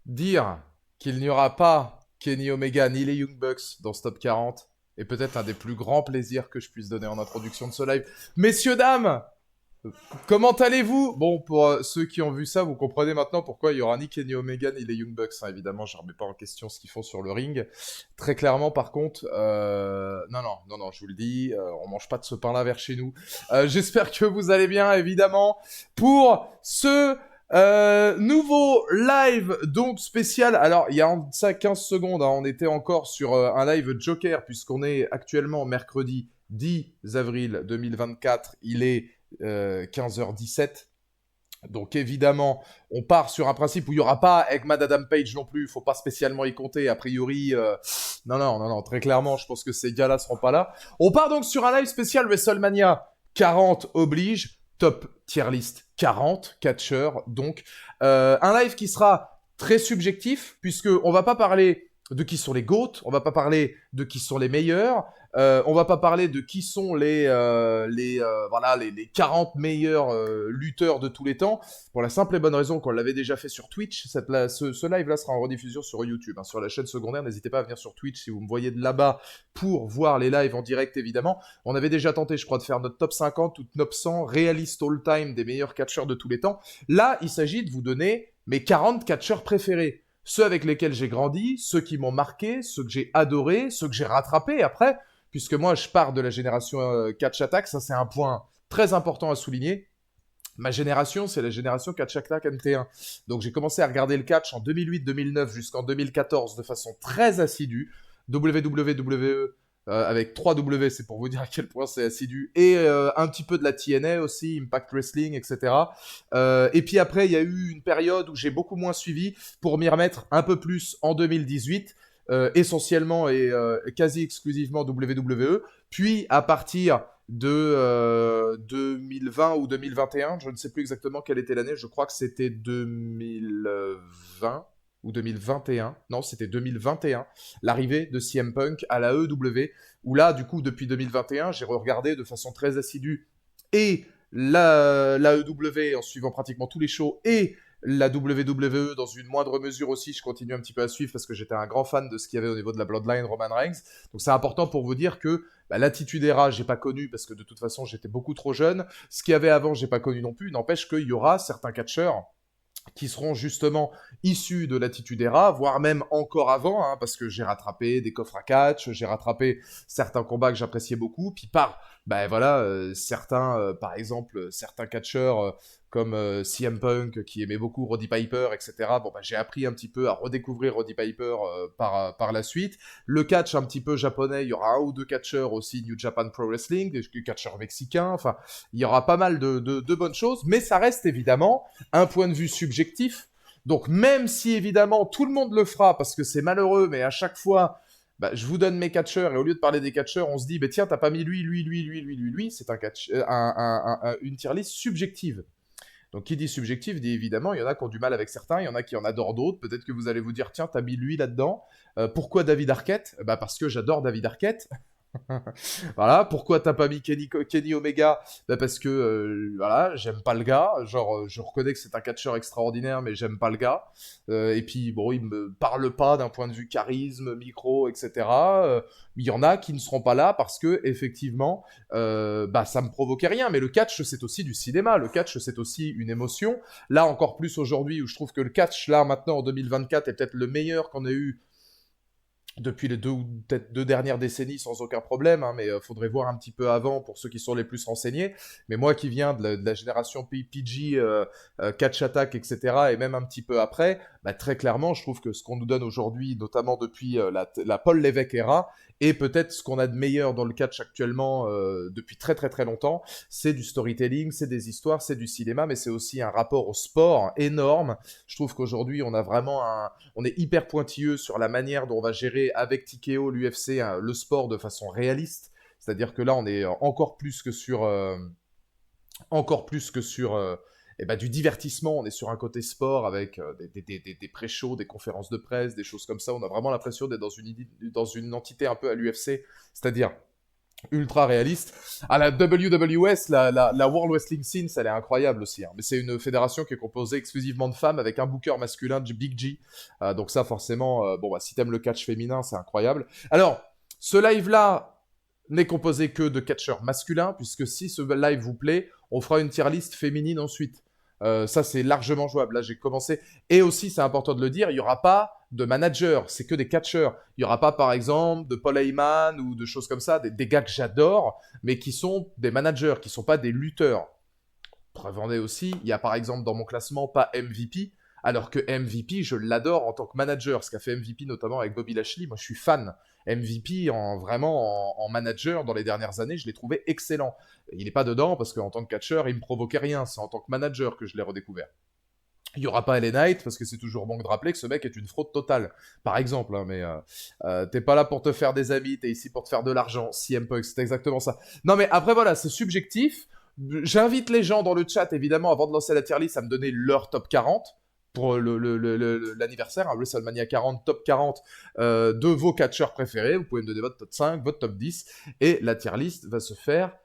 Dire qu'il n'y aura pas Kenny Omega ni les Young Bucks dans ce top 40 est peut-être un des plus grands plaisirs que je puisse donner en introduction de ce live. Messieurs, dames, comment allez-vous? Bon, pour ceux qui ont vu ça, vous comprenez maintenant pourquoi il y aura ni Kenny Omega ni les Young Bucks. Hein. Évidemment, je ne remets pas en question ce qu'ils font sur le ring. Très clairement, par contre, non, je vous le dis, on mange pas de ce pain-là vers chez nous. J'espère que vous allez bien, évidemment, pour ce nouveau live donc spécial. Alors, il y a en ça 15 secondes, hein, on était encore sur un live Joker, puisqu'on est actuellement mercredi 10 avril 2024. Il est 15h17. Donc évidemment, on part sur un principe où il n'y aura pas Eggman Adam Page non plus, il faut pas spécialement y compter, a priori, non, très clairement, je pense que ces gars-là seront pas là. On part donc sur un live spécial WrestleMania 40 oblige, top tier list 40 catcheurs, donc un live qui sera très subjectif, puisque on va pas parler de qui sont les GOAT, on va pas parler de qui sont les meilleurs, on va pas parler de qui sont les 40 meilleurs lutteurs de tous les temps, pour la simple et bonne raison qu'on l'avait déjà fait sur Twitch. Ce live-là sera en rediffusion sur YouTube, hein, sur la chaîne secondaire. N'hésitez pas à venir sur Twitch si vous me voyez de là-bas pour voir les lives en direct, évidemment. On avait déjà tenté, je crois, de faire notre top 50 ou top 100 réaliste all-time des meilleurs catcheurs de tous les temps. Là, il s'agit de vous donner mes 40 catcheurs préférés. Ceux avec lesquels j'ai grandi, ceux qui m'ont marqué, ceux que j'ai adorés, ceux que j'ai rattrapés après, puisque moi je pars de la génération Catch Attack, ça c'est un point très important à souligner. Ma génération, c'est la génération Catch Attack NT1. Donc j'ai commencé à regarder le catch en 2008-2009 jusqu'en 2014 de façon très assidue. WWE avec 3 W, c'est pour vous dire à quel point c'est assidu. Et un petit peu de la TNA aussi, Impact Wrestling, etc. Et puis après, il y a eu une période où j'ai beaucoup moins suivi pour m'y remettre un peu plus en 2018. Essentiellement et quasi exclusivement WWE. Puis à partir de 2020 ou 2021, je ne sais plus exactement quelle était l'année, je crois que c'était 2020 ou 2021, non c'était 2021, l'arrivée de CM Punk à la EW, où là du coup depuis 2021 j'ai regardé de façon très assidue et la EW en suivant pratiquement tous les shows et la WWE dans une moindre mesure aussi, je continue un petit peu à suivre parce que j'étais un grand fan de ce qu'il y avait au niveau de la Bloodline Roman Reigns. Donc c'est important pour vous dire que l'attitude era, j'ai pas connu parce que de toute façon j'étais beaucoup trop jeune. Ce qu'il y avait avant, j'ai pas connu non plus. N'empêche qu'il y aura certains catcheurs qui seront justement issus de l'attitude era, voire même encore avant, hein, parce que j'ai rattrapé des coffres à catch, j'ai rattrapé certains combats que j'appréciais beaucoup, puis certains, par exemple, certains catcheurs comme CM Punk qui aimait beaucoup Roddy Piper, etc. Bon, j'ai appris un petit peu à redécouvrir Roddy Piper par la suite. Le catch un petit peu japonais, il y aura un ou deux catcheurs aussi New Japan Pro Wrestling, des catcheurs mexicains, enfin, il y aura pas mal de bonnes choses, mais ça reste évidemment un point de vue subjectif. Donc même si évidemment tout le monde le fera parce que c'est malheureux, mais à chaque fois, je vous donne mes catcheurs et au lieu de parler des catcheurs, on se dit, tiens, t'as pas mis lui, c'est un catch, une tier list subjective. Donc qui dit subjectif dit évidemment, il y en a qui ont du mal avec certains, il y en a qui en adorent d'autres. Peut-être que vous allez vous dire, tiens, t'as mis lui là-dedans. Pourquoi David Arquette? Parce que j'adore David Arquette. Voilà, pourquoi t'as pas mis Kenny Omega? Parce que voilà, j'aime pas le gars. Genre, je reconnais que c'est un catcheur extraordinaire, mais j'aime pas le gars. Et puis bon, il me parle pas d'un point de vue charisme, micro, etc. Il y en a qui ne seront pas là parce que effectivement, ça me provoquait rien. Mais le catch, c'est aussi du cinéma. Le catch, c'est aussi une émotion. Là, encore plus aujourd'hui, où je trouve que le catch, là maintenant en 2024, est peut-être le meilleur qu'on ait eu depuis les peut-être deux dernières décennies sans aucun problème, hein, mais faudrait voir un petit peu avant pour ceux qui sont les plus renseignés. Mais moi qui viens de la génération PG, Catch Attack, etc., et même un petit peu après, très clairement, je trouve que ce qu'on nous donne aujourd'hui, notamment depuis la Paul Lévesque era, et peut-être ce qu'on a de meilleur dans le catch actuellement depuis très très très longtemps, c'est du storytelling, c'est des histoires, c'est du cinéma, mais c'est aussi un rapport au sport énorme. Je trouve qu'aujourd'hui, on est hyper pointilleux sur la manière dont on va gérer avec TKO, l'UFC, hein, le sport de façon réaliste. C'est-à-dire que là, on est encore plus que sur du divertissement. On est sur un côté sport avec des pré-shows, des conférences de presse, des choses comme ça. On a vraiment l'impression d'être dans une entité un peu à l'UFC. C'est-à-dire ultra réaliste. À la WWS, la World Wrestling Scene, elle est incroyable aussi. Hein. Mais c'est une fédération qui est composée exclusivement de femmes avec un booker masculin, Big G. Donc ça, forcément, bon, bah, si t'aimes le catch féminin, c'est incroyable. Alors, ce live-là n'est composé que de catcheurs masculins, puisque si ce live vous plaît, on fera une tier list féminine ensuite. Ça, c'est largement jouable. Là, j'ai commencé. Et aussi, c'est important de le dire, il n'y aura pas de manager, c'est que des catcheurs. Il n'y aura pas, par exemple, de Paul Heyman ou de choses comme ça, des gars que j'adore, mais qui sont des managers, qui ne sont pas des lutteurs. Preuve en est aussi, il y a par exemple dans mon classement pas MVP, alors que MVP, je l'adore en tant que manager, ce qu'a fait MVP notamment avec Bobby Lashley. Moi, je suis fan. MVP, en manager, dans les dernières années, je l'ai trouvé excellent. Il n'est pas dedans parce qu'en tant que catcheur, il me provoquait rien. C'est en tant que manager que je l'ai redécouvert. Il n'y aura pas LA Knight, parce que c'est toujours bon de rappeler que ce mec est une fraude totale. Par exemple, hein, mais t'es pas là pour te faire des amis, t'es ici pour te faire de l'argent. CM Punk, c'est exactement ça. Non mais après voilà, c'est subjectif. J'invite les gens dans le chat, évidemment, avant de lancer la tier list, à me donner leur top 40 pour l'anniversaire, hein, WrestleMania 40, top 40 de vos catcheurs préférés. Vous pouvez me donner votre top 5, votre top 10, et la tier list va se faire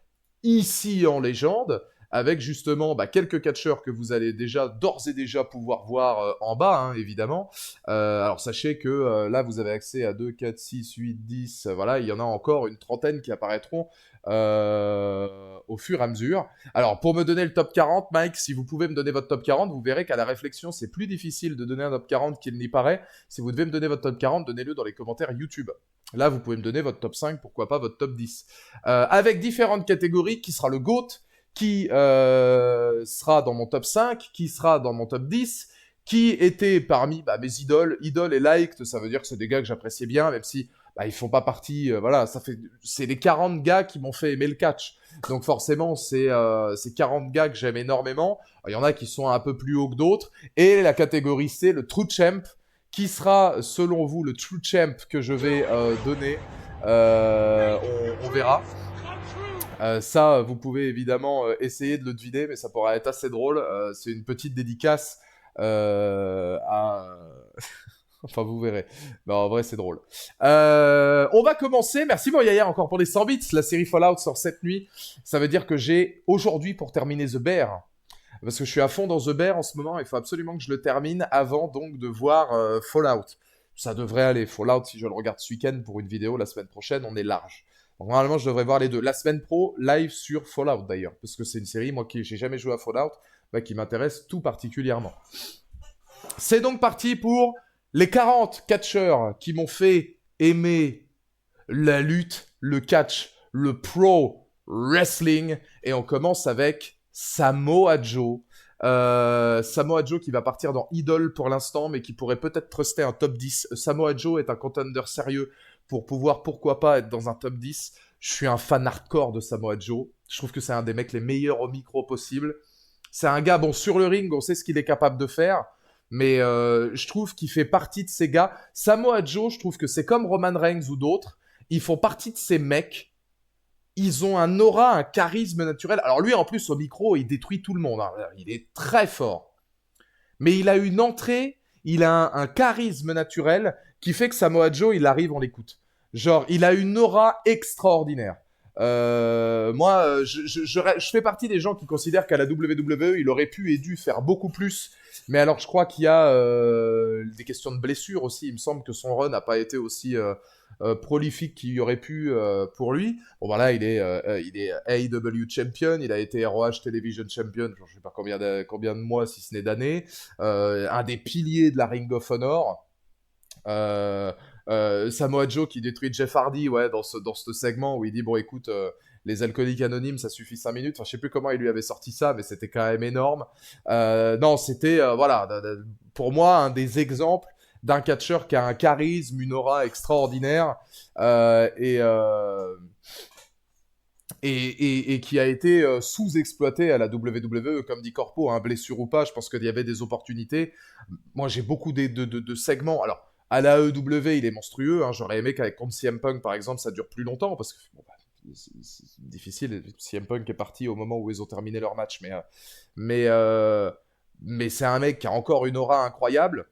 ici en légende, avec justement quelques catcheurs que vous allez d'ores et déjà pouvoir voir en bas, hein, évidemment. Alors sachez que là, vous avez accès à 2, 4, 6, 8, 10, voilà, il y en a encore une trentaine qui apparaîtront au fur et à mesure. Alors, pour me donner le top 40, Mike, si vous pouvez me donner votre top 40, vous verrez qu'à la réflexion, c'est plus difficile de donner un top 40 qu'il n'y paraît. Si vous devez me donner votre top 40, donnez-le dans les commentaires YouTube. Là, vous pouvez me donner votre top 5, pourquoi pas votre top 10. Avec différentes catégories, qui sera le GOAT, qui sera dans mon top 5, qui sera dans mon top 10, qui était parmi mes idoles et liked, ça veut dire que c'est des gars que j'appréciais bien, même si ils font pas partie, voilà, c'est les 40 gars qui m'ont fait aimer le catch. Donc forcément, c'est 40 gars que j'aime énormément. Il y en a qui sont un peu plus hauts que d'autres. Et la catégorie C, le True Champ, qui sera, selon vous, le True Champ que je vais donner. On verra. Ça, vous pouvez évidemment essayer de le deviner, mais ça pourra être assez drôle. C'est une petite dédicace à... Enfin, vous verrez. Non, en vrai, c'est drôle. On va commencer. Merci Moyaya encore pour les 100 bits. La série Fallout sort cette nuit. Ça veut dire que j'ai aujourd'hui pour terminer The Bear. Parce que je suis à fond dans The Bear en ce moment. Il faut absolument que je le termine avant donc de voir Fallout. Ça devrait aller. Fallout, si je le regarde ce week-end pour une vidéo la semaine prochaine, on est large. Donc, normalement, je devrais voir les deux. La semaine pro, live sur Fallout d'ailleurs. Parce que c'est une série, moi qui j'ai jamais joué à Fallout, qui m'intéresse tout particulièrement. C'est donc parti pour les 40 catcheurs qui m'ont fait aimer la lutte, le catch, le pro wrestling. Et on commence avec Samoa Joe. Samoa Joe qui va partir dans Idol pour l'instant, mais qui pourrait peut-être truster un top 10. Samoa Joe est un contender sérieux pour pouvoir, pourquoi pas, être dans un top 10. Je suis un fan hardcore de Samoa Joe. Je trouve que c'est un des mecs les meilleurs au micro possible. C'est un gars, bon, sur le ring, on sait ce qu'il est capable de faire. Mais je trouve qu'il fait partie de ces gars. Samoa Joe, je trouve que c'est comme Roman Reigns ou d'autres. Ils font partie de ces mecs. Ils ont un aura, un charisme naturel. Alors lui, en plus, au micro, il détruit tout le monde. Hein. Il est très fort. Mais il a une entrée, il a un charisme naturel qui fait que Samoa Joe, il arrive, on l'écoute. Genre, il a une aura extraordinaire. Moi, je fais partie des gens qui considèrent qu'à la WWE, il aurait pu et dû faire beaucoup plus. Mais alors, je crois qu'il y a des questions de blessure aussi. Il me semble que son run n'a pas été aussi prolifique qu'il y aurait pu pour lui. Bon, voilà, il est AEW Champion, il a été ROH Television Champion, je ne sais pas combien de mois, si ce n'est d'années. Un des piliers de la Ring of Honor. Samoa Joe qui détruit Jeff Hardy dans ce segment où il dit bon écoute les alcooliques anonymes ça suffit 5 minutes, enfin je sais plus comment il lui avait sorti ça mais c'était quand même énorme. Non c'était voilà pour moi un des exemples d'un catcheur qui a un charisme, une aura extraordinaire et qui a été sous-exploité à la WWE, comme dit Corpo, hein, blessure ou pas, je pense qu'il y avait des opportunités. Moi j'ai beaucoup de segments, alors à la AEW, il est monstrueux. Hein. J'aurais aimé qu'avec contre CM Punk, par exemple, ça dure plus longtemps parce que c'est difficile. CM Punk est parti au moment où ils ont terminé leur match, mais c'est un mec qui a encore une aura incroyable,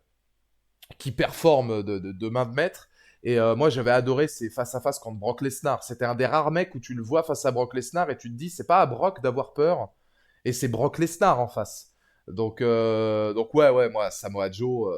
qui performe de main de maître. Et moi, j'avais adoré ces face-à-face contre Brock Lesnar. C'était un des rares mecs où tu le vois face à Brock Lesnar et tu te dis, c'est pas à Brock d'avoir peur, et c'est Brock Lesnar en face. Donc ouais, moi, Samoa Joe,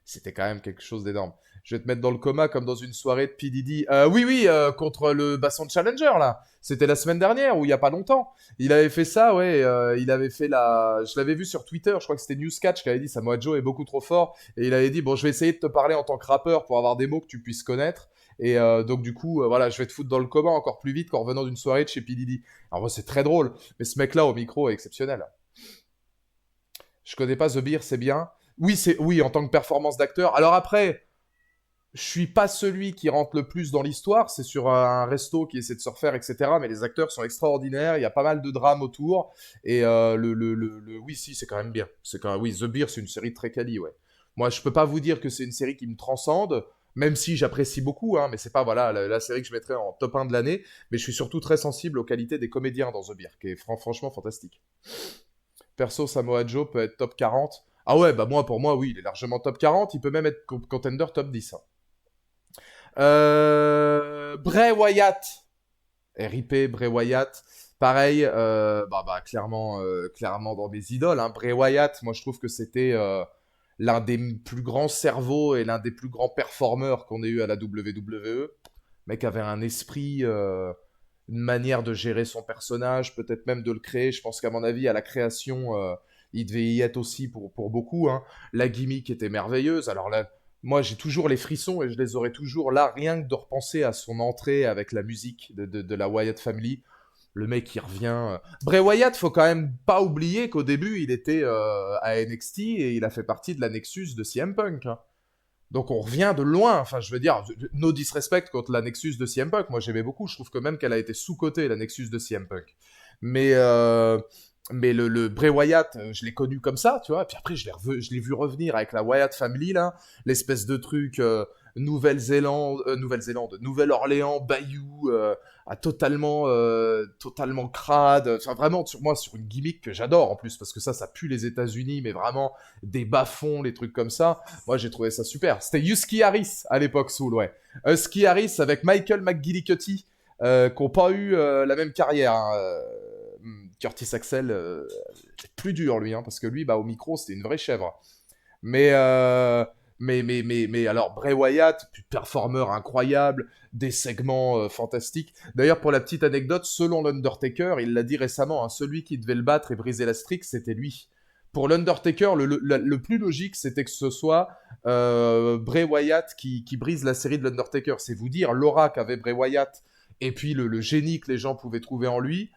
c'était quand même quelque chose d'énorme. Je vais te mettre dans le coma comme dans une soirée de P. Diddy. Oui, contre le Basson Challenger, là. C'était la semaine dernière, ou il y a pas longtemps. Il avait fait ça, ouais. Il avait fait la... Je l'avais vu sur Twitter, je crois que c'était Newscatch qui avait dit Samoa Joe est beaucoup trop fort. Et il avait dit, bon, je vais essayer de te parler en tant que rappeur pour avoir des mots que tu puisses connaître. Et donc du coup, voilà, je vais te foutre dans le coma encore plus vite qu'en revenant d'une soirée de chez P. Diddy. Alors moi, c'est très drôle, mais ce mec-là au micro est exceptionnel. Je connais pas The Beer, c'est bien. Oui, en tant que performance d'acteur. Alors après, je suis pas celui qui rentre le plus dans l'histoire. C'est sur un resto qui essaie de se refaire, etc. Mais les acteurs sont extraordinaires. Il y a pas mal de drames autour. Et oui, si, c'est quand même bien. Oui, The Beer, c'est une série très quali, ouais. Moi, je peux pas vous dire que c'est une série qui me transcende, même si j'apprécie beaucoup, hein, mais c'est pas voilà la série que je mettrais en top 1 de l'année. Mais je suis surtout très sensible aux qualités des comédiens dans The Beer, qui est franchement fantastique. Perso, Samoa Joe peut être top 40. Ah ouais, bah moi, pour moi, oui, il est largement top 40. Il peut même être contender top 10, hein. Bray Wyatt. RIP, Bray Wyatt. Pareil, clairement dans mes idoles, hein. Bray Wyatt, moi je trouve que c'était l'un des plus grands cerveaux et l'un des plus grands performeurs qu'on ait eu à la WWE. Le mec avait un esprit, une manière de gérer son personnage, peut-être même de le créer. Je pense qu'à mon avis, à la création, il devait y être aussi pour beaucoup, hein. La gimmick était merveilleuse. Alors là, moi, j'ai toujours les frissons et je les aurai toujours là, rien que de repenser à son entrée avec la musique de la Wyatt Family. Le mec, il revient. Bray Wyatt, faut quand même pas oublier qu'au début, il était à NXT et il a fait partie de la Nexus de CM Punk, hein. Donc on revient de loin. Enfin, je veux dire, no disrespect contre la Nexus de CM Punk. Moi, j'aimais beaucoup. Je trouve que même qu'elle a été sous-cotée, la Nexus de CM Punk. Mais, euh, mais le Bray Wyatt, je l'ai connu comme ça, tu vois. Puis après, je l'ai vu revenir avec la Wyatt Family, là. L'espèce de truc Nouvelle-Orléans, Bayou, totalement crade. Enfin, vraiment, sur une gimmick que j'adore en plus, parce que ça pue les États-Unis, mais vraiment des bas-fonds, les trucs comme ça. Moi, j'ai trouvé ça super. C'était Husky Harris à l'époque, Soul, ouais. Husky Harris avec Michael McGillicuddy, qui n'ont pas eu la même carrière, hein. Curtis Axel, c'est plus dur, lui, hein, parce que lui, bah, au micro, c'était une vraie chèvre. Mais, alors, Bray Wyatt, performeur incroyable, des segments fantastiques. D'ailleurs, pour la petite anecdote, selon l'Undertaker, il l'a dit récemment, hein, celui qui devait le battre et briser la streak, c'était lui. Pour l'Undertaker, le plus logique, c'était que ce soit Bray Wyatt qui brise la série de l'Undertaker. C'est vous dire l'aura qu'avait Bray Wyatt et puis le génie que les gens pouvaient trouver en lui.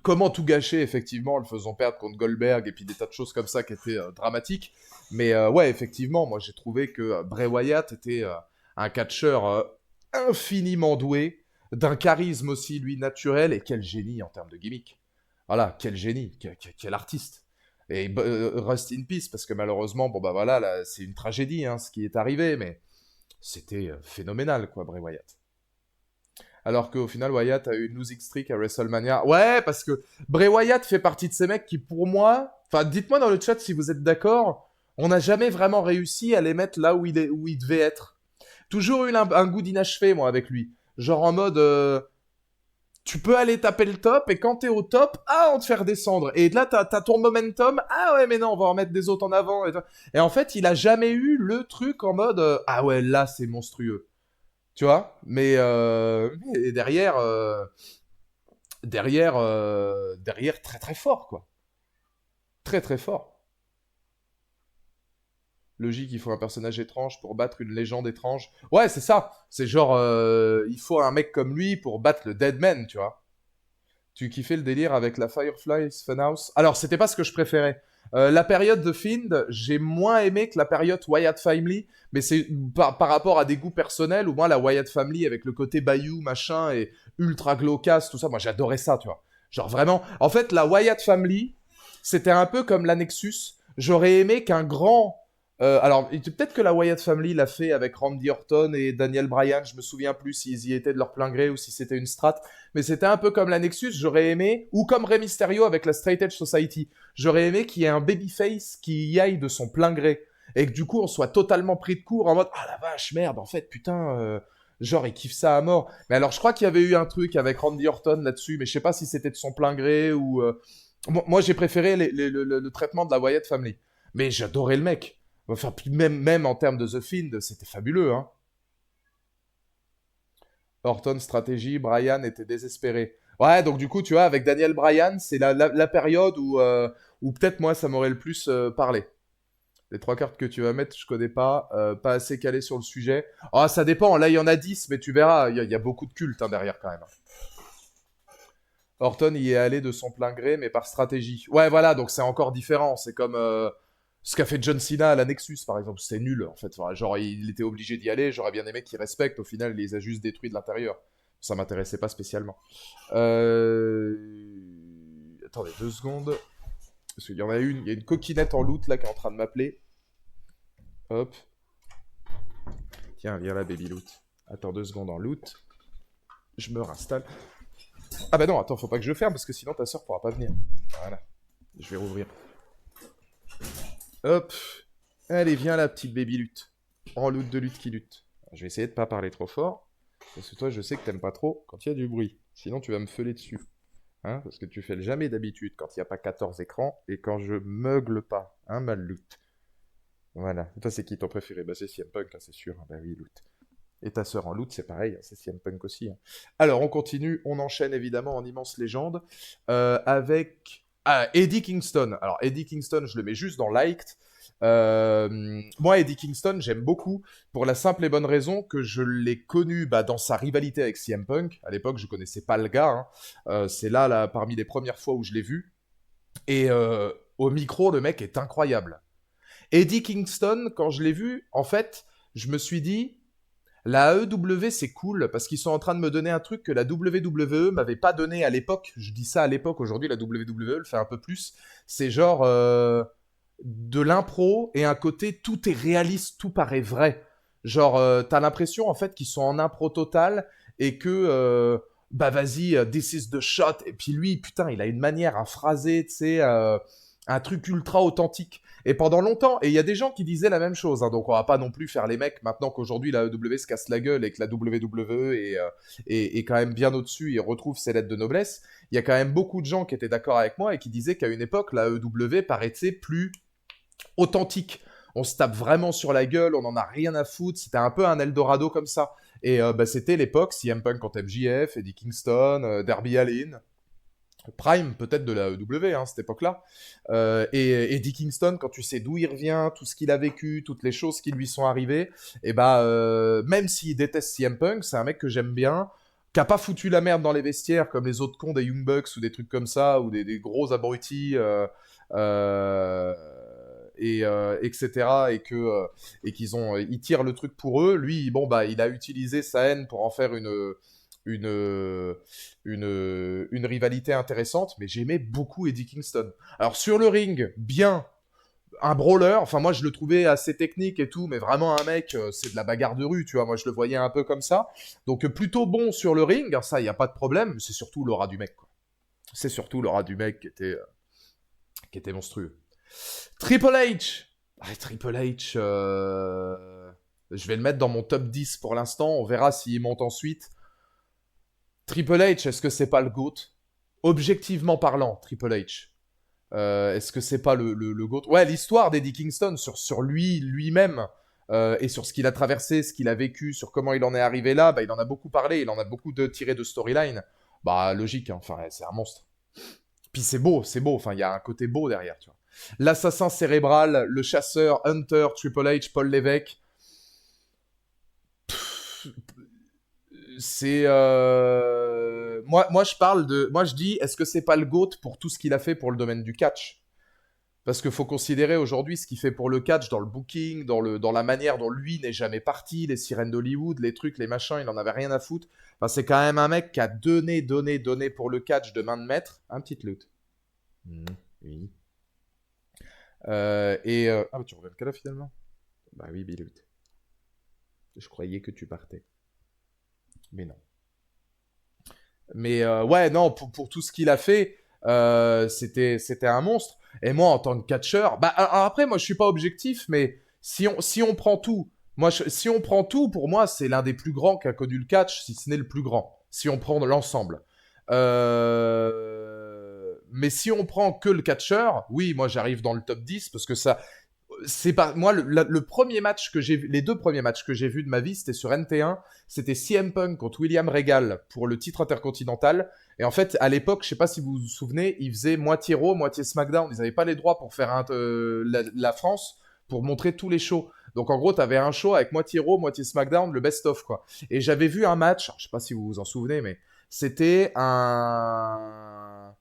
Comment tout gâcher, effectivement, en le faisant perdre contre Goldberg et puis des tas de choses comme ça qui étaient dramatiques. Mais ouais, effectivement, moi j'ai trouvé que Bray Wyatt était un catcheur infiniment doué, d'un charisme aussi, lui, naturel, et quel génie en termes de gimmick. Voilà, quel génie, quel artiste. Et rest in peace, parce que malheureusement, bon bah voilà, là, c'est une tragédie, hein, ce qui est arrivé, mais c'était phénoménal, quoi, Bray Wyatt. Alors qu'au final, Wyatt a eu une losing streak à WrestleMania. Ouais, parce que Bray Wyatt fait partie de ces mecs qui, pour moi... Enfin, dites-moi dans le chat si vous êtes d'accord, on n'a jamais vraiment réussi à les mettre là où il devait être. Toujours eu un goût d'inachevé, moi, avec lui. Genre en mode... tu peux aller taper le top, et quand t'es au top, on te fait redescendre. Et là, t'as ton momentum, ouais, mais non, on va en mettre des autres en avant. Et en fait, il a jamais eu le truc en mode... ah ouais, là, c'est monstrueux. Tu vois, mais derrière très très fort, quoi. Très très fort. Logique, il faut un personnage étrange pour battre une légende étrange. Ouais, c'est ça. C'est genre, il faut un mec comme lui pour battre le Deadman, tu vois. Tu kiffais le délire avec la Fireflies Funhouse? Alors, c'était pas ce que je préférais. La période de Fiend, j'ai moins aimé que la période Wyatt Family, mais c'est par rapport à des goûts personnels, ou moi, la Wyatt Family avec le côté Bayou, machin, et ultra glaucasse, tout ça, moi j'adorais ça, tu vois. Genre vraiment, en fait, la Wyatt Family, c'était un peu comme la Nexus. J'aurais aimé qu'un grand... alors, peut-être que la Wyatt Family l'a fait avec Randy Orton et Daniel Bryan, je me souviens plus s'ils y étaient de leur plein gré ou si c'était une strat, mais c'était un peu comme la Nexus, j'aurais aimé, ou comme Rey Mysterio avec la Straight Edge Society, j'aurais aimé qu'il y ait un babyface qui y aille de son plein gré. et que du coup on soit totalement pris de court en mode ah la vache merde en fait putain genre il kiffe ça à mort. Mais alors je crois qu'il y avait eu un truc avec Randy Orton là-dessus, mais je sais pas si c'était de son plein gré ou moi j'ai préféré le traitement de la Wyatt Family, mais j'adorais le mec. Enfin même en termes de The Fiend c'était fabuleux hein. Orton stratégie, Bryan était désespéré. Ouais, donc du coup, tu vois, avec Daniel Bryan, c'est la période où peut-être moi, ça m'aurait le plus parlé. Les trois cartes que tu vas mettre, je connais pas assez calé sur le sujet. Ah, ça dépend, là il y en a 10, mais tu verras, il y a beaucoup de culte hein, derrière quand même. Orton y est allé de son plein gré, mais par stratégie. Ouais, voilà, donc c'est encore différent. C'est comme ce qu'a fait John Cena à la Nexus, par exemple. C'est nul, en fait. Enfin, genre, il était obligé d'y aller. J'aurais bien aimé qu'il respecte. Au final, il les a juste détruits de l'intérieur. Ça m'intéressait pas spécialement. Attendez 2 secondes. Parce qu'il y en a une. Il y a une coquinette en loot là qui est en train de m'appeler. Hop. Tiens, viens là, baby loot. Attends 2 secondes en loot. Je me réinstalle. Ah bah non, attends, faut pas que je ferme parce que sinon ta soeur pourra pas venir. Voilà. Je vais rouvrir. Hop. Allez, viens là, petite baby lutte. En loot de lutte qui lutte. Je vais essayer de pas parler trop fort. Parce que toi, je sais que t'aimes pas trop quand il y a du bruit. Sinon, tu vas me feuler dessus. Hein, parce que tu fais le jamais d'habitude quand il n'y a pas 14 écrans et quand je meugle pas. Hein, ma loot. Voilà. Et toi, c'est qui ton préféré? Bah, c'est CM Punk, hein, c'est sûr. Bah oui, loot. Et ta sœur en loot, c'est pareil, hein, c'est CM Punk aussi. Hein. Alors, on continue, on enchaîne évidemment en immense légende avec Eddie Kingston. Alors, Eddie Kingston, je le mets juste dans Liked. Moi, Eddie Kingston, j'aime beaucoup pour la simple et bonne raison que je l'ai connu dans sa rivalité avec CM Punk. À l'époque, je connaissais pas le gars. Hein. C'est là, parmi les premières fois où je l'ai vu. Et au micro, le mec est incroyable. Eddie Kingston, quand je l'ai vu, en fait, je me suis dit, la AEW, c'est cool parce qu'ils sont en train de me donner un truc que la WWE m'avait pas donné à l'époque. Je dis ça à l'époque, aujourd'hui la WWE le fait un peu plus. C'est genre de l'impro et un côté tout est réaliste, tout paraît vrai. Genre t'as l'impression en fait qu'ils sont en impro total et que bah vas-y, this is the shot. Et puis lui, putain, il a une manière à phraser, tu sais, un truc ultra authentique. Et pendant longtemps, et il y a des gens qui disaient la même chose, hein, donc on va pas non plus faire les mecs maintenant qu'aujourd'hui la AEW se casse la gueule et que la WWE est quand même bien au-dessus et retrouve ses lettres de noblesse. Il y a quand même beaucoup de gens qui étaient d'accord avec moi et qui disaient qu'à une époque, la AEW paraissait plus authentique. On se tape vraiment sur la gueule, on en a rien à foutre, c'était un peu un Eldorado comme ça. Et c'était l'époque, CM Punk contre MJF, Eddie Kingston, Darby Allin, Prime peut-être de la EW, hein, cette époque-là. Et Eddie Kingston, quand tu sais d'où il revient, tout ce qu'il a vécu, toutes les choses qui lui sont arrivées, et même s'il déteste CM Punk, c'est un mec que j'aime bien, qui a pas foutu la merde dans les vestiaires comme les autres cons des Young Bucks ou des trucs comme ça, ou des gros abrutis, etc. Et ils tirent le truc pour eux. Lui, bon il a utilisé sa haine pour en faire une, une rivalité intéressante, mais j'aimais beaucoup Eddie Kingston. Alors sur le ring, bien, un brawler, enfin moi je le trouvais assez technique et tout, mais vraiment un mec, c'est de la bagarre de rue, tu vois, moi je le voyais un peu comme ça. Donc plutôt bon sur le ring, ça il n'y a pas de problème, c'est surtout l'aura du mec, quoi. C'est surtout l'aura du mec qui était monstrueux. Triple H. Triple H, je vais le mettre dans mon top 10 pour l'instant, on verra s'il monte ensuite. Triple H, est-ce que c'est pas le GOAT? Objectivement parlant, Triple H. Est-ce que c'est pas le GOAT? Ouais, l'histoire d'Eddie Kingston sur lui-même et sur ce qu'il a traversé, ce qu'il a vécu, sur comment il en est arrivé là, il en a beaucoup parlé, il en a beaucoup tiré de storyline. Logique, hein, enfin, c'est un monstre. Puis c'est beau, enfin, il y a un côté beau derrière, tu vois. L'assassin cérébral, le chasseur, Hunter, Triple H, Paul Lévesque. C'est moi je parle de moi je dis est-ce que c'est pas le GOAT pour tout ce qu'il a fait pour le domaine du catch, parce qu'il faut considérer aujourd'hui ce qu'il fait pour le catch dans le booking, dans la manière dont lui n'est jamais parti, les sirènes d'Hollywood, les trucs, les machins, il en avait rien à foutre. Enfin, c'est quand même un mec qui a donné pour le catch de main de maître. Un petit loot. Oui. Tu reviens de quelle heure finalement? Bah oui, Bilout. Je croyais que tu partais. Mais non. Mais ouais, non, pour tout ce qu'il a fait, c'était un monstre. Et moi, en tant que catcheur, alors après, moi, je suis pas objectif, mais Si on prend tout, si on prend tout, pour moi, c'est l'un des plus grands qu'a connu le catch, si ce n'est le plus grand, si on prend l'ensemble. Mais si on prend que le catcheur, oui, moi j'arrive dans le top 10 parce que ça, c'est pas moi le premier match que j'ai vu, les deux premiers matchs que j'ai vus de ma vie, c'était sur NT1, c'était CM Punk contre William Regal pour le titre intercontinental. Et en fait, à l'époque, je sais pas si vous vous souvenez, ils faisaient moitié Raw, moitié SmackDown. Ils n'avaient pas les droits pour faire la France pour montrer tous les shows. Donc en gros, t'avais un show avec moitié Raw, moitié SmackDown, le best-of quoi. Et j'avais vu un match, alors, je sais pas si vous vous en souvenez, mais c'était un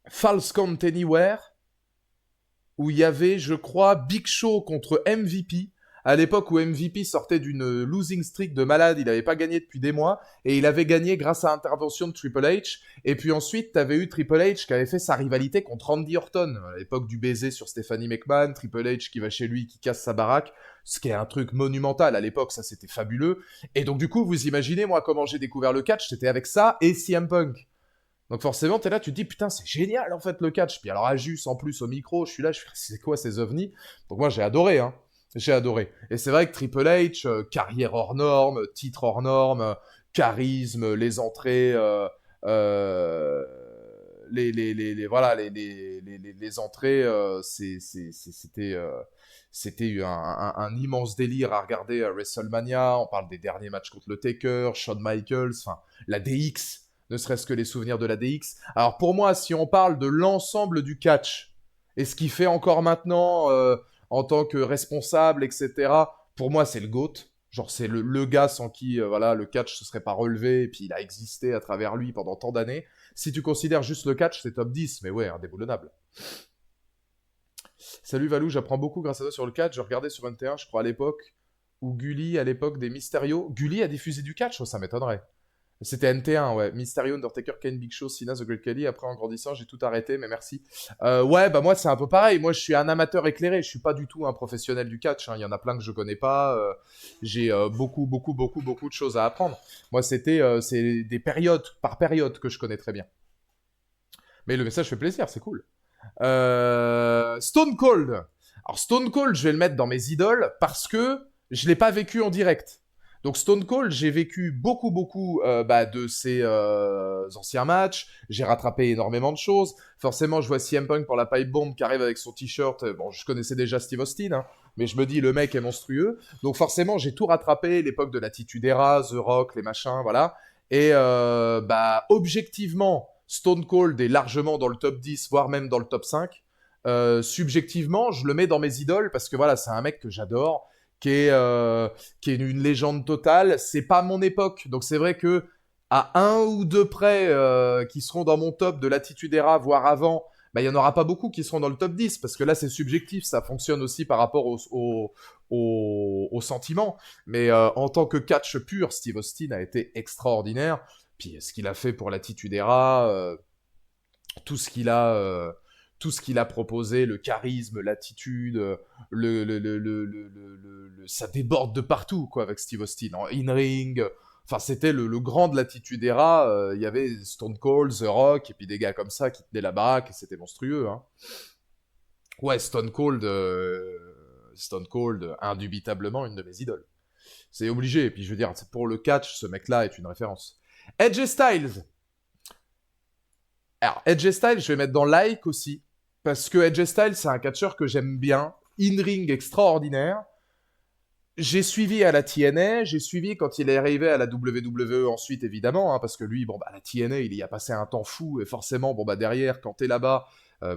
False Count Anywhere où il y avait, je crois, Big Show contre MVP. À l'époque où MVP sortait d'une losing streak de malade, il n'avait pas gagné depuis des mois, et il avait gagné grâce à l'intervention de Triple H. Et puis ensuite, tu avais eu Triple H qui avait fait sa rivalité contre Randy Orton, à l'époque du baiser sur Stephanie McMahon, Triple H qui va chez lui, qui casse sa baraque, ce qui est un truc monumental à l'époque, ça c'était fabuleux. Et donc du coup, vous imaginez, moi, comment j'ai découvert le catch, c'était avec ça et CM Punk. Donc forcément, t'es là, tu te dis, putain, c'est génial en fait le catch. Puis alors Ajus en plus au micro, je suis là, je fais, c'est quoi ces ovnis? Donc moi j'ai adoré, hein. J'ai adoré. Et c'est vrai que Triple H, carrière hors norme, titre hors norme, charisme, les entrées, euh, voilà, les entrées, c'était un immense délire à regarder à WrestleMania. On parle des derniers matchs contre le Taker, Shawn Michaels, enfin la DX ne serait-ce que les souvenirs de la DX. Alors pour moi, si on parle de l'ensemble du catch, et ce qu'il fait encore maintenant en tant que responsable, etc., pour moi c'est le GOAT. Genre c'est le gars sans qui voilà, le catch se serait pas relevé, et puis il a existé à travers lui pendant tant d'années. Si tu considères juste le catch, c'est top 10, mais ouais, indéboulonnable. Salut Valou, j'apprends beaucoup grâce à toi sur le catch. Je regardais sur NT1, je crois à l'époque, où Gulli, à l'époque des Mysterio, Gulli a diffusé du catch, oh, ça m'étonnerait. C'était NT1, ouais. Mysterio, Undertaker, Kane, Big Show, Cena, The Great Khali. Après, en grandissant, j'ai tout arrêté, mais merci. Ouais, bah moi, c'est un peu pareil. Moi, je suis un amateur éclairé. Je suis pas du tout un professionnel du catch, hein. Il y en a plein que je connais pas. J'ai beaucoup de choses à apprendre. Moi, c'est des périodes, par période, que je connais très bien. Mais le message fait plaisir, c'est cool. Stone Cold. Alors, Stone Cold, je vais le mettre dans mes idoles parce que je l'ai pas vécu en direct. Donc Stone Cold, j'ai vécu beaucoup de ses anciens matchs. J'ai rattrapé énormément de choses. Forcément, je vois CM Punk pour la pipe bomb qui arrive avec son t-shirt. Bon, je connaissais déjà Steve Austin, hein, mais je me dis le mec est monstrueux. Donc forcément, j'ai tout rattrapé. L'époque de l'Attitude Era, The Rock, les machins, voilà. Et objectivement, Stone Cold est largement dans le top 10, voire même dans le top 5. Subjectivement, je le mets dans mes idoles parce que voilà, c'est un mec que j'adore qui est une légende totale. C'est pas mon époque, donc c'est vrai que à un ou deux près qui seront dans mon top de l'Attitude Era, voire avant, bah, il y en aura pas beaucoup qui seront dans le top 10, parce que là c'est subjectif, ça fonctionne aussi par rapport au sentiment. Mais en tant que catch pur, Steve Austin a été extraordinaire. Puis ce qu'il a fait pour l'Attitude Era, tout ce qu'il a tout ce qu'il a proposé, le charisme, l'attitude, ça déborde de partout, quoi, avec Steve Austin. En in-ring, enfin, c'était le grand de l'attitude era. Il y avait Stone Cold, The Rock, et puis des gars comme ça qui tenaient la baraque, et c'était monstrueux, hein. Ouais, Stone Cold, indubitablement une de mes idoles. C'est obligé, et puis je veux dire, pour le catch, ce mec-là est une référence. Edge Styles. Alors, Edge Styles, je vais mettre dans like aussi. Parce que Edge Styles, c'est un catcheur que j'aime bien. In-ring extraordinaire. J'ai suivi à la TNA, j'ai suivi quand il est arrivé à la WWE ensuite, évidemment, hein, parce que lui, bon, bah, la TNA, il y a passé un temps fou, et forcément, bon, bah, derrière, quand t'es là-bas,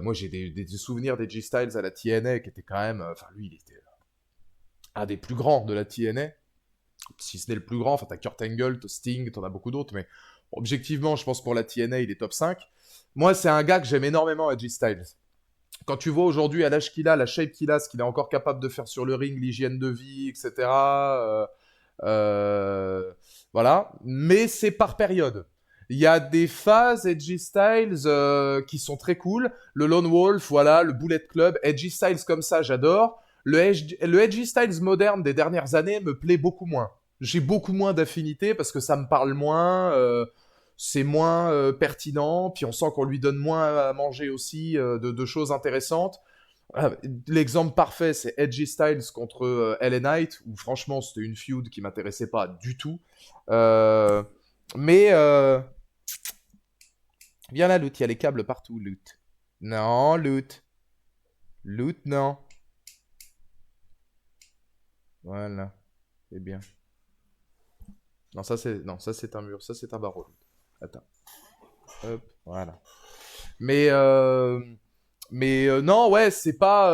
moi, j'ai des souvenirs d'Edge Styles à la TNA qui étaient quand même, enfin, lui, il était un des plus grands de la TNA, si ce n'est le plus grand. Enfin, t'as Kurt Angle, t'as Sting, t'en as beaucoup d'autres, mais objectivement, je pense pour la TNA, il est top 5. Moi, c'est un gars que j'aime énormément, Edge Styles. Quand tu vois aujourd'hui à l'âge qu'il a, la shape qu'il a, ce qu'il est encore capable de faire sur le ring, l'hygiène de vie, etc. Voilà. Mais c'est par période. Il y a des phases Edgy Styles qui sont très cool. Le Lone Wolf, voilà, le Bullet Club. Edgy Styles comme ça, j'adore. Le Edgy Styles moderne des dernières années me plaît beaucoup moins. J'ai beaucoup moins d'affinité parce que ça me parle moins. C'est moins pertinent, puis on sent qu'on lui donne moins à manger aussi de choses intéressantes. Ah, l'exemple parfait, c'est Edgy Styles contre LA Knight, où franchement, c'était une feud qui m'intéressait pas du tout. Euh, mais viens là, Loot, il y a les câbles partout, Loot. Non, Loot. Loot, non. Voilà, c'est bien. Non, ça c'est un mur, ça c'est un barreau. Attends. Hop, voilà. Mais non, ouais, c'est pas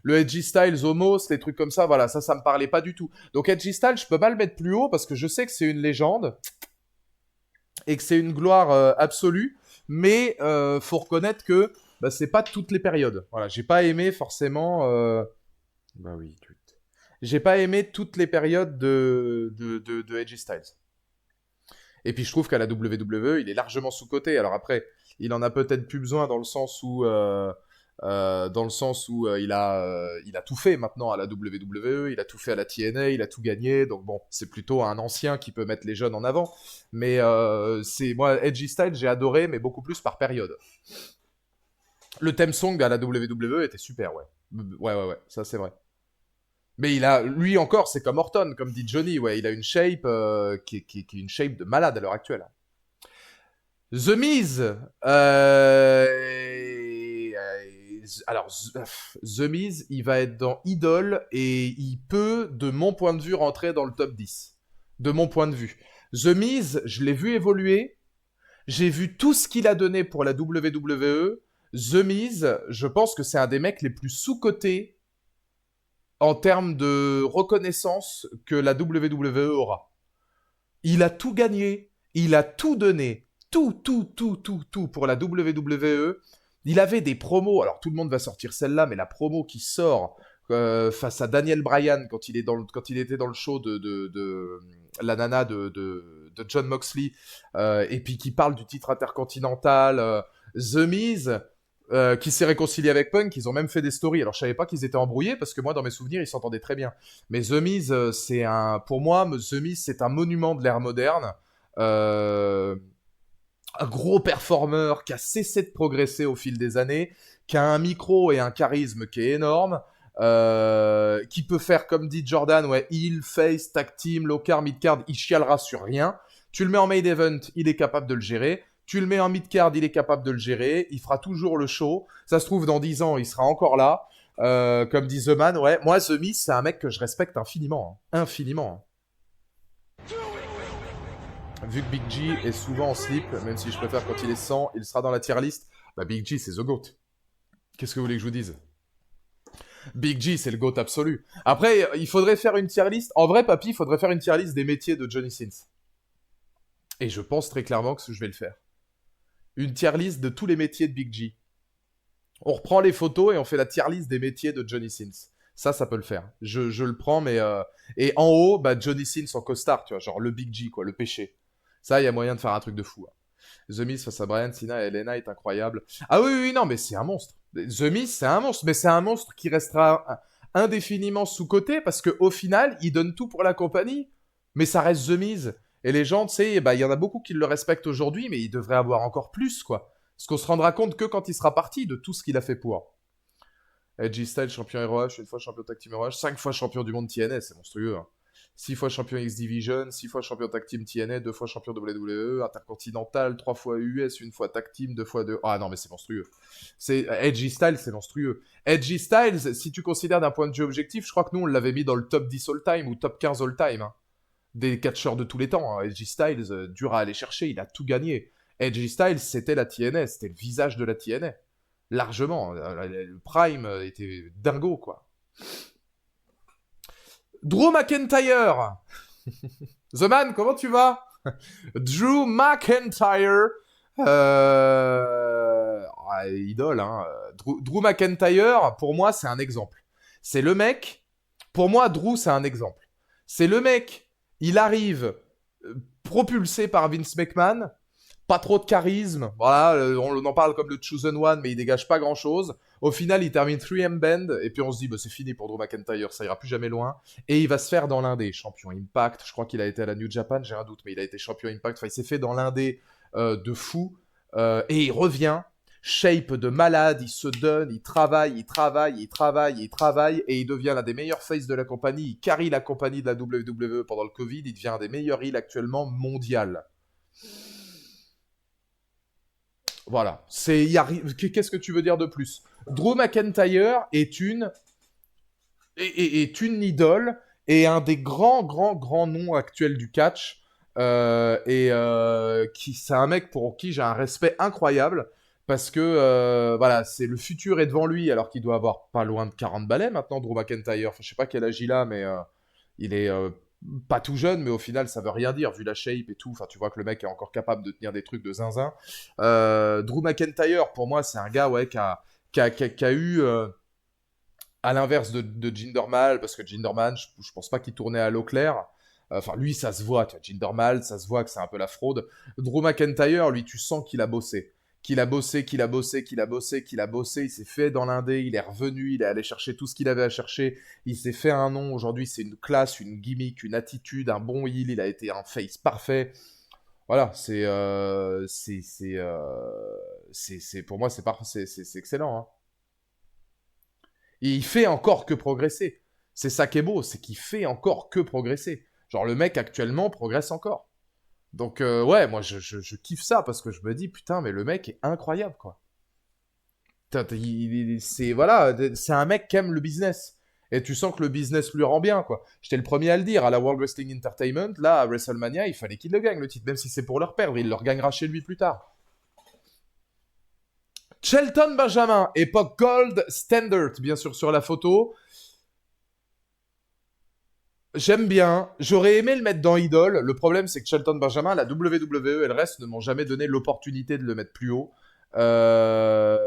le Edgy Styles, Homos, les trucs comme ça, voilà, ça me parlait pas du tout. Donc Edgy Styles, je peux pas le mettre plus haut parce que je sais que c'est une légende et que c'est une gloire absolue, mais faut reconnaître que bah, c'est pas toutes les périodes. Voilà, j'ai pas aimé forcément. Bah oui, j'ai pas aimé toutes les périodes de Edgy Styles. Et puis je trouve qu'à la WWE, il est largement sous-coté. Alors après, il en a peut-être plus besoin dans le sens où, il a tout fait maintenant à la WWE, il a tout fait à la TNA, il a tout gagné. Donc bon, c'est plutôt un ancien qui peut mettre les jeunes en avant. Mais c'est moi, Edgy Style, j'ai adoré, mais beaucoup plus par période. Le theme song à la WWE était super, ouais. Ouais, ça c'est vrai. Mais lui encore, c'est comme Orton, comme dit Johnny, ouais, il a une shape qui est une shape de malade à l'heure actuelle. The Miz, alors The Miz, il va être dans Idol et il peut, de mon point de vue, rentrer dans le top 10. De mon point de vue. The Miz, je l'ai vu évoluer, j'ai vu tout ce qu'il a donné pour la WWE. The Miz, je pense que c'est un des mecs les plus sous-cotés en termes de reconnaissance que la WWE aura. Il a tout gagné, il a tout donné, tout pour la WWE. Il avait des promos, alors tout le monde va sortir celle-là, mais la promo qui sort face à Daniel Bryan quand il était dans le show de la nana de John Moxley, et puis qui parle du titre intercontinental, The Miz, qui s'est réconcilié avec Punk, ils ont même fait des stories. Alors je savais pas qu'ils étaient embrouillés parce que moi dans mes souvenirs ils s'entendaient très bien. Mais The Miz, pour moi, The Miz c'est un monument de l'ère moderne. Euh, un gros performeur qui a cessé de progresser au fil des années, qui a un micro et un charisme qui est énorme, qui peut faire comme dit Jordan, ouais, heel, face, tag team, low card, mid card, il chialera sur rien. Tu le mets en main event, il est capable de le gérer. Tu le mets en mid-card, il est capable de le gérer. Il fera toujours le show. Ça se trouve, dans 10 ans, il sera encore là. Comme dit The Man, ouais. Moi, The Miz, c'est un mec que je respecte infiniment. Hein. Infiniment. Hein. Vu que Big G est souvent en slip, même si je préfère quand il est sans, il sera dans la tier list. Bah, Big G, c'est The GOAT. Qu'est-ce que vous voulez que je vous dise? Big G, c'est le GOAT absolu. Après, il faudrait faire une tier list. En vrai, papy, il faudrait faire une tier list des métiers de Johnny Sins. Et je pense très clairement que je vais le faire. Une tier list de tous les métiers de Big G. On reprend les photos et on fait la tier list des métiers de Johnny Sins. Ça peut le faire. Je le prends, mais... Et en haut, bah, Johnny Sins en costard, tu vois, genre le Big G, quoi, le péché. Ça, il y a moyen de faire un truc de fou. Hein. The Miz face à Brian Cena et Elena est incroyable. Ah oui, non, mais c'est un monstre. The Miz, c'est un monstre, mais c'est un monstre qui restera indéfiniment sous-coté parce qu'au final, il donne tout pour la compagnie, mais ça reste The Miz. Et les gens, tu sais, bah, il y en a beaucoup qui le respectent aujourd'hui, mais il devrait avoir encore plus, quoi. Parce qu'on se rendra compte que quand il sera parti de tout ce qu'il a fait pour. Edgy Style, champion ROH, une fois champion Tag Team ROH, 5 fois champion du monde TNA, c'est monstrueux. Hein. 6 fois champion X Division, 6 fois champion Tag Team TNA, 2 fois champion WWE, Intercontinental, 3 fois US, 1 fois Tag Team, 2 fois 2. Ah non, mais c'est monstrueux. Edgy Styles, c'est monstrueux. Edgy Styles, si tu considères d'un point de vue objectif, je crois que nous, on l'avait mis dans le top 10 all-time ou top 15 all-time. Hein. Des catcheurs de tous les temps. Hein. Edgy Styles, dur à aller chercher, il a tout gagné. Edgy Styles, c'était la TNA, c'était le visage de la TNA. Largement. Le Prime était dingo, quoi. Drew McIntyre. The Man, comment tu vas? Drew McIntyre. Idole, hein. Drew McIntyre, pour moi, c'est un exemple. C'est le mec. Pour moi, Drew, c'est un exemple. C'est le mec. Il arrive propulsé par Vince McMahon. Pas trop de charisme. Voilà, on en parle comme le Chosen One, mais il dégage pas grand chose. Au final, il termine 3M Band, et puis on se dit, bah, c'est fini pour Drew McIntyre, ça ira plus jamais loin. Et il va se faire dans l'indé, champion Impact. Je crois qu'il a été à la New Japan, j'ai un doute, mais il a été champion Impact. Enfin, il s'est fait dans l'indé de fou. Et il revient. shape de malade, il se donne, il travaille, et il devient l'un des meilleurs faces de la compagnie. Il carry la compagnie de la WWE pendant le Covid, il devient un des meilleurs heels actuellement mondial. Voilà. Qu'est-ce que tu veux dire de plus? Drew McIntyre est une idole et un des grands noms actuels du catch. C'est un mec pour qui j'ai un respect incroyable parce que voilà, c'est le futur est devant lui alors qu'il doit avoir pas loin de 40 balais maintenant, Drew McIntyre. Enfin, je sais pas quel âge il a, mais il est pas tout jeune, mais au final, ça veut rien dire vu la shape et tout. Enfin, tu vois que le mec est encore capable de tenir des trucs de zinzin. Drew McIntyre, pour moi, c'est un gars ouais, qui a eu à l'inverse de Jinder Mahal, parce que Jinder Mahal, je pense pas qu'il tournait à l'eau claire. Enfin, lui, ça se voit, tu vois, Jinder Mahal, ça se voit que c'est un peu la fraude. Drew McIntyre, lui, tu sens qu'il a bossé. Qu'il a bossé, il s'est fait dans l'indé, il est revenu, il est allé chercher tout ce qu'il avait à chercher, il s'est fait un nom, aujourd'hui c'est une classe, une gimmick, une attitude, un bon heel, il a été un face parfait. Voilà, pour moi c'est parfait, c'est excellent, hein. Et il fait encore que progresser. C'est ça qui est beau, c'est qu'il fait encore que progresser. Genre le mec actuellement progresse encore. Donc ouais, moi je kiffe ça parce que je me dis putain mais le mec est incroyable quoi. C'est voilà, c'est un mec qui aime le business. Et tu sens que le business lui rend bien quoi. J'étais le premier à le dire à la World Wrestling Entertainment, là à WrestleMania, il fallait qu'il le gagne le titre, même si c'est pour leur perdre, il le regagnera chez lui plus tard. Shelton Benjamin, époque Gold Standard, bien sûr, sur la photo. J'aime bien. J'aurais aimé le mettre dans Idol. Le problème, c'est que Shelton Benjamin, la WWE et le reste ne m'ont jamais donné l'opportunité de le mettre plus haut. Euh...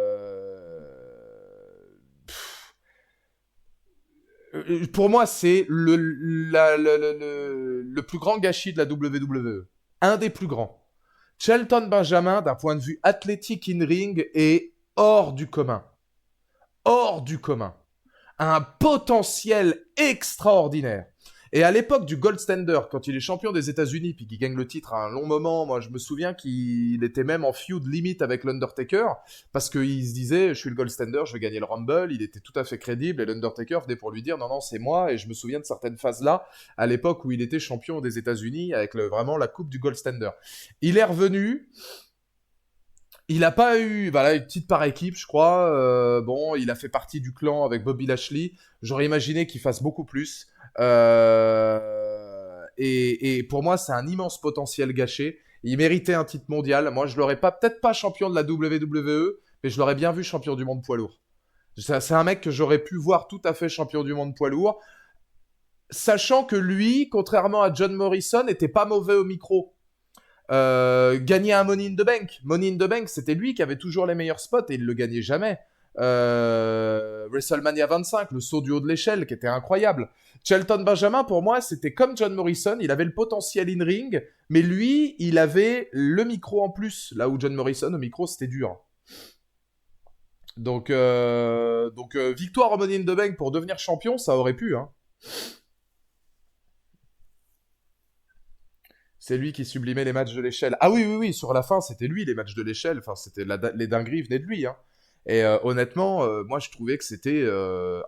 Pour moi, c'est le plus grand gâchis de la WWE. Un des plus grands. Shelton Benjamin, d'un point de vue athlétique in-ring, est hors du commun. Hors du commun. Un potentiel extraordinaire. Et à l'époque du Gold Standard, quand il est champion des États-Unis puis qu'il gagne le titre à un long moment, moi je me souviens qu'il était même en feud limite avec l'Undertaker parce qu'il se disait je suis le Gold Standard, je vais gagner le Rumble. Il était tout à fait crédible et l'Undertaker venait pour lui dire non c'est moi. Et je me souviens de certaines phases là à l'époque où il était champion des États-Unis avec vraiment la coupe du Gold Standard. Il est revenu. Il n'a pas eu, voilà, une petite par équipe, je crois. Bon, il a fait partie du clan avec Bobby Lashley. J'aurais imaginé qu'il fasse beaucoup plus. Et pour moi, c'est un immense potentiel gâché. Il méritait un titre mondial. Moi, je l'aurais pas, peut-être pas champion de la WWE, mais je l'aurais bien vu champion du monde poids lourd. C'est un mec que j'aurais pu voir tout à fait champion du monde poids lourd, sachant que lui, contrairement à John Morrison, était pas mauvais au micro. Gagner un Money in the Bank. Money in the Bank, c'était lui qui avait toujours les meilleurs spots et il le gagnait jamais. WrestleMania 25, le saut du haut de l'échelle qui était incroyable. Shelton Benjamin, pour moi, c'était comme John Morrison, il avait le potentiel in-ring, mais lui, il avait le micro en plus, là où John Morrison, au micro, c'était dur. Donc victoire au Money in the Bank pour devenir champion, ça aurait pu, hein. C'est lui qui sublimait les matchs de l'échelle. Ah oui, sur la fin, c'était lui les matchs de l'échelle. Enfin, les dingueries venaient de lui, hein. Et honnêtement, moi, je trouvais que c'était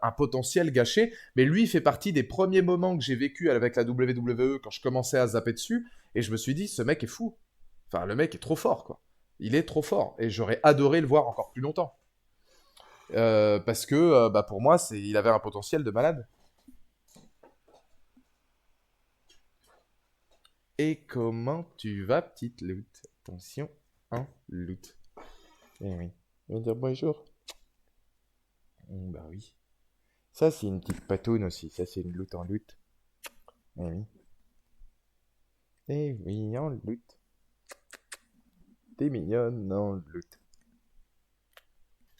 un potentiel gâché. Mais lui, il fait partie des premiers moments que j'ai vécu avec la WWE quand je commençais à zapper dessus. Et je me suis dit, ce mec est fou. Enfin, le mec est trop fort, quoi. Il est trop fort. Et j'aurais adoré le voir encore plus longtemps. Parce que, pour moi, il avait un potentiel de malade. Et comment tu vas, petite Loot? Attention, hein, Loot. Eh oui. On va dire bonjour. Bah oui. Ça, c'est une petite patoune aussi. Ça, c'est une Loot en Loot. Eh oui. Eh oui, en Loot. T'es mignonne en Loot.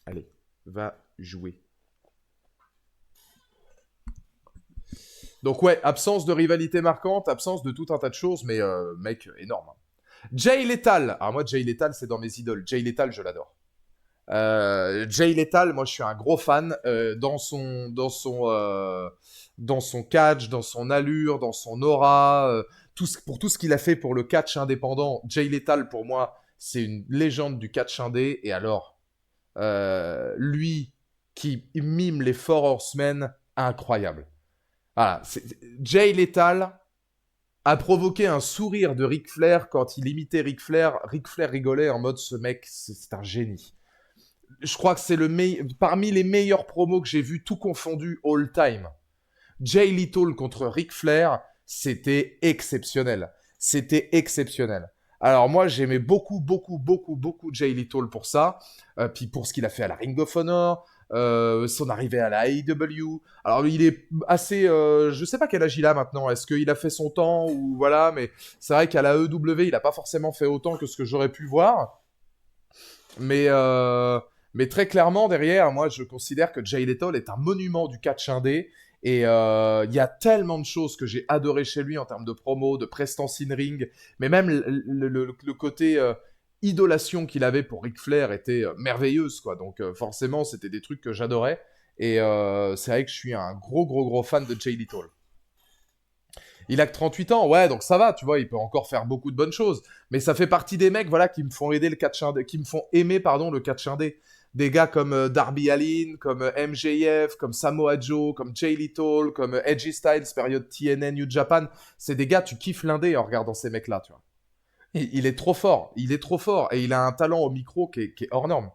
Allez, va jouer. Donc ouais, absence de rivalité marquante, absence de tout un tas de choses, mais mec, énorme. Jay Lethal. Alors moi, Jay Lethal, c'est dans mes idoles. Jay Lethal, je l'adore. Jay Lethal, moi je suis un gros fan dans son catch, dans son allure, dans son aura, pour tout ce qu'il a fait pour le catch indépendant. Jay Lethal pour moi c'est une légende du catch indé. Et alors lui qui mime les Four Horsemen, incroyable. Voilà, Jay Lethal a provoqué un sourire de Ric Flair quand il imitait Ric Flair. Ric Flair rigolait en mode ce mec, c'est un génie. Je crois que c'est parmi les meilleurs promos que j'ai vus, tout confondu, all time. Jay Lethal contre Ric Flair, c'était exceptionnel. C'était exceptionnel. Alors moi, j'aimais beaucoup, beaucoup, beaucoup, beaucoup Jay Lethal pour ça. Puis pour ce qu'il a fait à la Ring of Honor, son arrivée à la AEW. Alors il est assez... je sais pas quel âge il a maintenant. Est-ce qu'il a fait son temps ou voilà. Mais c'est vrai qu'à la EW, il a pas forcément fait autant que ce que j'aurais pu voir. Mais très clairement, derrière, moi, je considère que Jay Lethal est un monument du catch indé. Et il y a tellement de choses que j'ai adoré chez lui en termes de promo, de prestance in ring, mais même le côté idolation qu'il avait pour Ric Flair était merveilleuse, quoi. Donc forcément, c'était des trucs que j'adorais. Et c'est vrai que je suis un gros, gros, gros fan de Jay Lethal. Il a que 38 ans, ouais, donc ça va, tu vois, il peut encore faire beaucoup de bonnes choses. Mais ça fait partie des mecs, voilà, qui me font aider le catch indé, qui me font aimer, pardon, le catch indé. Des gars comme Darby Allin, comme MJF, comme Samoa Joe, comme Jay Lethal, comme Edgy Styles, période TNN, New Japan. C'est des gars, tu kiffes l'indé en regardant ces mecs-là, tu vois. Il est trop fort, il est trop fort, et il a un talent au micro qui est hors norme.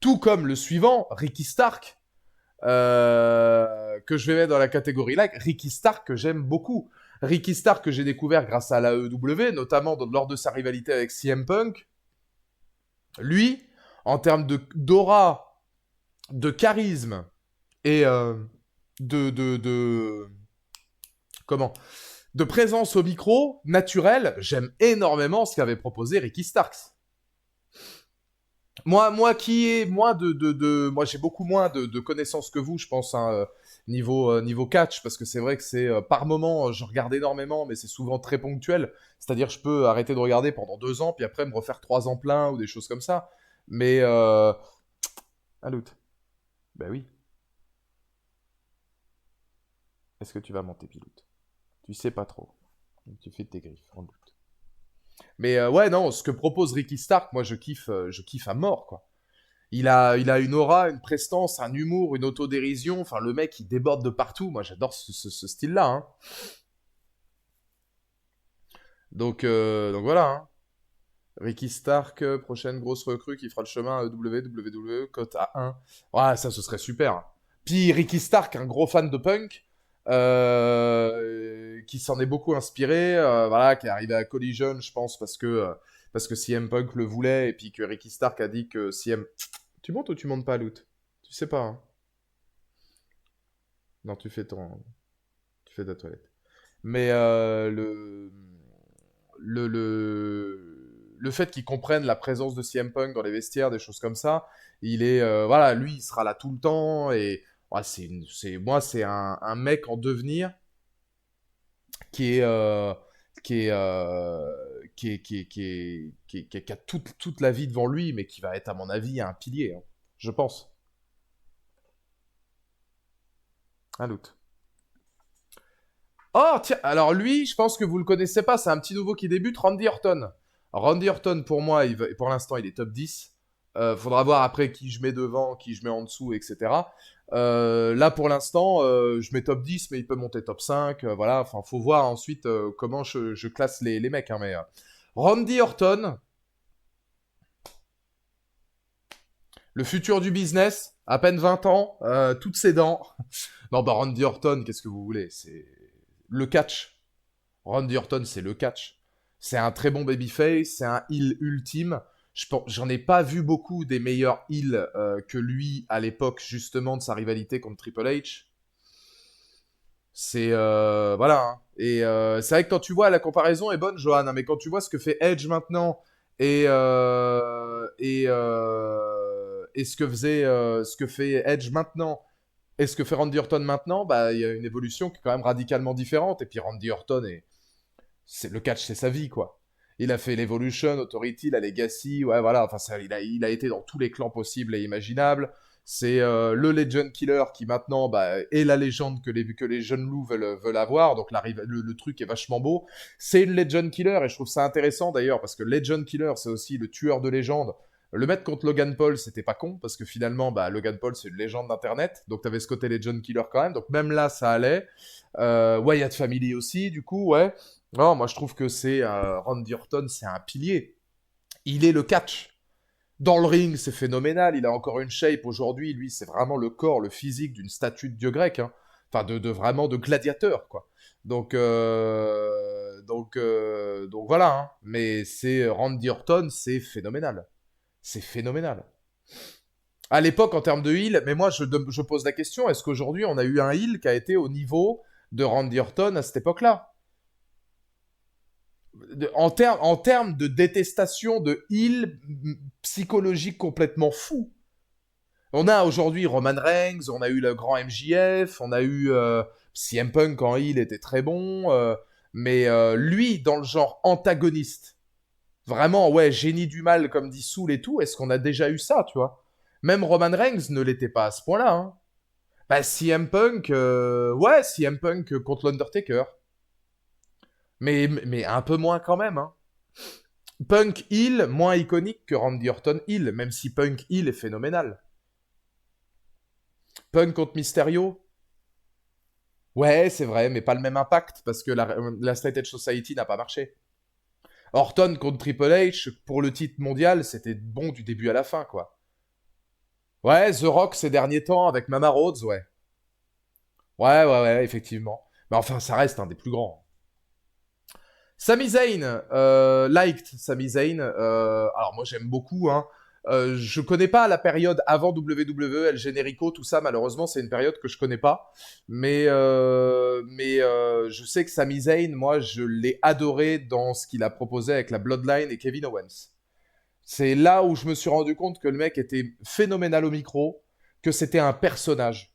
Tout comme le suivant, Ricky Stark, que je vais mettre dans la catégorie like. Ricky Stark que j'aime beaucoup. Ricky Stark que j'ai découvert grâce à l'AEW, notamment lors de sa rivalité avec CM Punk. Lui, en termes d'aura, de charisme et comment de présence au micro naturel, j'aime énormément ce qu'avait proposé Ricky Starks. Moi j'ai beaucoup moins de connaissances que vous, je pense, hein, niveau catch, parce que c'est vrai que c'est par moment, je regarde énormément, mais c'est souvent très ponctuel. C'est-à-dire, je peux arrêter de regarder pendant 2 ans, puis après me refaire 3 ans plein ou des choses comme ça. Mais Allô. Ben oui. Est-ce que tu vas monter, Pilote? Tu sais pas trop. Tu fais de tes griffes, en doute. Mais ouais, non, ce que propose Ricky Stark, moi je kiffe à mort, quoi. Il a une aura, une prestance, un humour, une autodérision. Enfin, le mec, il déborde de partout. Moi, j'adore ce style-là. Hein. Donc voilà. Hein. Ricky Stark, prochaine grosse recrue qui fera le chemin à WWE, cote à 1. Ouais, ça, ce serait super. Puis Ricky Stark, un gros fan de punk, qui s'en est beaucoup inspiré, voilà, qui est arrivé à Collision, je pense, parce que CM Punk le voulait, et puis que Ricky Stark a dit que CM... Tu montes ou tu montes pas, Loot? Tu sais pas, hein. Non, tu fais ta toilette. Mais le fait qu'ils comprennent la présence de CM Punk dans les vestiaires, des choses comme ça, voilà, lui, il sera là tout le temps, et ouais, c'est un mec en devenir qui est, qui est, qui a toute la vie devant lui, mais qui va être, à mon avis, un pilier, hein, je pense. Un doute. Oh, tiens, alors lui, je pense que vous le connaissez pas, c'est un petit nouveau qui débute, Randy Orton. Randy Orton, pour moi, pour l'instant, il est top 10. Faudra voir après qui je mets devant, qui je mets en dessous, etc. Là, pour l'instant, je mets top 10, mais il peut monter top 5. Voilà, enfin, faut voir ensuite comment je classe les mecs. Hein, mais Randy Orton, le futur du business, à peine 20 ans, toutes ses dents. Non, bah Randy Orton, qu'est-ce que vous voulez? C'est le catch. Randy Orton, c'est le catch. C'est un très bon babyface, c'est un heel ultime. J'en ai pas vu beaucoup des meilleurs heels que lui à l'époque, justement, de sa rivalité contre Triple H. C'est... voilà. Hein. Et c'est vrai que quand tu vois, la comparaison est bonne, Johan, hein, mais quand tu vois ce que fait Edge maintenant et ce que fait Edge maintenant et ce que fait Randy Orton maintenant, bah il y a une évolution qui est quand même radicalement différente. Et puis Randy Orton le catch, c'est sa vie, quoi. Il a fait l'Evolution, Authority, la Legacy, ouais, voilà, enfin, il a été dans tous les clans possibles et imaginables. C'est le Legend Killer qui maintenant bah, est la légende que les jeunes loups veulent avoir, donc le truc est vachement beau. C'est une Legend Killer, et je trouve ça intéressant d'ailleurs, parce que Legend Killer, c'est aussi le tueur de légende. Le mettre contre Logan Paul, c'était pas con, parce que finalement, bah, Logan Paul, c'est une légende d'Internet, donc t'avais ce côté Legend Killer quand même, donc même là, ça allait. Wyatt Family aussi, du coup, ouais. Non, moi, je trouve que c'est Randy Orton, c'est un pilier. Il est le catch. Dans le ring, c'est phénoménal. Il a encore une shape aujourd'hui. Lui, c'est vraiment le corps, le physique d'une statue de dieu grec. Hein. Enfin, vraiment de gladiateur, quoi. Donc voilà. Hein. Mais c'est Randy Orton, c'est phénoménal. C'est phénoménal. À l'époque, en termes de heal, mais moi, je pose la question, est-ce qu'aujourd'hui, on a eu un heal qui a été au niveau de Randy Orton à cette époque-là en termes de détestation, de heal psychologique complètement fou. On a aujourd'hui Roman Reigns, on a eu le grand MJF, on a eu CM Punk quand il était très bon, mais lui, dans le genre antagoniste, vraiment, ouais, génie du mal, comme dit Soul et tout, est-ce qu'on a déjà eu ça, tu vois? Même Roman Reigns ne l'était pas à ce point-là. Hein. Bah, CM Punk, ouais, CM Punk contre l'Undertaker. Mais un peu moins quand même. Hein. Punk Hill, moins iconique que Randy Orton Hill, même si Punk Hill est phénoménal. Punk contre Mysterio, ouais, c'est vrai, mais pas le même impact, parce que la Straight Edge Society n'a pas marché. Orton contre Triple H, pour le titre mondial, c'était bon du début à la fin, quoi. Ouais, The Rock ces derniers temps, avec Mama Rhodes, ouais. Ouais, effectivement. Mais enfin, ça reste un des plus grands. Sami Zayn, liked Sami Zayn. Alors moi j'aime beaucoup. Hein. Je connais pas la période avant WWE, El Generico, tout ça. Malheureusement, c'est une période que je connais pas. Mais je sais que Sami Zayn, moi, je l'ai adoré dans ce qu'il a proposé avec la Bloodline et Kevin Owens. C'est là où je me suis rendu compte que le mec était phénoménal au micro, que c'était un personnage.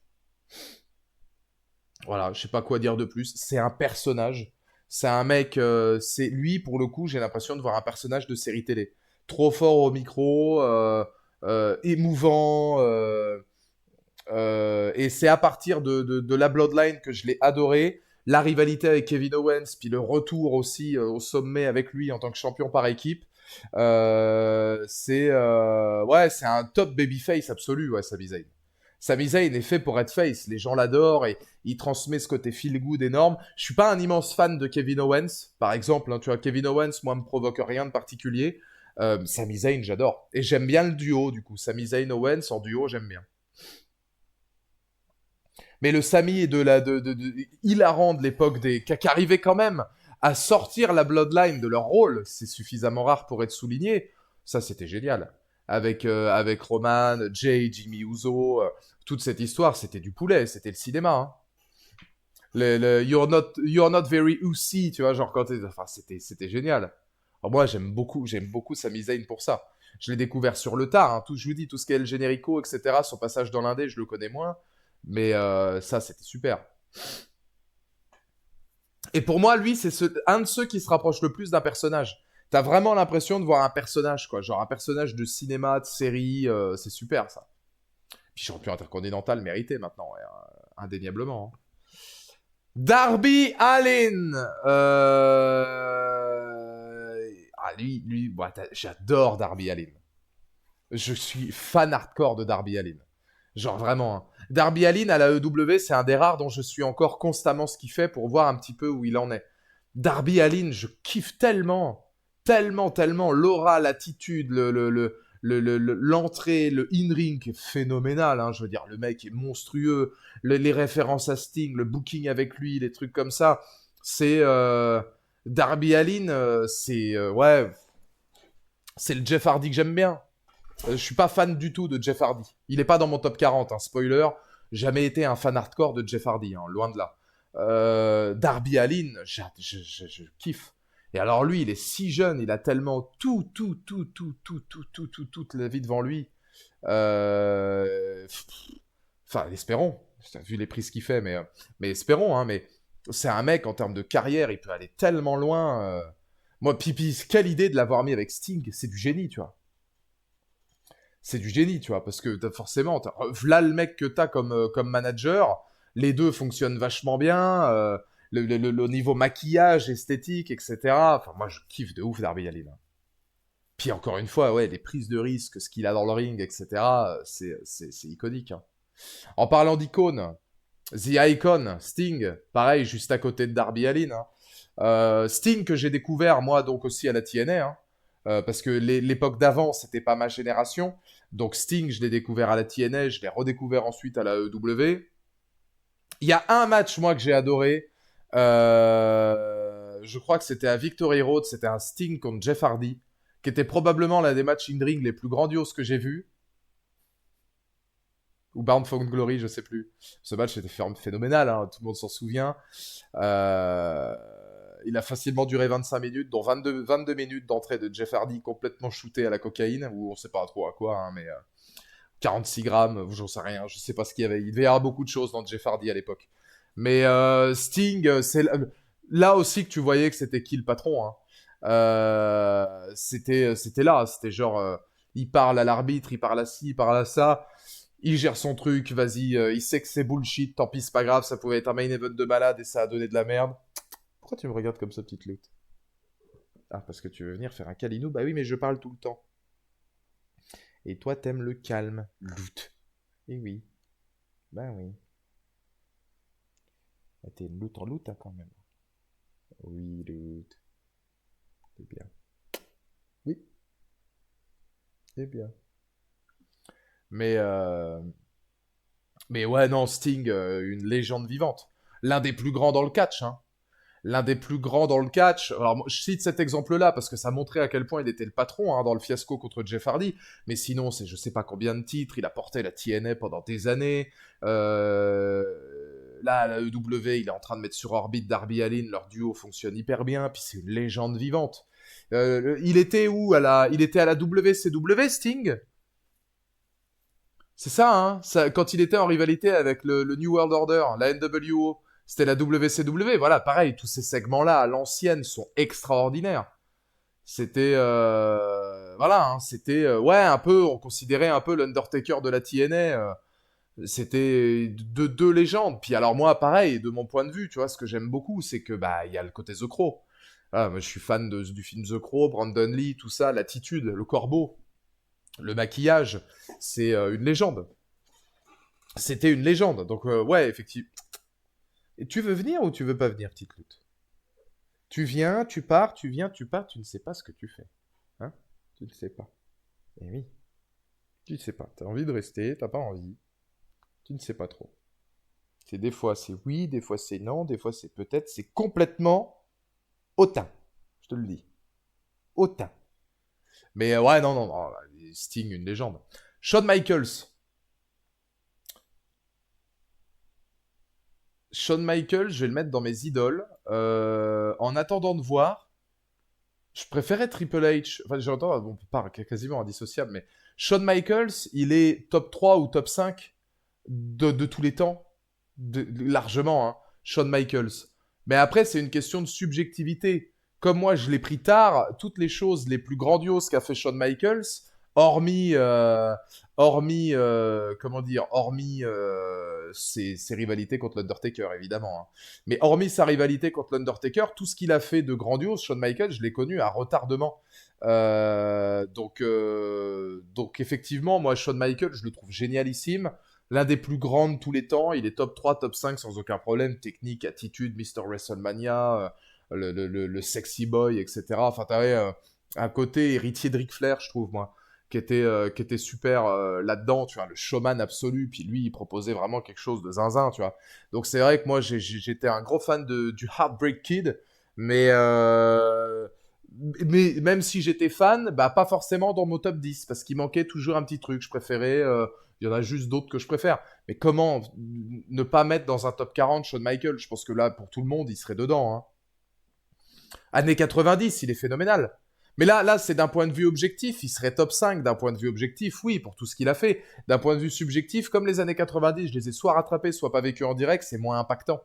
Voilà, je sais pas quoi dire de plus. C'est un personnage. C'est un mec. C'est lui pour le coup. J'ai l'impression de voir un personnage de série télé. Trop fort au micro, émouvant. Et c'est à partir de la Bloodline que je l'ai adoré. La rivalité avec Kevin Owens, puis le retour aussi au sommet avec lui en tant que champion par équipe. Ouais, c'est un top babyface absolu, ouais, Sami Zayn. Sami Zayn est fait pour être face. Les gens l'adorent et il transmet ce côté feel good énorme. Je suis pas un immense fan de Kevin Owens, par exemple. Hein, tu vois, Kevin Owens, moi, me provoque rien de particulier. Sami Zayn, j'adore. Et j'aime bien le duo, du coup. Sami Zayn Owens en duo, j'aime bien. Mais le Sami hilarant de l'époque qui arrivait quand même à sortir la Bloodline de leur rôle, c'est suffisamment rare pour être souligné. Ça, c'était génial. Avec Roman, Jay, Jimmy Uso, toute cette histoire, c'était du poulet, c'était le cinéma. Hein. You're not very Uzi, tu vois, genre enfin, c'était génial. Alors moi, j'aime beaucoup Sami Zayn pour ça. Je l'ai découvert sur le tard, hein. Je vous dis, tout ce qui est le générico, etc., son passage dans l'indé, je le connais moins. Mais ça, c'était super. Et pour moi, lui, c'est un de ceux qui se rapproche le plus d'un personnage. T'as vraiment l'impression de voir un personnage, quoi. Genre un personnage de cinéma, de série, c'est super, ça. Puis champion intercontinental mérité maintenant, ouais, indéniablement. Hein. Darby Allin lui bah, j'adore Darby Allin. Je suis fan hardcore de Darby Allin. Genre vraiment. Hein. Darby Allin à la EW, c'est un des rares dont je suis encore constamment ce qu'il fait pour voir un petit peu où il en est. Darby Allin, je kiffe tellement, tellement l'aura, l'attitude, l'entrée, le in-ring est phénoménal. Hein, je veux dire, le mec est monstrueux. Les références à Sting, le booking avec lui, les trucs comme ça. C'est Darby Allin, ouais, c'est le Jeff Hardy que j'aime bien. Je suis pas fan du tout de Jeff Hardy. Il est pas dans mon top 40, hein, spoiler. Jamais été un fan hardcore de Jeff Hardy, hein, loin de là. Darby Allin, je kiffe. Et alors lui, il est si jeune, il a tellement toute la vie devant lui. Enfin, espérons. Vu les prises qu'il fait, mais espérons. Hein, mais c'est un mec en termes de carrière, il peut aller tellement loin. Moi, Pipi, quelle idée de l'avoir mis avec Sting, c'est du génie, tu vois. C'est du génie, tu vois, parce que forcément, là le mec que t'as comme manager, les deux fonctionnent vachement bien, le niveau maquillage, esthétique, etc. Enfin, moi, je kiffe de ouf Darby Allin. Puis encore une fois, ouais, les prises de risque, ce qu'il a dans le ring, etc., c'est iconique. Hein. En parlant d'icône, The Icon, Sting, pareil, juste à côté de Darby Allin. Hein. Sting que j'ai découvert, moi, donc aussi à la TNA, hein, parce que l'époque d'avant, c'était pas ma génération. Donc Sting, je l'ai découvert à la TNA, je l'ai redécouvert ensuite à la EW. Il y a un match, moi, que j'ai adoré. Je crois que c'était à Victory Road, c'était un Sting contre Jeff Hardy, qui était probablement l'un des matchs in-ring les plus grandioses que j'ai vus. Ou Bound for Glory, je sais plus. Ce match était phénoménal, hein, tout le monde s'en souvient. Il a facilement duré 25 minutes, dont 22 minutes d'entrée de Jeff Hardy complètement shooté à la cocaïne, ou on sait pas trop à quoi, hein, mais 46 grammes, j'en sais rien, je sais pas ce qu'il y avait. Il devait y avoir beaucoup de choses dans Jeff Hardy à l'époque. Mais Sting, c'est là aussi que tu voyais que c'était qui le patron. Hein. C'était là, c'était genre, il parle à l'arbitre, il parle à ci, il parle à ça. Il gère son truc, vas-y, il sait que c'est bullshit, tant pis, c'est pas grave, ça pouvait être un main event de malade et ça a donné de la merde. Pourquoi tu me regardes comme ça, petite lutte? Ah, parce que tu veux venir faire un câlinou? Bah oui, mais je parle tout le temps. Et toi, t'aimes le calme, loot. Eh oui. Bah oui. Bah, t'es une loot en loot, hein, quand même. Oui, loot. C'est bien. Oui, c'est bien. Mais, euh... Mais ouais, non, Sting, une légende vivante. L'un des plus grands dans le catch, hein. L'un des plus grands dans le catch. Alors, moi, je cite cet exemple-là parce que ça montrait à quel point il était le patron hein, dans le fiasco contre Jeff Hardy. Mais sinon, c'est je sais pas combien de titres. Il a porté la TNA pendant des années. Là, à la EW, il est en train de mettre sur orbite Darby Allin. Leur duo fonctionne hyper bien. Puis c'est une légende vivante. Il était où Il était à la WCW, Sting. C'est ça, hein quand il était en rivalité avec le New World Order, la NWO, c'était la WCW, voilà, pareil, tous ces segments-là à l'ancienne sont extraordinaires. C'était, voilà, hein, c'était, ouais, un peu, on considérait un peu l'Undertaker de la TNA, c'était deux légendes. Puis alors moi, pareil, de mon point de vue, tu vois, ce que j'aime beaucoup, c'est que, bah, il y a le côté The Crow. Voilà, moi, je suis fan du film The Crow, Brandon Lee, tout ça, l'attitude, le corbeau, le maquillage, c'est une légende. C'était une légende. Donc, ouais, effectivement. Et tu veux venir ou tu veux pas venir, petite lutte? Tu viens, tu pars, tu viens, tu pars, tu ne sais pas ce que tu fais. Hein? Tu ne sais pas. Eh oui, tu ne sais pas. T'as envie de rester, t'as pas envie. Tu ne sais pas trop. C'est des fois c'est oui, des fois c'est non, des fois c'est peut-être, c'est complètement hautain. Je te le dis. Hautain. Mais ouais, non, non, non. Sting, une légende. Shawn Michaels. Shawn Michaels, je vais le mettre dans mes idoles. En attendant de voir, je préférais Triple H. Enfin, j'entends, on peut pas quasiment indissociable, mais Shawn Michaels, il est top 3 ou top 5 de tous les temps. Largement, hein. Shawn Michaels. Mais après, c'est une question de subjectivité. Comme moi, je l'ai pris tard, toutes les choses les plus grandioses qu'a fait Shawn Michaels, hormis, comment dire, hormis ses rivalités contre l'Undertaker, évidemment. Hein. Mais hormis sa rivalité contre l'Undertaker, tout ce qu'il a fait de grandiose, Shawn Michaels, je l'ai connu à retardement. Donc effectivement, moi, Shawn Michaels, je le trouve génialissime. L'un des plus grands de tous les temps, il est top 3, top 5 sans aucun problème. Technique, attitude, Mr. WrestleMania, le sexy boy, etc. Enfin, t'avais un côté héritier de Ric Flair, je trouve, moi, qui était super là-dedans, tu vois, le showman absolu. Puis lui, il proposait vraiment quelque chose de zinzin, tu vois. Donc c'est vrai que moi, j'étais un gros fan du Heartbreak Kid, mais, mais même si j'étais fan, bah pas forcément dans mon top 10, parce qu'il manquait toujours un petit truc. Je préférais... il y en a juste d'autres que je préfère. Mais comment ne pas mettre dans un top 40 Shawn Michaels? Je pense que là, pour tout le monde, il serait dedans. Hein. Années 90, il est phénoménal. Mais là c'est d'un point de vue objectif. Il serait top 5 d'un point de vue objectif, oui, pour tout ce qu'il a fait. D'un point de vue subjectif, comme les années 90, je les ai soit rattrapés, soit pas vécus en direct, c'est moins impactant.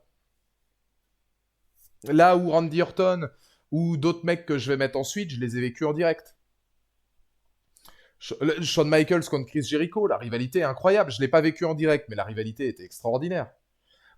Là où Randy Orton ou d'autres mecs que je vais mettre ensuite, je les ai vécus en direct. Shawn Michaels contre Chris Jericho, la rivalité est incroyable. Je ne l'ai pas vécu en direct, mais la rivalité était extraordinaire.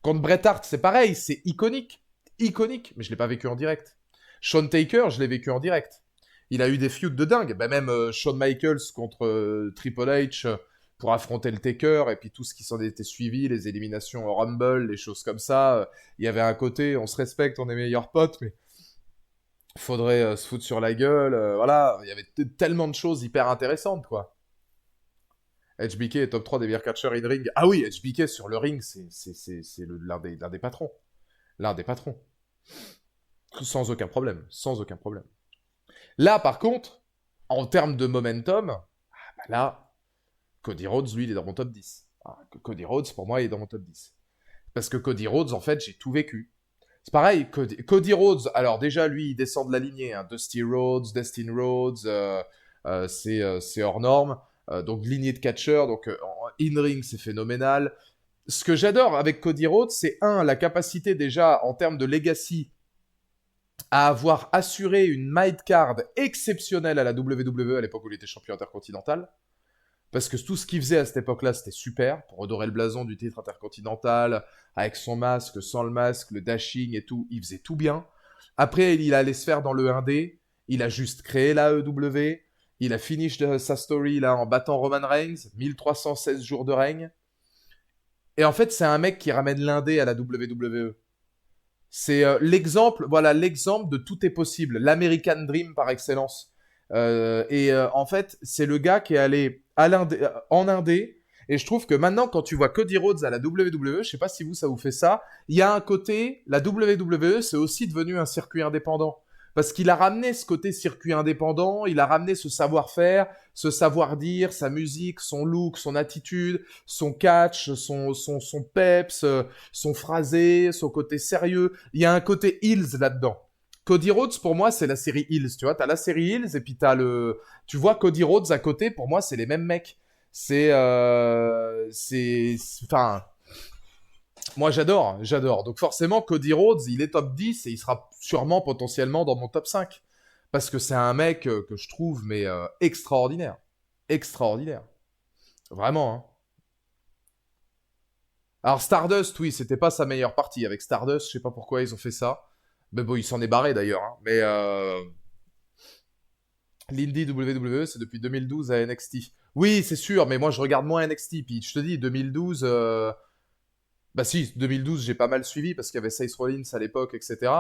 Contre Bret Hart, c'est pareil, c'est iconique. Iconique, mais je ne l'ai pas vécu en direct. Shawn Taker, je l'ai vécu en direct. Il a eu des feuds de dingue. Bah, même Shawn Michaels contre Triple H pour affronter le Taker, et puis tout ce qui s'en était suivi, les éliminations au Rumble, les choses comme ça. Il y avait un côté, on se respecte, on est meilleurs potes, mais faudrait se foutre sur la gueule. Voilà, il y avait tellement de choses hyper intéressantes, quoi. HBK est top 3 des meilleurs catcheurs in-ring. Ah oui, HBK sur le ring, c'est l'un des patrons. L'un des patrons. Sans aucun problème. Sans aucun problème. Là, par contre, en termes de momentum, bah là, Cody Rhodes, lui, il est dans mon top 10. Ah, Cody Rhodes, pour moi, il est dans mon top 10. Parce que Cody Rhodes, en fait, j'ai tout vécu. C'est pareil, Cody Rhodes, alors déjà, lui, il descend de la lignée. Hein. Dusty Rhodes, Destin Rhodes, c'est hors norme. Donc, lignée de catcheurs. Donc, in-ring, c'est phénoménal. Ce que j'adore avec Cody Rhodes, c'est la capacité déjà, en termes de legacy, à avoir assuré une card exceptionnelle à la WWE à l'époque où il était champion intercontinental. Parce que tout ce qu'il faisait à cette époque-là, c'était super, pour redorer le blason du titre intercontinental, avec son masque, sans le masque, le dashing et tout, il faisait tout bien. Après, il allait se faire dans le 1D, il a juste créé la AEW, il a fini sa story là en battant Roman Reigns, 1316 jours de règne. Et en fait, c'est un mec qui ramène l'indé à la WWE. C'est l'exemple, voilà, l'exemple de tout est possible, l'American Dream par excellence. En fait, c'est le gars qui est allé en indé. Et je trouve que maintenant, quand tu vois Cody Rhodes à la WWE, je sais pas si ça vous fait ça, il y a un côté, la WWE, c'est aussi devenu un circuit indépendant. Parce qu'il a ramené ce côté circuit indépendant, il a ramené ce savoir-faire, ce savoir-dire, sa musique, son look, son attitude, son catch, son peps, son phrasé, son côté sérieux. Il y a un côté Heels là-dedans. Cody Rhodes, pour moi, c'est la série Heels, tu vois. T'as la série Heels et puis tu vois Cody Rhodes à côté, pour moi, c'est les mêmes mecs. Enfin, moi, j'adore. Donc forcément, Cody Rhodes, il est top 10 et il sera sûrement potentiellement dans mon top 5. Parce que c'est un mec que je trouve, mais extraordinaire. Extraordinaire. Vraiment, hein. Alors Stardust, oui, c'était pas sa meilleure partie. Avec Stardust, je sais pas pourquoi ils ont fait ça. Mais bon, il s'en est barré d'ailleurs. Hein. Mais l'Indie WWE, c'est depuis 2012 à NXT. Oui, c'est sûr, mais moi je regarde moins NXT. Puis je te dis, 2012, bah si, 2012, j'ai pas mal suivi parce qu'il y avait Seth Rollins à l'époque, etc.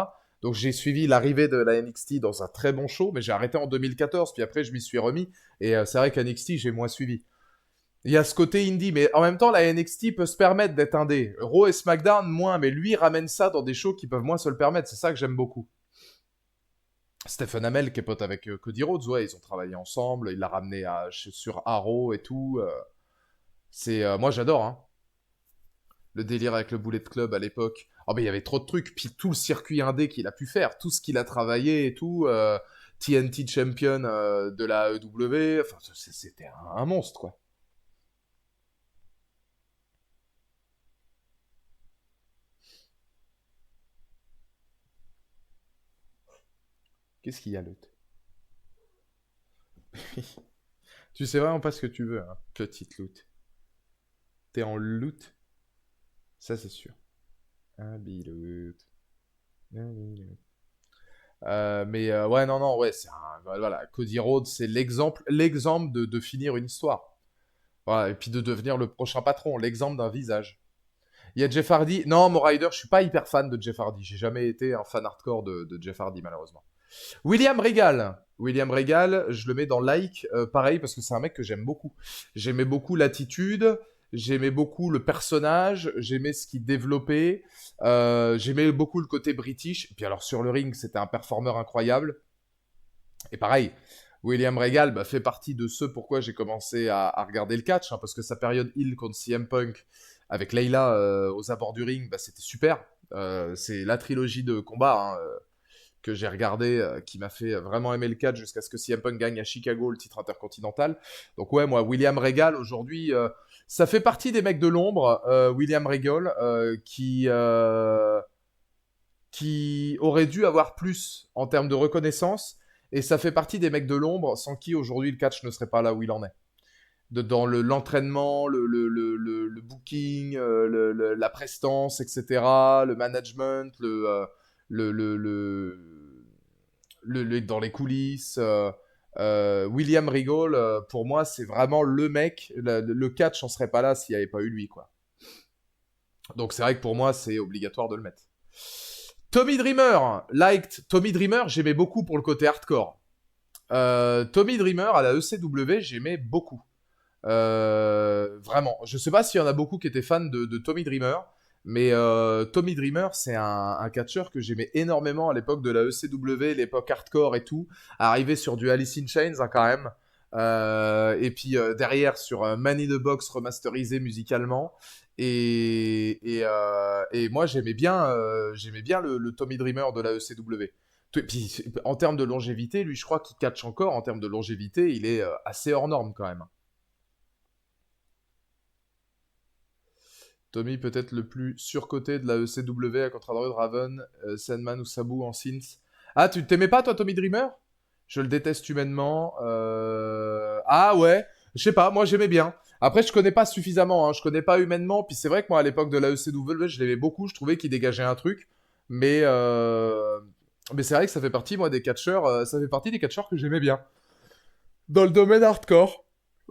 Donc j'ai suivi l'arrivée de la NXT dans un très bon show, mais j'ai arrêté en 2014, puis après je m'y suis remis. Et c'est vrai qu'à NXT, j'ai moins suivi. Il y a ce côté indie, mais en même temps, la NXT peut se permettre d'être indé. Raw et SmackDown, moins, mais lui ramène ça dans des shows qui peuvent moins se le permettre. C'est ça que j'aime beaucoup. Stephen Amell, qui est pote avec Cody Rhodes, ouais, ils ont travaillé ensemble. Il l'a ramené sur Arrow et tout. Moi, j'adore, hein. Le délire avec le Bullet Club à l'époque. Oh, mais il y avait trop de trucs. Puis tout le circuit indé qu'il a pu faire, tout ce qu'il a travaillé et tout. TNT Champion de la AEW. Enfin, c'était un monstre, quoi. Qu'est-ce qu'il y a, l'autre? Tu sais vraiment pas ce que tu veux, hein, petite loot. T'es en loot? Ça, c'est sûr. Un biloot. Un biloot. Ouais, non, non, ouais, voilà, Cody Rhodes, c'est l'exemple de finir une histoire. Voilà, et puis de devenir le prochain patron, l'exemple d'un visage. Il y a Jeff Hardy. Non, mon Rider, je suis pas hyper fan de Jeff Hardy. J'ai jamais été un fan hardcore de Jeff Hardy, malheureusement. William Regal. William Regal, je le mets dans like, pareil, parce que c'est un mec que j'aime beaucoup. J'aimais beaucoup l'attitude, j'aimais beaucoup le personnage, j'aimais ce qu'il développait, j'aimais beaucoup le côté british. Et puis alors sur le ring, c'était un performeur incroyable. Et pareil, William Regal fait partie de ceux pourquoi j'ai commencé à regarder le catch, hein, parce que sa période heel contre CM Punk avec Layla aux abords du ring, c'était super. C'est la trilogie de combat, hein, que j'ai regardé, qui m'a fait vraiment aimer le catch jusqu'à ce que CM Punk gagne à Chicago le titre intercontinental. Donc ouais, moi, William Regal, aujourd'hui, ça fait partie des mecs de l'ombre, William Regal, qui aurait dû avoir plus en termes de reconnaissance, et ça fait partie des mecs de l'ombre sans qui aujourd'hui le catch ne serait pas là où il en est. Dans l'entraînement, le booking, la prestance, etc., le management, le, dans les coulisses. William Regal, pour moi, c'est vraiment le mec. Le catch, on serait pas là s'il n'y avait pas eu lui, quoi. Donc c'est vrai que pour moi, c'est obligatoire de le mettre. Tommy Dreamer, liked. Tommy Dreamer, j'aimais beaucoup pour le côté hardcore. Tommy Dreamer à la ECW, j'aimais beaucoup. Vraiment. Je sais pas s'il y en a beaucoup qui étaient fans de Tommy Dreamer, mais Tommy Dreamer, c'est un catcheur que j'aimais énormément à l'époque de la ECW, l'époque hardcore et tout. Arrivé sur du Alice in Chains, hein, quand même. Et puis derrière sur Man in the Box remasterisé musicalement. Et moi, j'aimais bien le Tommy Dreamer de la ECW. Et puis, en termes de longévité, lui, je crois qu'il catch encore. En termes de longévité, il est assez hors norme quand même. Tommy, peut-être le plus surcoté de la ECW, à contrario de Raven, Sandman ou Sabu en synth. Ah, tu t'aimais pas, toi, Tommy Dreamer? Je le déteste humainement. Ah ouais, je sais pas, moi j'aimais bien. Après, je connais pas suffisamment, hein. Je connais pas humainement. Puis c'est vrai que moi, à l'époque de la ECW, je l'aimais beaucoup. Je trouvais qu'il dégageait un truc. Mais, euh... mais c'est vrai que ça fait partie, moi, des catcheurs. Ça fait partie des catcheurs que j'aimais bien. Dans le domaine hardcore.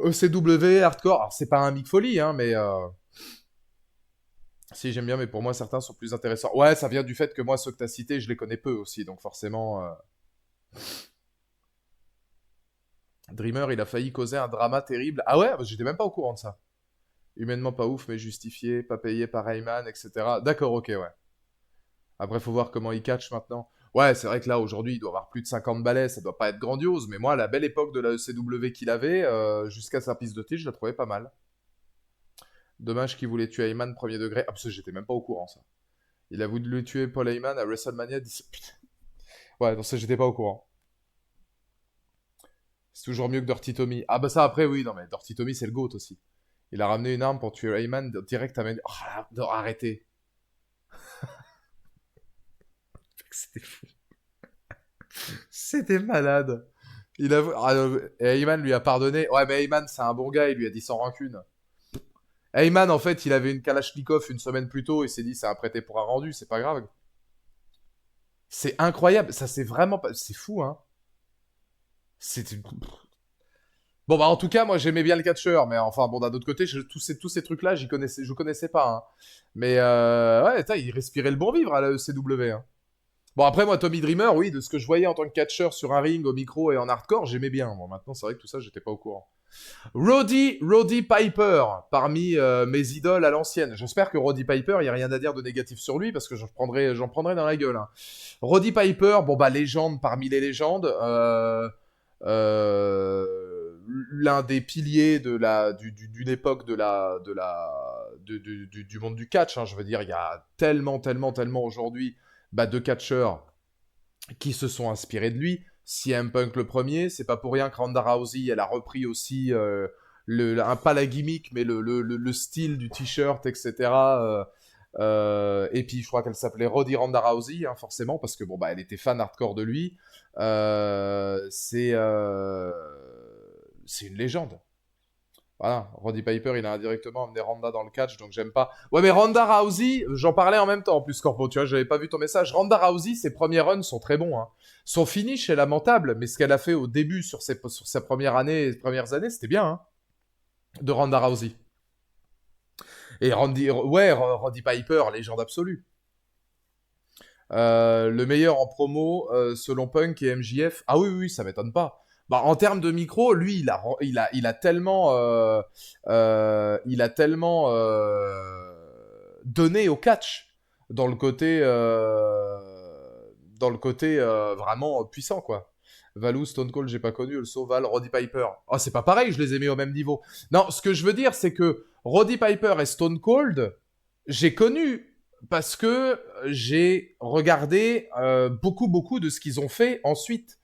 ECW, hardcore. Alors, c'est pas un Mick Foley, hein, mais. Si, j'aime bien, mais pour moi, certains sont plus intéressants. Ouais, ça vient du fait que moi, ceux que t'as cités, je les connais peu aussi. Donc forcément. Dreamer, il a failli causer un drama terrible. Ah ouais, j'étais même pas au courant de ça. Humainement pas ouf, mais justifié, pas payé par Rayman, etc. D'accord, ok, ouais. Après, faut voir comment il catch maintenant. Ouais, c'est vrai que là, aujourd'hui, il doit avoir plus de 50 balais, ça doit pas être grandiose, mais moi, à la belle époque de la ECW qu'il avait, jusqu'à sa piste de tige, je la trouvais pas mal. Dommage qu'il voulait tuer Heyman premier degré. Ah, parce que j'étais même pas au courant, ça. Il a voulu tuer Paul Heyman à WrestleMania 10. Putain. Ouais, non, ça, j'étais pas au courant. C'est toujours mieux que Dirty Tommy. Ah bah ça, après, oui, non, mais Dirty Tommy, c'est le GOAT aussi. Il a ramené une arme pour tuer Heyman direct à... Oh, non, arrêtez. C'était fou. C'était malade. Et Heyman lui a pardonné. Ouais, mais Heyman, c'est un bon gars, il lui a dit sans rancune. Heyman, en fait, il avait une Kalachnikov une semaine plus tôt, et s'est dit, c'est un prêté pour un rendu, c'est pas grave. C'est incroyable, ça c'est vraiment pas... C'est fou, hein. C'est... Bon, bah en tout cas, moi j'aimais bien le catcheur, mais enfin, bon, d'un autre côté, tous ces trucs-là, je connaissais pas, hein. Mais ouais, il respirait le bon vivre à la ECW, hein. Bon, après, moi, Tommy Dreamer, oui, de ce que je voyais en tant que catcheur sur un ring, au micro et en hardcore, j'aimais bien. Bon, maintenant, c'est vrai que tout ça, j'étais pas au courant. Roddy Piper, parmi mes idoles à l'ancienne. J'espère que Roddy Piper, il n'y a rien à dire de négatif sur lui, parce que j'en prendrais dans la gueule, hein. Roddy Piper, bon, bah, légende parmi les légendes. L'un des piliers d'une époque du monde du catch, hein. Je veux dire, il y a tellement aujourd'hui de catcheurs qui se sont inspirés de lui. CM Punk le premier, c'est pas pour rien que Ronda Rousey, elle a repris aussi pas la gimmick, mais le style du t-shirt, etc. Et puis je crois qu'elle s'appelait Roddy Ronda Rousey, hein, forcément, parce que bon, bah, elle était fan hardcore de lui. C'est une légende. Voilà, Roddy Piper, il a indirectement amené Ronda dans le catch, donc j'aime pas. Ouais, mais Ronda Rousey, j'en parlais en même temps en plus, Corpo, tu vois, j'avais pas vu ton message. Ronda Rousey, ses premiers runs sont très bons, hein. Son finish est lamentable, mais ce qu'elle a fait au début sur sa premières années, c'était bien, hein, de Ronda Rousey. Et Roddy Piper, légende absolue. Le meilleur en promo, selon Punk et MJF. Ah oui, oui, ça m'étonne pas. Bah, en termes de micro, lui, il a tellement, donné au catch dans le côté vraiment puissant, quoi. Valou, Stone Cold, j'ai pas connu, le Val, Roddy Piper. Oh, c'est pas pareil, je les ai mis au même niveau. Non, ce que je veux dire, c'est que Roddy Piper et Stone Cold, j'ai connu parce que j'ai regardé beaucoup de ce qu'ils ont fait ensuite.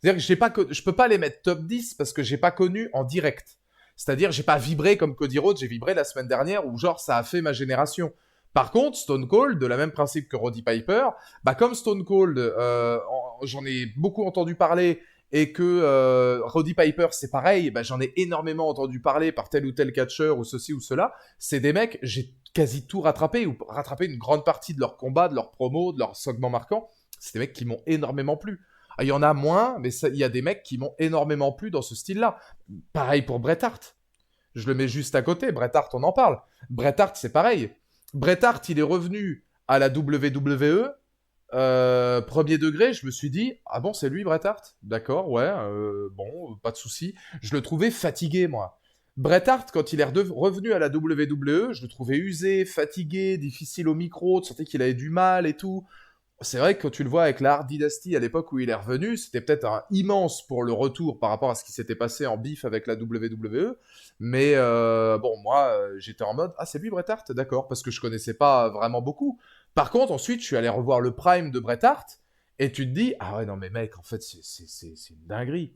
C'est-à-dire que je peux pas les mettre top 10 parce que j'ai pas connu en direct. C'est-à-dire, j'ai pas vibré comme Cody Rhodes, j'ai vibré la semaine dernière où genre ça a fait ma génération. Par contre, Stone Cold, de la même principe que Roddy Piper, bah comme Stone Cold, j'en ai beaucoup entendu parler et que Roddy Piper c'est pareil, bah j'en ai énormément entendu parler par tel ou tel catcheur ou ceci ou cela. C'est des mecs, j'ai quasi tout rattrapé ou rattrapé une grande partie de leur combat, de leur promo, de leur segment marquant. C'est des mecs qui m'ont énormément plu. Ah, il y en a moins, mais il y a des mecs qui m'ont énormément plu dans ce style-là. Pareil pour Bret Hart. Je le mets juste à côté. Bret Hart, on en parle. Bret Hart, c'est pareil. Bret Hart, il est revenu à la WWE. Premier degré, je me suis dit, ah bon, c'est lui, Bret Hart? D'accord, ouais, bon, pas de souci. Je le trouvais fatigué, moi. Bret Hart, quand il est revenu à la WWE, je le trouvais usé, fatigué, difficile au micro, tu sentais qu'il avait du mal et tout. C'est vrai que quand tu le vois avec la Hart Dynasty à l'époque où il est revenu, c'était peut-être un immense pour le retour par rapport à ce qui s'était passé en bif avec la WWE. Mais bon, moi, j'étais en mode, ah, c'est lui Bret Hart, d'accord, parce que je connaissais pas vraiment beaucoup. Par contre, ensuite, je suis allé revoir le Prime de Bret Hart, et tu te dis, ah ouais, non, mais mec, en fait, c'est une dinguerie.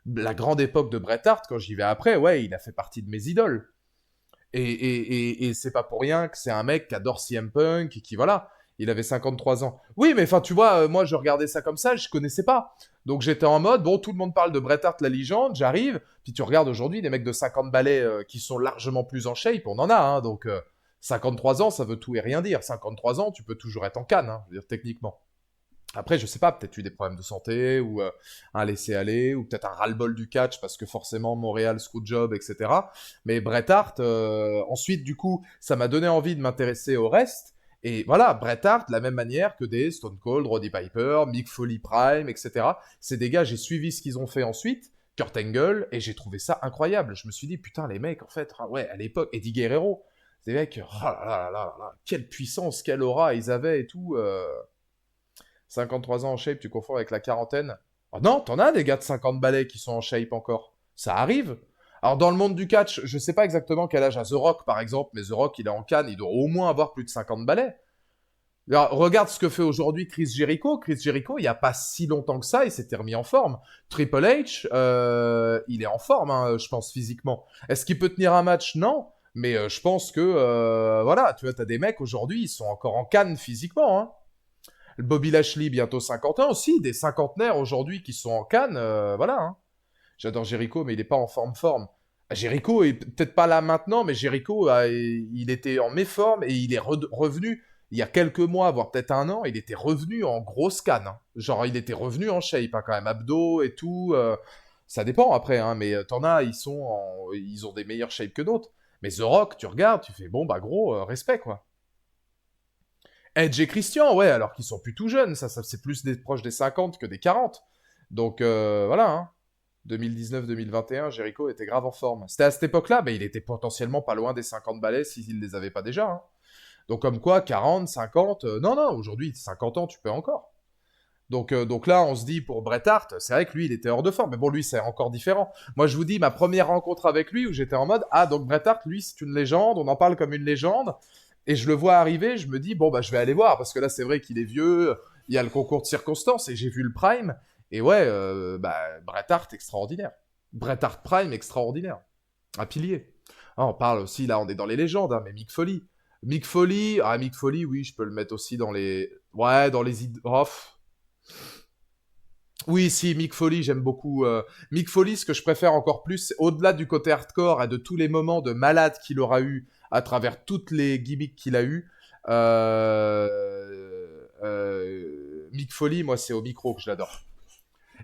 La grande époque de Bret Hart, quand j'y vais après, ouais, il a fait partie de mes idoles. Et c'est pas pour rien que c'est un mec qui adore CM Punk, et qui, voilà, il avait 53 ans. Oui, mais enfin, tu vois, moi, je regardais ça comme ça, je connaissais pas. Donc j'étais en mode, bon, tout le monde parle de Bret Hart, la légende, j'arrive, puis tu regardes aujourd'hui des mecs de 50 balais qui sont largement plus en shape, on en a, hein, donc 53 ans, ça veut tout et rien dire. 53 ans, tu peux toujours être en canne, hein, je veux dire, techniquement. Après, je sais pas, peut-être eu des problèmes de santé, ou un laisser-aller, ou peut-être un ras-le-bol du catch, parce que forcément, Montréal, Screwjob, etc. Mais Bret Hart, ensuite, du coup, ça m'a donné envie de m'intéresser au reste. Et voilà, Bret Hart, de la même manière que des Stone Cold, Roddy Piper, Mick Foley Prime, etc. C'est des gars, j'ai suivi ce qu'ils ont fait ensuite, Kurt Angle, et j'ai trouvé ça incroyable. Je me suis dit, putain, les mecs, en fait, ah ouais, à l'époque, Eddie Guerrero, des mecs, oh là là là là là, quelle puissance, quelle aura ils avaient et tout. 53 ans en shape, tu confonds avec la quarantaine. Oh non, t'en as des gars de 50 balais qui sont en shape encore. Ça arrive. Alors dans le monde du catch, je sais pas exactement quel âge a The Rock par exemple, mais The Rock il est en canne, il doit au moins avoir plus de 50 balais. Alors, regarde ce que fait aujourd'hui Chris Jericho. Chris Jericho, il n'y a pas si longtemps que ça, il s'était remis en forme. Triple H, il est en forme, hein, je pense, physiquement. Est-ce qu'il peut tenir un match? Non. Mais je pense que, voilà, tu vois, t'as des mecs aujourd'hui, ils sont encore en canne physiquement, hein. Bobby Lashley, bientôt 50 ans aussi, des cinquantenaires aujourd'hui qui sont en canne, voilà. Hein. J'adore Jericho, mais il n'est pas en forme. Jericho est peut-être pas là maintenant, mais Jericho, il était en méforme et il est revenu il y a quelques mois, voire peut-être un an, il était revenu en grosse canne. Hein. Genre, il était revenu en shape, hein, quand même, abdos et tout. Ça dépend après, hein, mais t'en as, ils ont des meilleurs shapes que d'autres. Mais The Rock, tu regardes, tu fais, bon, bah gros, respect, quoi. Edge et Christian, ouais, alors qu'ils sont plus tout jeunes, ça c'est plus proches des 50 que des 40. Donc voilà, hein. 2019-2021, Jericho était grave en forme. C'était à cette époque-là, mais il était potentiellement pas loin des 50 balais s'il ne les avait pas déjà. Hein. Donc comme quoi, 40, 50, non, non, aujourd'hui, 50 ans, tu peux encore. Donc là, on se dit, pour Bret Hart, c'est vrai que lui, il était hors de forme. Mais bon, lui, c'est encore différent. Moi, je vous dis, ma première rencontre avec lui, où j'étais en mode, ah, donc Bret Hart, lui, c'est une légende, on en parle comme une légende. Et je le vois arriver, je me dis, bon, bah, je vais aller voir, parce que là, c'est vrai qu'il est vieux, il y a le concours de circonstances, et j'ai vu le Prime. Et ouais, bah, Bret Hart, extraordinaire. Bret Hart Prime, extraordinaire. Un pilier. Ah, on parle aussi, là, on est dans les légendes, hein, mais Mick Foley. Mick Foley, oui, je peux le mettre aussi dans les... Ouais, dans les... Oui, si, Mick Foley, j'aime beaucoup. Mick Foley, ce que je préfère encore plus, c'est au-delà du côté hardcore et de tous les moments de malade qu'il aura eu à travers toutes les gimmicks qu'il a eu. Mick Foley, moi, c'est au micro que je l'adore.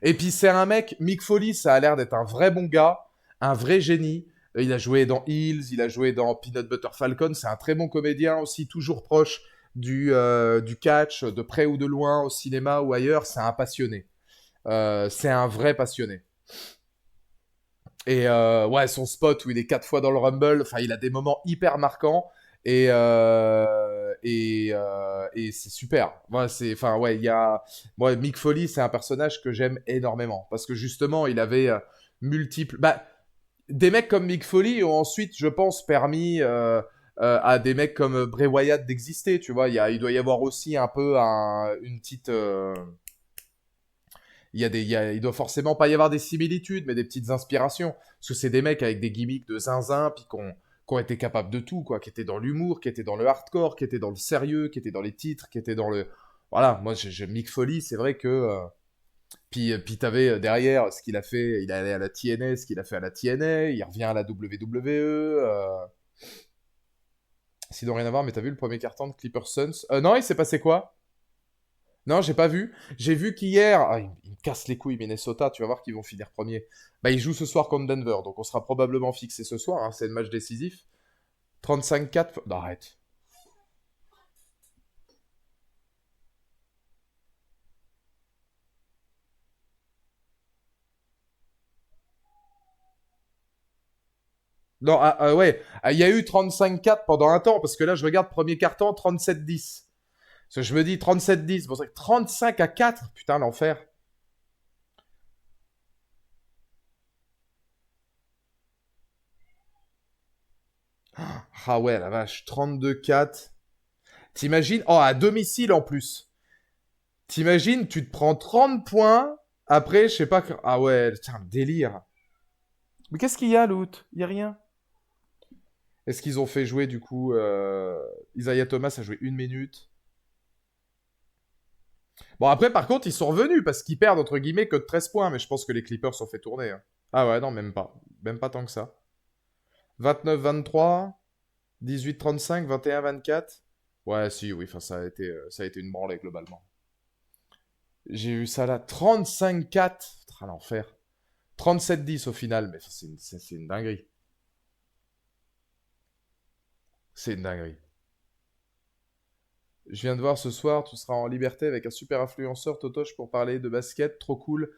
Et puis, c'est un mec, Mick Foley, ça a l'air d'être un vrai bon gars, un vrai génie. Il a joué dans Heels, il a joué dans Peanut Butter Falcon, c'est un très bon comédien aussi, toujours proche du catch, de près ou de loin, au cinéma ou ailleurs, c'est un passionné. C'est un vrai passionné. Et ouais, son spot où il est 4 fois dans le Rumble, enfin, il a des moments hyper marquants et c'est super. Moi, c'est, enfin, ouais, il y a, moi, Mick Foley, c'est un personnage que j'aime énormément parce que justement, il avait multiples, bah, des mecs comme Mick Foley ont ensuite, je pense, permis à des mecs comme Bray Wyatt d'exister. Tu vois, il doit y avoir aussi un peu une petite il doit forcément pas y avoir des similitudes, mais des petites inspirations. Parce que c'est des mecs avec des gimmicks de zinzin, puis qui ont été capables de tout, quoi. Qui étaient dans l'humour, qui étaient dans le hardcore, qui étaient dans le sérieux, qui étaient dans les titres, qui étaient dans le... Voilà, moi, Mick Foley, c'est vrai que... puis t'avais derrière ce qu'il a fait, il est allé à la TNA, ce qu'il a fait à la TNA, il revient à la WWE... Sinon rien à voir, mais t'as vu le premier carton de Clipper Suns? Non, il s'est passé quoi? Non, j'ai pas vu. J'ai vu qu'hier, ils me cassent les couilles Minnesota, tu vas voir qu'ils vont finir premier. Bah, ils jouent ce soir contre Denver, donc on sera probablement fixé ce soir, hein, c'est le match décisif. 35-4, non, arrête. Non, ouais, il y a eu 35-4 pendant un temps, parce que là, je regarde premier quart-temps, 37-10. Parce que je me dis 37-10, bon, c'est 35-4, putain, l'enfer. Ah ouais, la vache, 32-4. T'imagines, oh, à domicile en plus. T'imagines, tu te prends 30 points, après, je sais pas, ah ouais, putain, délire. Mais qu'est-ce qu'il y a, l'autre? Il y a rien. Est-ce qu'ils ont fait jouer, du coup, Isaiah Thomas a joué 1 minute. Bon, après, par contre, ils sont revenus, parce qu'ils perdent, entre guillemets, que de 13 points, mais je pense que les Clippers sont fait tourner, hein. Ah ouais, non, même pas. Même pas tant que ça. 29-23, 18-35, 21-24. Ouais, si, oui, enfin, ça a été une branlée, globalement. J'ai eu ça là, 35-4. Ah, l'enfer. 37-10 au final, mais c'est une dinguerie. C'est une dinguerie. Je viens de voir ce soir, tu seras en liberté avec un super influenceur, Totoche, pour parler de basket, trop cool.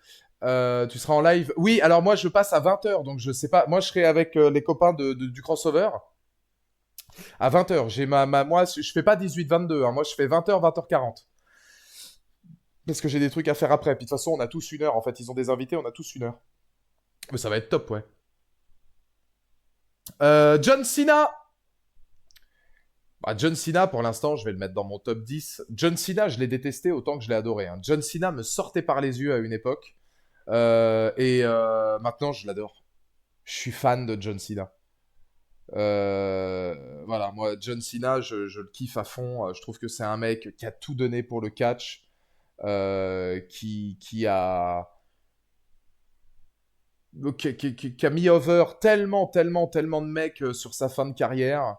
Tu seras en live. Oui, alors moi je passe à 20h, donc je sais pas. Moi je serai avec les copains du crossover à 20h. Moi je fais pas 18-22, hein. Moi je fais 20h, 20h40. Parce que j'ai des trucs à faire après. Puis de toute façon, on a tous 1 heure en fait. Ils ont des invités, on a tous 1 heure. Mais ça va être top, ouais. John Cena. Bah, John Cena, pour l'instant, je vais le mettre dans mon top 10. John Cena, je l'ai détesté autant que je l'ai adoré, hein. John Cena me sortait par les yeux à une époque. Maintenant, je l'adore. Je suis fan de John Cena. Voilà, moi, John Cena, je le kiffe à fond. Je trouve que c'est un mec qui a tout donné pour le catch, qui a, qui a mis over tellement, tellement, tellement de mecs sur sa fin de carrière.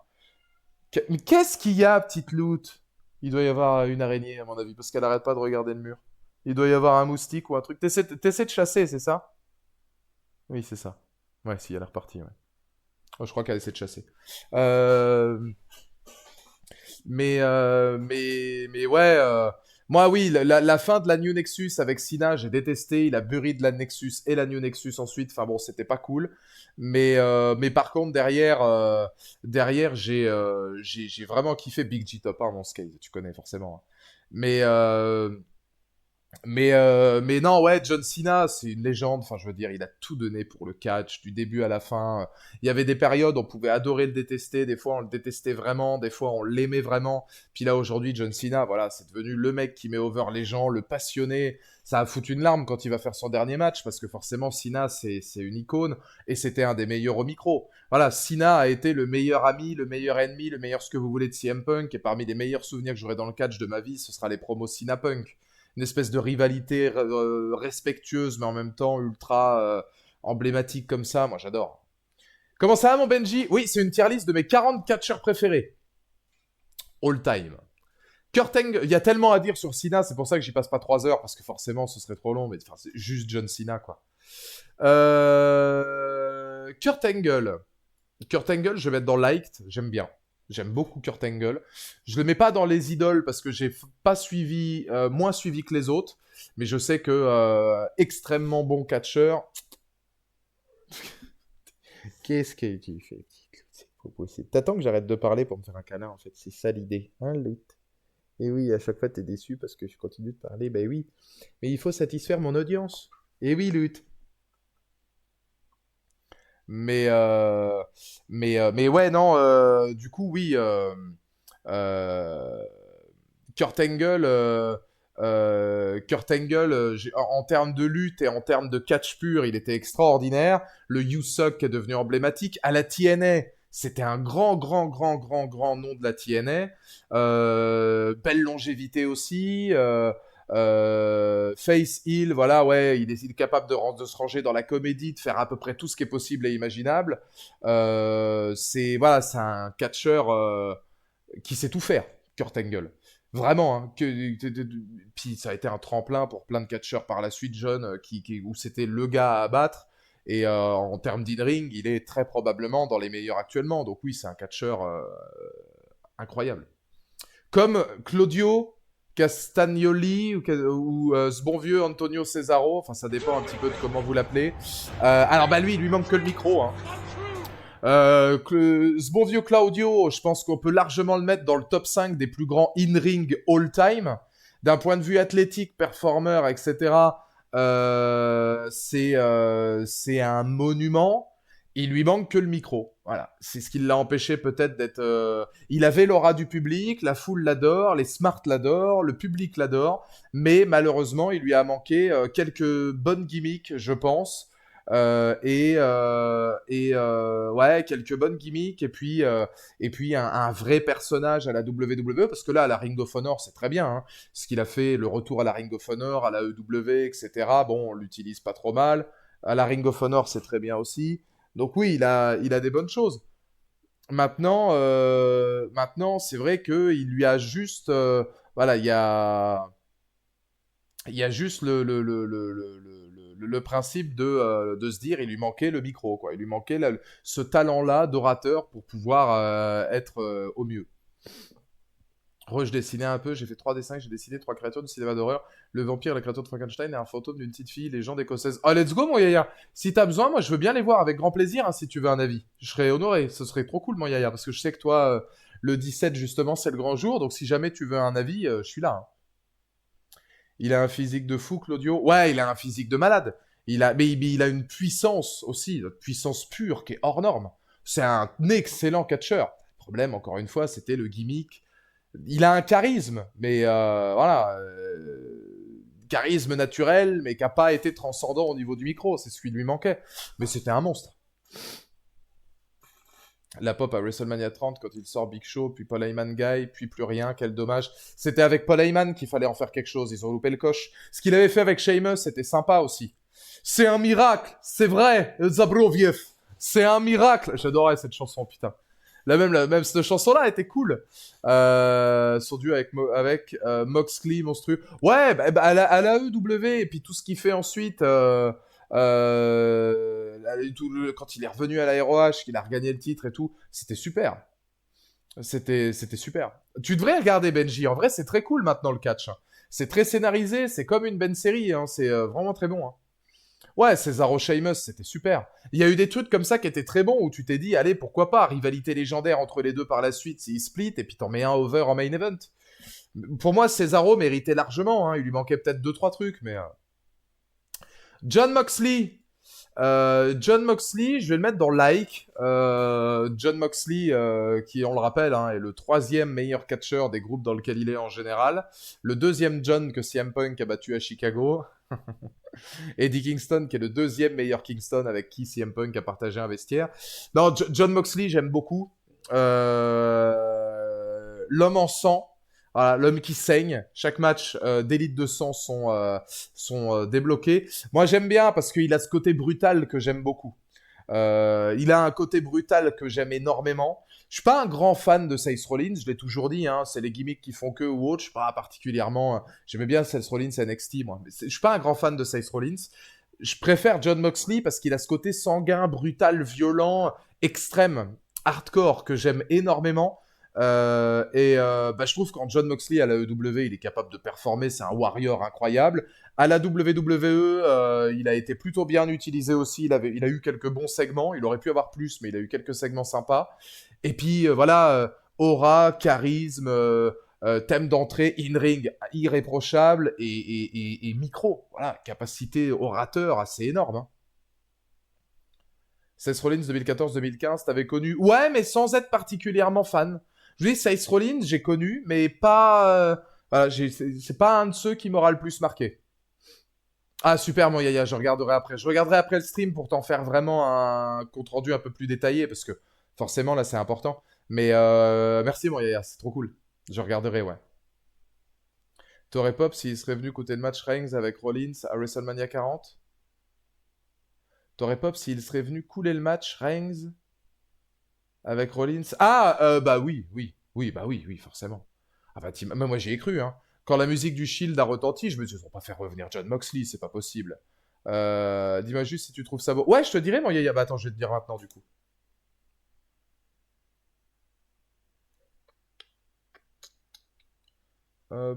Mais qu'est-ce qu'il y a, petite loot? Il doit y avoir une araignée, à mon avis, parce qu'elle arrête pas de regarder le mur. Il doit y avoir un moustique ou un truc. T'essaies de chasser, c'est ça? Oui, c'est ça. Ouais, si, elle est repartie, ouais. Oh, je crois qu'elle essaie de chasser. Euh, mais ouais. Moi, oui, la fin de la New Nexus avec Sina, j'ai détesté. Il a buried de la Nexus et la New Nexus ensuite. Enfin bon, c'était pas cool. Mais par contre, derrière j'ai vraiment kiffé Big G Top 1, mon skate. Tu connais forcément, hein. Mais, euh, mais non, ouais, John Cena, c'est une légende. Enfin, je veux dire, il a tout donné pour le catch, du début à la fin. Il y avait des périodes, on pouvait adorer le détester. Des fois, on le détestait vraiment. Des fois, on l'aimait vraiment. Puis là, aujourd'hui, John Cena, voilà, c'est devenu le mec qui met over les gens, le passionné. Ça a foutu une larme quand il va faire son dernier match, parce que forcément, Cena, c'est une icône. Et c'était un des meilleurs au micro. Voilà, Cena a été le meilleur ami, le meilleur ennemi, le meilleur ce que vous voulez de CM Punk. Et parmi les meilleurs souvenirs que j'aurai dans le catch de ma vie, ce sera les promos Cena Punk, une espèce de rivalité respectueuse, mais en même temps ultra emblématique comme ça. Moi, j'adore. Comment ça va, mon Benji? Oui, c'est une tier list de mes 40 catcheurs préférés. All time. Kurt Angle, il y a tellement à dire sur Cena, c'est pour ça que j'y passe pas 3 heures, parce que forcément, ce serait trop long, mais enfin, c'est juste John Cena, quoi. Kurt Angle. Kurt Angle, je vais mettre dans Liked, j'aime bien. J'aime beaucoup Kurt Angle. Je le mets pas dans les idoles parce que j'ai pas suivi, moins suivi que les autres, mais je sais que extrêmement bon catcheur. Qu'est-ce que tu fais? C'est pas possible. T'attends que j'arrête de parler pour me faire un câlin, en fait. C'est ça l'idée, hein, Loot? Et oui, à chaque fois t'es déçu parce que je continue de parler. Ben oui, mais il faut satisfaire mon audience. Et oui, Loot. Mais, euh, mais ouais, non, du coup, oui. Euh, Kurt Angle, Kurt Angle en termes de lutte et en termes de catch pur, il était extraordinaire. Le You Suck est devenu emblématique. À la TNA, c'était un grand, grand, grand, grand, grand nom de la TNA. Belle longévité aussi. Face Hill, voilà, ouais, il est capable de se ranger dans la comédie, de faire à peu près tout ce qui est possible et imaginable. C'est voilà, c'est un catcheur qui sait tout faire, Kurt Angle. Vraiment, hein, puis ça a été un tremplin pour plein de catcheurs par la suite jeunes où c'était le gars à abattre. Et en termes d'in-ring, il est très probablement dans les meilleurs actuellement. Donc oui, c'est un catcheur incroyable. Comme Claudio Castagnoli ou ce bon vieux Antonio Cesaro, enfin ça dépend un petit peu de comment vous l'appelez. Alors bah lui, il lui manque que le micro. Hein. Ce bon vieux Claudio, je pense qu'on peut largement le mettre dans le top 5 des plus grands in-ring all-time. D'un point de vue athlétique, performeur, etc., c'est un monument. Il lui manque que le micro. Voilà. C'est ce qui l'a empêché peut-être d'être... Il avait l'aura du public, la foule l'adore, les smarts l'adorent, le public l'adore, mais malheureusement, il lui a manqué quelques bonnes gimmicks, je pense. Ouais, quelques bonnes gimmicks et puis un vrai personnage à la WWE parce que là à la Ring of Honor c'est très bien hein, ce qu'il a fait, le retour à la Ring of Honor, à la EW, etc. Bon, on l'utilise pas trop mal. À la Ring of Honor c'est très bien aussi. Donc oui, il a des bonnes choses. Maintenant c'est vrai que il lui a juste voilà, il y a juste le principe de se dire, il lui manquait le micro, quoi. Il lui manquait ce talent-là d'orateur pour pouvoir être au mieux. Je dessinais un peu, j'ai fait 3 dessins, j'ai dessiné 3 créatures du cinéma d'horreur. Le vampire, la créature de Frankenstein et un fantôme d'une petite fille, légende écossaise. Oh, let's go, mon yaya! Si t'as besoin, moi, je veux bien les voir avec grand plaisir, hein, si tu veux un avis. Je serais honoré, ce serait trop cool, mon yaya, parce que je sais que toi, le 17, justement, c'est le grand jour, donc si jamais tu veux un avis, je suis là. Hein. Il a un physique de fou, Claudio. Ouais, il a un physique de malade. Mais il a une puissance aussi, une puissance pure qui est hors norme. C'est un excellent catcheur. Le problème, encore une fois, c'était le gimmick. Il a un charisme, mais voilà. Charisme naturel, mais qui n'a pas été transcendant au niveau du micro. C'est ce qui lui manquait. Mais c'était un monstre. La pop à WrestleMania 30 quand il sort Big Show, puis Paul Heyman Guy, puis plus rien, quel dommage. C'était avec Paul Heyman qu'il fallait en faire quelque chose, ils ont loupé le coche. Ce qu'il avait fait avec Sheamus, c'était sympa aussi. C'est un miracle, c'est vrai, Zabroviev. C'est un miracle. J'adorais cette chanson, putain. Même cette chanson-là était cool. Son duo avec Moxley, monstrueux. Ouais, à la EW, et puis tout ce qu'il fait ensuite. Quand il est revenu à la ROH, qu'il a regagné le titre et tout, c'était super. C'était super. Tu devrais regarder Benji. En vrai, c'est très cool maintenant le catch. Hein. C'est très scénarisé, c'est comme une bonne série. Hein. C'est vraiment très bon. Hein. Ouais, Cesaro Sheamus, c'était super. Il y a eu des trucs comme ça qui étaient très bons où tu t'es dit, allez, pourquoi pas, rivalité légendaire entre les deux par la suite, s'ils split et puis t'en mets un over en main event. Pour moi, Cesaro méritait largement. Hein. Il lui manquait peut-être 2-3 trucs, mais. John Moxley, John Moxley, je vais le mettre dans like. John Moxley, qui, on le rappelle, hein, est le 3e meilleur catcheur des groupes dans lequel il est en général. Le 2e John que CM Punk a battu à Chicago. Eddie Kingston, qui est le 2e meilleur Kingston avec qui CM Punk a partagé un vestiaire. Non, John Moxley, j'aime beaucoup. L'homme en sang. Voilà, l'homme qui saigne. Chaque match des litres de sang sont débloqués. Moi, j'aime bien parce qu'il a ce côté brutal que j'aime beaucoup. Il a un côté brutal que j'aime énormément. Je suis pas un grand fan de Seth Rollins, je l'ai toujours dit, hein, c'est les gimmicks qui font que ou autre. Je suis pas particulièrement. J'aimais bien Seth Rollins à NXT, moi. Mais je suis pas un grand fan de Seth Rollins. Je préfère John Moxley parce qu'il a ce côté sanguin, brutal, violent, extrême, hardcore que j'aime énormément. Je trouve quand John Moxley à la EW, il est capable de performer, c'est un warrior incroyable. À la WWE, il a été plutôt bien utilisé aussi. Il a eu quelques bons segments. Il aurait pu avoir plus, mais il a eu quelques segments sympas. Et puis aura, charisme, thème d'entrée, in-ring irréprochable et micro. Voilà, capacité orateur assez énorme. Hein. Seth Rollins 2014-2015, t'avais connu. Ouais, mais sans être particulièrement fan. Je dis, Seth Rollins, j'ai connu, mais pas. Voilà, c'est pas un de ceux qui m'aura le plus marqué. Ah, super, mon Yaya, je regarderai après. Je regarderai après le stream pour t'en faire vraiment un compte-rendu un peu plus détaillé, parce que forcément, là, c'est important. Mais merci, mon Yaya, c'est trop cool. Je regarderai, ouais. T'aurais Pop s'il serait venu coûter le match Reigns avec Rollins à WrestleMania 40? T'aurais Pop s'il serait venu couler le match Reigns avec Rollins? Ah, bah oui, oui, oui, bah oui, oui, forcément. Ah bah, même moi, j'y ai cru, hein. Quand la musique du Shield a retenti, je me suis dit, ils vont pas faire revenir John Moxley, c'est pas possible. Dis-moi juste si tu trouves ça beau. Ouais, je te dirai, mon Yaya. Bah, attends, je vais te dire maintenant, du coup. Euh,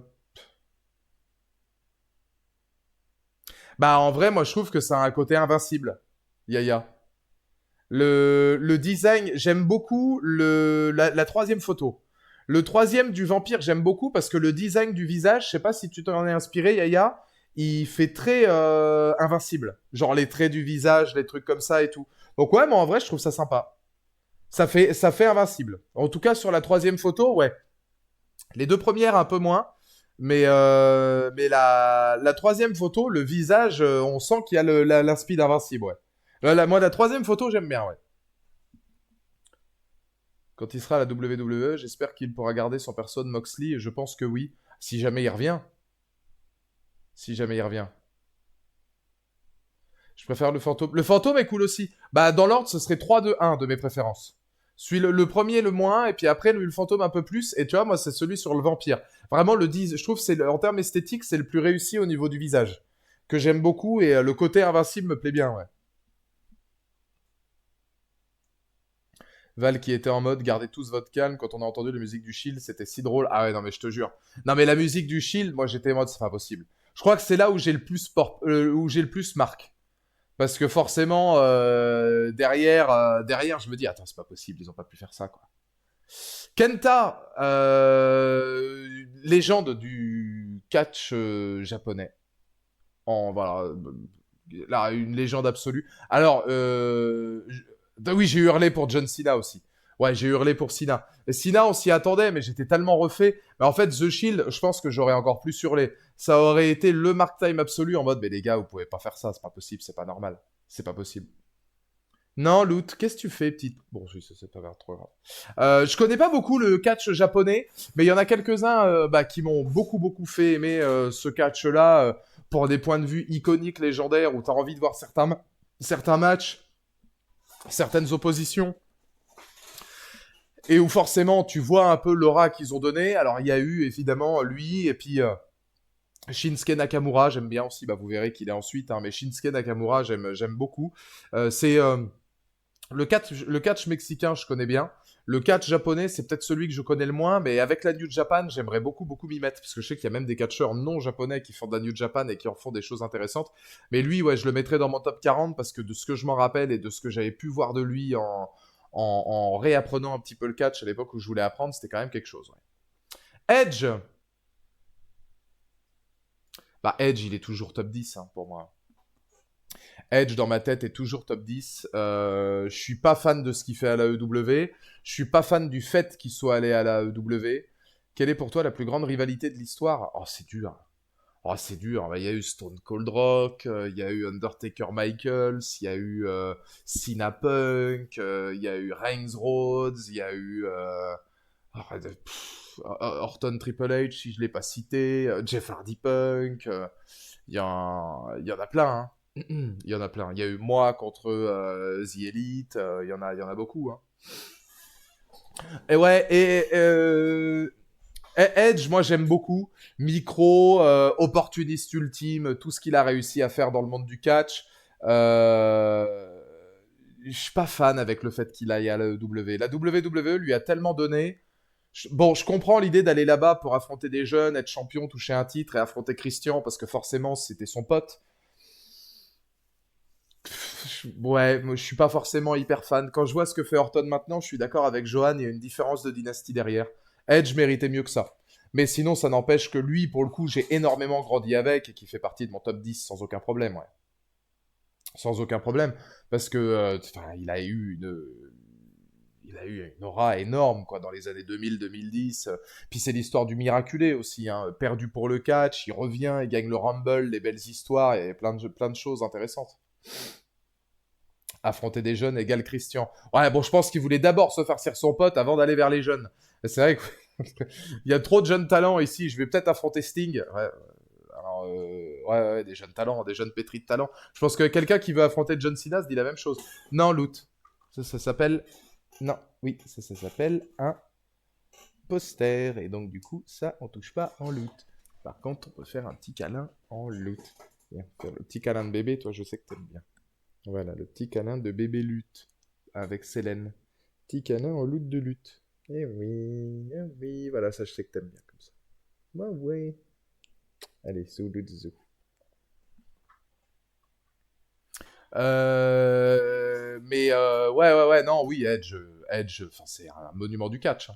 Bah, en vrai, moi, je trouve que ça a un côté invincible, Yaya. Le design, j'aime beaucoup la troisième photo. Le troisième du vampire, j'aime beaucoup parce que le design du visage, je sais pas si tu t'en es inspiré, Yaya, il fait très invincible. Genre les traits du visage, les trucs comme ça et tout. Donc ouais, mais en vrai, je trouve ça sympa. Ça fait invincible. En tout cas, sur la troisième photo, ouais. Les deux premières, un peu moins. Mais la troisième photo, le visage, on sent qu'il y a l'inspi d'invincible, ouais. Moi, la troisième photo, j'aime bien, ouais. Quand il sera à la WWE, j'espère qu'il pourra garder son perso de Moxley, et je pense que oui. Si jamais il revient. Si jamais il revient. Je préfère le fantôme. Le fantôme est cool aussi. Bah, dans l'ordre, ce serait 3-2-1 de mes préférences. Celui le premier, le moins, et puis après, le fantôme un peu plus. Et tu vois, moi, c'est celui sur le vampire. Vraiment, je trouve, en termes esthétiques, c'est le plus réussi au niveau du visage. Que j'aime beaucoup, et le côté invincible me plaît bien, ouais. Val qui était en mode gardez tous votre calme quand on a entendu la musique du Shield, c'était si drôle. Ah ouais, non, mais je te jure. Non, mais la musique du Shield, moi j'étais en mode c'est pas possible. Je crois que c'est là où j'ai le plus où j'ai le plus marque. Parce que forcément, derrière, je me dis attends, c'est pas possible, ils ont pas pu faire ça, quoi. Kenta, légende du catch japonais. Voilà, là, une légende absolue. Alors, oui, j'ai hurlé pour John Cena aussi. Ouais, j'ai hurlé pour Cena. Et Cena, on s'y attendait, mais j'étais tellement refait. Mais en fait, The Shield, je pense que j'aurais encore plus hurlé. Ça aurait été le mark time absolu en mode, mais les gars, vous pouvez pas faire ça, c'est pas possible, c'est pas normal. C'est pas possible. Non, Loot, qu'est-ce que tu fais, petite. Bon, oui, ça, c'est pas grave, trop grave. Je connais pas beaucoup le catch japonais, mais il y en a quelques-uns qui m'ont beaucoup, beaucoup fait aimer ce catch-là pour des points de vue iconiques, légendaires, où t'as envie de voir certains matchs, certaines oppositions, et où forcément tu vois un peu l'aura qu'ils ont donné. Alors, il y a eu évidemment lui, et puis Shinsuke Nakamura, j'aime bien aussi, bah, vous verrez qu'il est ensuite, hein, mais Shinsuke Nakamura, j'aime beaucoup. C'est le catch mexicain, je connais bien. Le catch japonais, c'est peut-être celui que je connais le moins, mais avec la New Japan, j'aimerais beaucoup, beaucoup m'y mettre, parce que je sais qu'il y a même des catcheurs non japonais qui font de la New Japan et qui en font des choses intéressantes. Mais lui, ouais, je le mettrais dans mon top 40, parce que de ce que je m'en rappelle et de ce que j'avais pu voir de lui en réapprenant un petit peu le catch à l'époque où je voulais apprendre, c'était quand même quelque chose. Ouais. Edge, bah Edge, il est toujours top 10 hein, pour moi. Edge dans ma tête est toujours top 10. Je suis pas fan de ce qu'il fait à la EW. Je suis pas fan du fait qu'il soit allé à la EW. Quelle est pour toi la plus grande rivalité de l'histoire? Oh, c'est dur. Oh, c'est dur. Bah, il y a eu Stone Cold Rock, il y a eu Undertaker Michaels, il y a eu Cena Punk, il y a eu Reigns Rhodes, il y a eu Orton Triple H, si je l'ai pas cité, Jeff Hardy Punk. Il y en a plein, hein. Il y en a plein. Il y a eu moi contre The Elite. Il y en a beaucoup. Hein. Et ouais, Edge, moi j'aime beaucoup. Micro, opportuniste ultime, tout ce qu'il a réussi à faire dans le monde du catch. Je suis pas fan avec le fait qu'il aille à la W. La WWE lui a tellement donné. Bon, je comprends l'idée d'aller là-bas pour affronter des jeunes, être champion, toucher un titre et affronter Christian parce que forcément c'était son pote. Ouais, moi je suis pas forcément hyper fan. Quand je vois ce que fait Orton maintenant, je suis d'accord avec Johan, il y a une différence de dynastie derrière. Edge méritait mieux que ça. Mais sinon, ça n'empêche que lui, pour le coup, j'ai énormément grandi avec et qui fait partie de mon top 10 sans aucun problème, ouais. Sans aucun problème. Parce que, il a eu une aura énorme, quoi, dans les années 2000-2010. Puis c'est l'histoire du miraculé aussi, hein. Perdu pour le catch, il revient, il gagne le Rumble, les belles histoires, et plein de choses intéressantes. Affronter des jeunes égale Christian. Ouais, bon, je pense qu'il voulait d'abord se farcir son pote avant d'aller vers les jeunes. C'est vrai qu'il y a trop de jeunes talents ici. Je vais peut-être affronter Sting. Ouais, alors, ouais, des jeunes talents, des jeunes pétris de talent. Je pense que quelqu'un qui veut affronter John Cena se dit la même chose. Non, Loot. Ça s'appelle. Non, oui, ça s'appelle un poster. Et donc, du coup, ça, on touche pas en loot. Par contre, on peut faire un petit câlin en loot. Viens, faire le petit câlin de bébé, toi, je sais que t'aimes bien. Voilà, le petit câlin de bébé lutte avec Célène. Petit câlin en loot de lutte. Eh oui, voilà, ça, je sais que t'aimes bien comme ça. Ouais, ouais. Allez, zoo loot zoo. Ouais, non, oui, Edge, enfin, c'est un monument du catch, hein.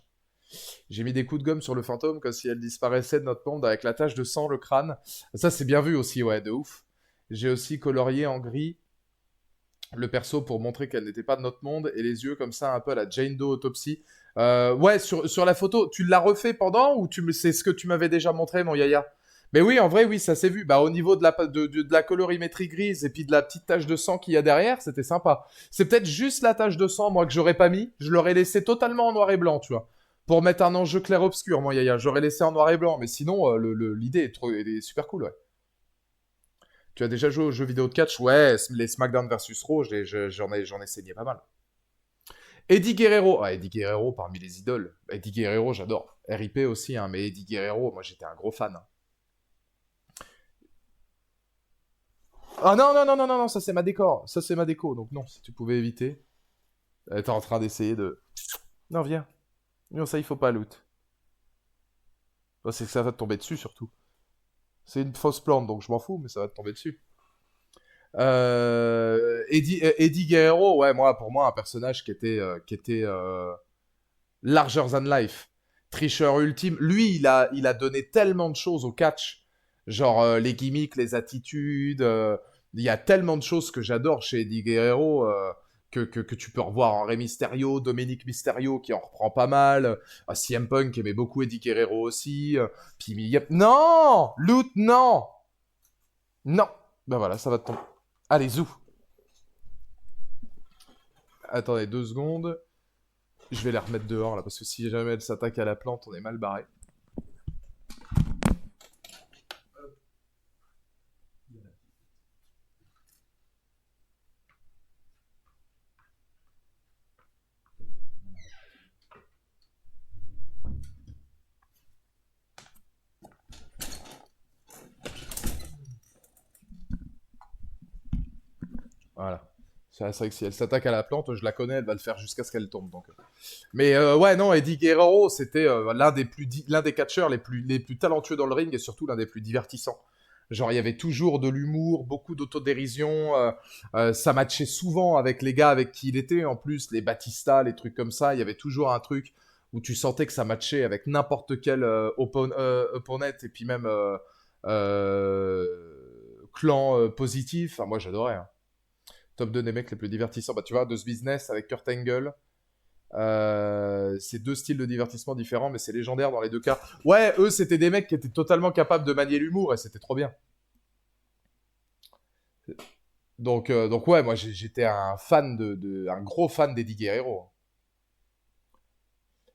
J'ai mis des coups de gomme sur le fantôme comme si elle disparaissait de notre monde avec la tache de sang, le crâne. Ça, c'est bien vu aussi, ouais, de ouf. J'ai aussi colorié en gris le perso pour montrer qu'elle n'était pas de notre monde et les yeux comme ça, un peu à la Jane Doe Autopsy. Ouais, sur la photo, tu l'as refait pendant ou c'est ce que tu m'avais déjà montré, mon Yaya? Mais oui, en vrai, oui, ça s'est vu. Bah, au niveau de la colorimétrie grise et puis de la petite tache de sang qu'il y a derrière, c'était sympa. C'est peut-être juste la tache de sang, moi, que j'aurais pas mis. Je l'aurais laissé totalement en noir et blanc, tu vois. Pour mettre un enjeu clair-obscur, moi, Yaya. J'aurais laissé en noir et blanc. Mais sinon, l'idée est super cool, ouais. Tu as déjà joué aux jeux vidéo de catch? Ouais, les SmackDown versus Raw, j'en ai saigné pas mal. Eddie Guerrero. Ah, Eddie Guerrero parmi les idoles. Eddie Guerrero, j'adore. RIP aussi, hein, mais Eddie Guerrero, moi j'étais un gros fan, hein. Ah non, non, non, non, non, non, ça c'est ma décor. Ça c'est ma déco, donc non, si tu pouvais éviter. T'es en train d'essayer de... Non, viens. Non, ça il faut pas loot. Oh, c'est que ça va te tomber dessus surtout. C'est une fausse plante, donc je m'en fous, mais ça va te tomber dessus. Eddie Guerrero, ouais, pour moi, un personnage qui était larger than life. Tricheur ultime. Lui, il a donné tellement de choses au catch. Genre les gimmicks, les attitudes. Il y a tellement de choses que j'adore chez Eddie Guerrero que tu peux revoir en Rey Mysterio, Dominic Mysterio qui en reprend pas mal. CM Punk aimait beaucoup Eddie Guerrero aussi. Puis non! Loot, non! Non! Ben voilà, ça va te tomber. Allez, zou! Attendez 2 secondes. Je vais la remettre dehors là, parce que si jamais elle s'attaque à la plante, on est mal barré. Voilà. C'est vrai que si elle s'attaque à la plante, je la connais, elle va le faire jusqu'à ce qu'elle tombe. Donc. Mais ouais, non, Eddie Guerrero, c'était l'un des catcheurs les plus talentueux dans le ring et surtout l'un des plus divertissants. Genre, il y avait toujours de l'humour, beaucoup d'autodérision. Ça matchait souvent avec les gars avec qui il était. En plus, les Batista, les trucs comme ça, il y avait toujours un truc où tu sentais que ça matchait avec n'importe quel opponent et puis même clan positif. Enfin, moi, j'adorais, hein. Top 2 des mecs les plus divertissants. Bah, tu vois, de ce business avec Kurt Angle. C'est 2 styles de divertissement différents, mais c'est légendaire dans les 2 cas. Ouais, eux, c'était des mecs qui étaient totalement capables de manier l'humour et c'était trop bien. Donc ouais, moi j'étais un gros fan d'Eddie Guerrero.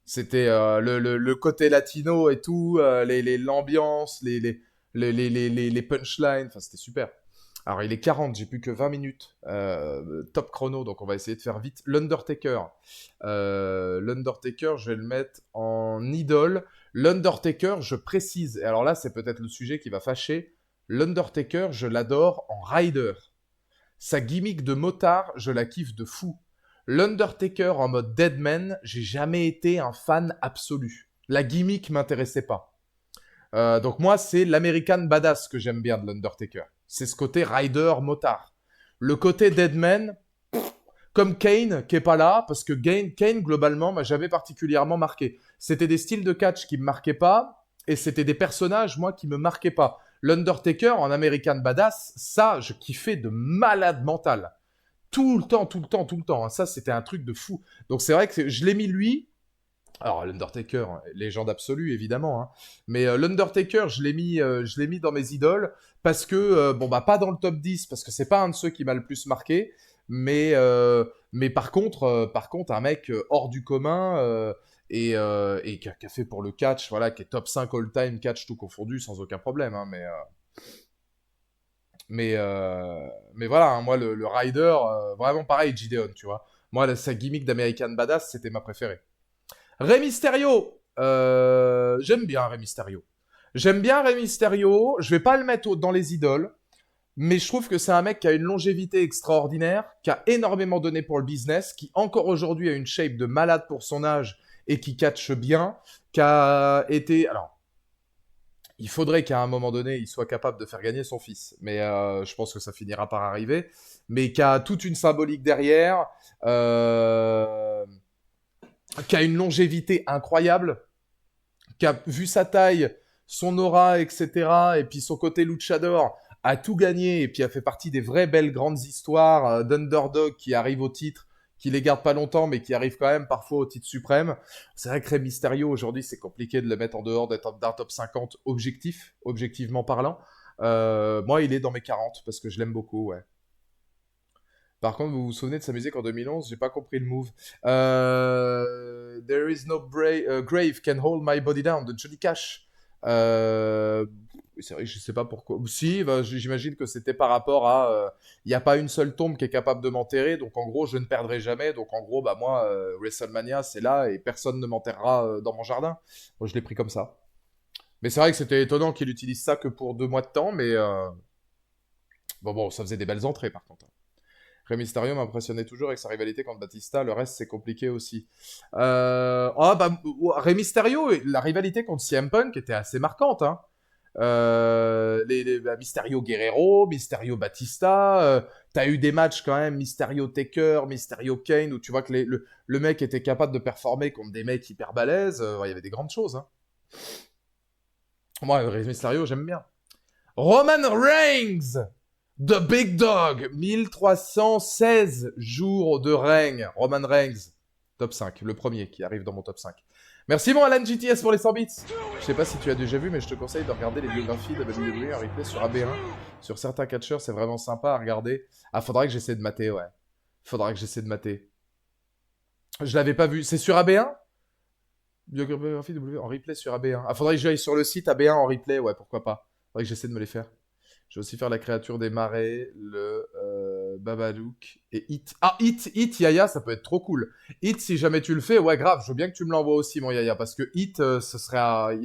C'était le côté latino et tout, l'ambiance, les punchlines, enfin c'était super. Alors il est 40, j'ai plus que 20 minutes. Top chrono, donc on va essayer de faire vite. L'Undertaker. L'Undertaker, je vais le mettre en idole. L'Undertaker, je précise, et alors là c'est peut-être le sujet qui va fâcher. L'Undertaker, je l'adore en rider. Sa gimmick de motard, je la kiffe de fou. L'Undertaker en mode Deadman, j'ai jamais été un fan absolu. La gimmick m'intéressait pas. Donc moi, c'est l'American Badass que j'aime bien de l'Undertaker. C'est ce côté rider motard. Le côté Deadman, comme Kane, qui est pas là, parce que Kane, globalement, m'a jamais particulièrement marqué. C'était des styles de catch qui me marquaient pas, et c'était des personnages, moi, qui me marquaient pas. L'Undertaker en American Badass, ça, je kiffais de malade mental. Tout le temps, tout le temps, tout le temps, hein. Ça, c'était un truc de fou. Donc c'est vrai que je l'ai mis lui. Alors l'Undertaker, légende absolue évidemment, hein. Mais l'Undertaker, je l'ai mis dans mes idoles parce que bon bah pas dans le top 10 parce que c'est pas un de ceux qui m'a le plus marqué, mais par contre un mec hors du commun et qui a fait pour le catch, voilà, qui est top 5 all time catch tout confondu sans aucun problème, hein, mais, euh, mais voilà, hein, moi, le Rider, vraiment pareil, Gideon, tu vois. Moi, sa gimmick d'American Badass, c'était ma préférée. Rey Mysterio! j'aime bien Rey Mysterio. J'aime bien Rey Mysterio. Je vais pas le mettre dans les idoles. Mais je trouve que c'est un mec qui a une longévité extraordinaire, qui a énormément donné pour le business, qui encore aujourd'hui a une shape de malade pour son âge et qui catche bien, qui a été... Alors, il faudrait qu'à un moment donné, il soit capable de faire gagner son fils. Mais je pense que ça finira par arriver. Mais qui a toute une symbolique derrière, qui a une longévité incroyable, qui a vu sa taille, son aura, etc. Et puis son côté luchador, a tout gagné. Et puis a fait partie des vraies belles grandes histoires d'underdog qui arrivent au titre, qui les gardent pas longtemps, mais qui arrivent quand même parfois au titre suprême. C'est vrai que Rey Mysterio, aujourd'hui, c'est compliqué de le mettre en dehors d'un top 50 objectivement parlant. Moi, il est dans mes 40 parce que je l'aime beaucoup, ouais. Par contre, vous vous souvenez de sa musique en 2011? J'ai pas compris le move. There is no grave can hold my body down de Johnny Cash. C'est vrai que je sais pas pourquoi. Si, bah, j'imagine que c'était par rapport à. Il n'y a pas une seule tombe qui est capable de m'enterrer, donc en gros, je ne perdrai jamais. Donc en gros, bah moi, WrestleMania, c'est là et personne ne m'enterrera dans mon jardin. Moi, je l'ai pris comme ça. Mais c'est vrai que c'était étonnant qu'il utilise ça que pour 2 mois de temps, mais bon, ça faisait des belles entrées par contre. Rey Mysterio m'impressionnait toujours avec sa rivalité contre Batista. Le reste, c'est compliqué aussi. Rey Mysterio, la rivalité contre CM Punk était assez marquante. Hein. Mysterio Guerrero, Mysterio Batista. T'as eu des matchs quand même, Mysterio Taker, Mysterio Kane, où tu vois que le mec était capable de performer contre des mecs hyper balèzes. Il y avait des grandes choses. Hein. Moi, Rey Mysterio, j'aime bien. Roman Reigns! The Big Dog, 1316 jours de règne. Roman Reigns, top 5, le premier qui arrive dans mon top 5. Merci mon Alan GTS pour les 100 bits. Je sais pas si tu as déjà vu, mais je te conseille de regarder les biographies de WWE en replay sur AB1. Sur certains catcheurs, c'est vraiment sympa à regarder. Ah, faudrait que j'essaie de mater, ouais. Faudrait que j'essaie de mater. Je l'avais pas vu. C'est sur AB1 Biographie W en replay sur AB1. Ah, faudrait que j'aille sur le site AB1 en replay, ouais, pourquoi pas. Faudrait que j'essaie de me les faire. Je vais aussi faire la créature des marais, le Babadook et Hit. Ah, Hit, Yaya, ça peut être trop cool. Hit, si jamais tu le fais, ouais, grave, je veux bien que tu me l'envoies aussi, mon Yaya, parce que Hit, ce serait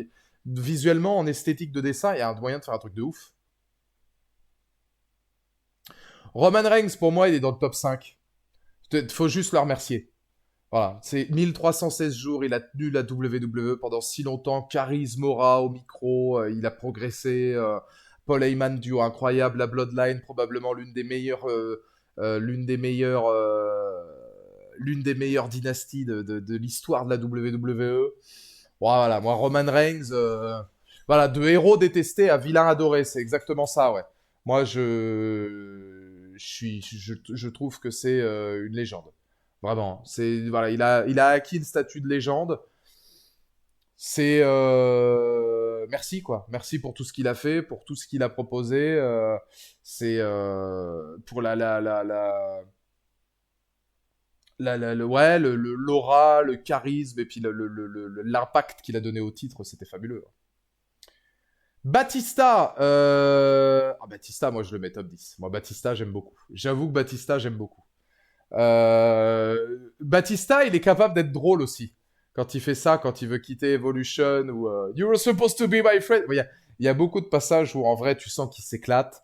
visuellement, en esthétique de dessin, il y a un moyen de faire un truc de ouf. Roman Reigns, pour moi, il est dans le top 5. Faut juste le remercier. Voilà, c'est 1316 jours, il a tenu la WWE pendant si longtemps, charisme, aura au micro, il a progressé, Paul Heyman, duo incroyable, la Bloodline, probablement l'une des meilleures dynasties de l'histoire de la WWE. Voilà, moi, Roman Reigns, voilà, de héros détesté à vilain adoré, c'est exactement ça, ouais. Moi, je trouve que c'est une légende. Vraiment, voilà, il a acquis le statut de légende. C'est merci quoi, merci pour tout ce qu'il a fait, pour tout ce qu'il a proposé. C'est pour l'aura, le charisme et puis l'impact qu'il a donné au titre, c'était fabuleux. Batista, Batista, moi je le mets top 10. Moi Batista, j'aime beaucoup. J'avoue que Batista, j'aime beaucoup. Batista, il est capable d'être drôle aussi. Quand il fait ça, quand il veut quitter Evolution ou You were supposed to be my friend. Il y a beaucoup de passages où en vrai tu sens qu'il s'éclate,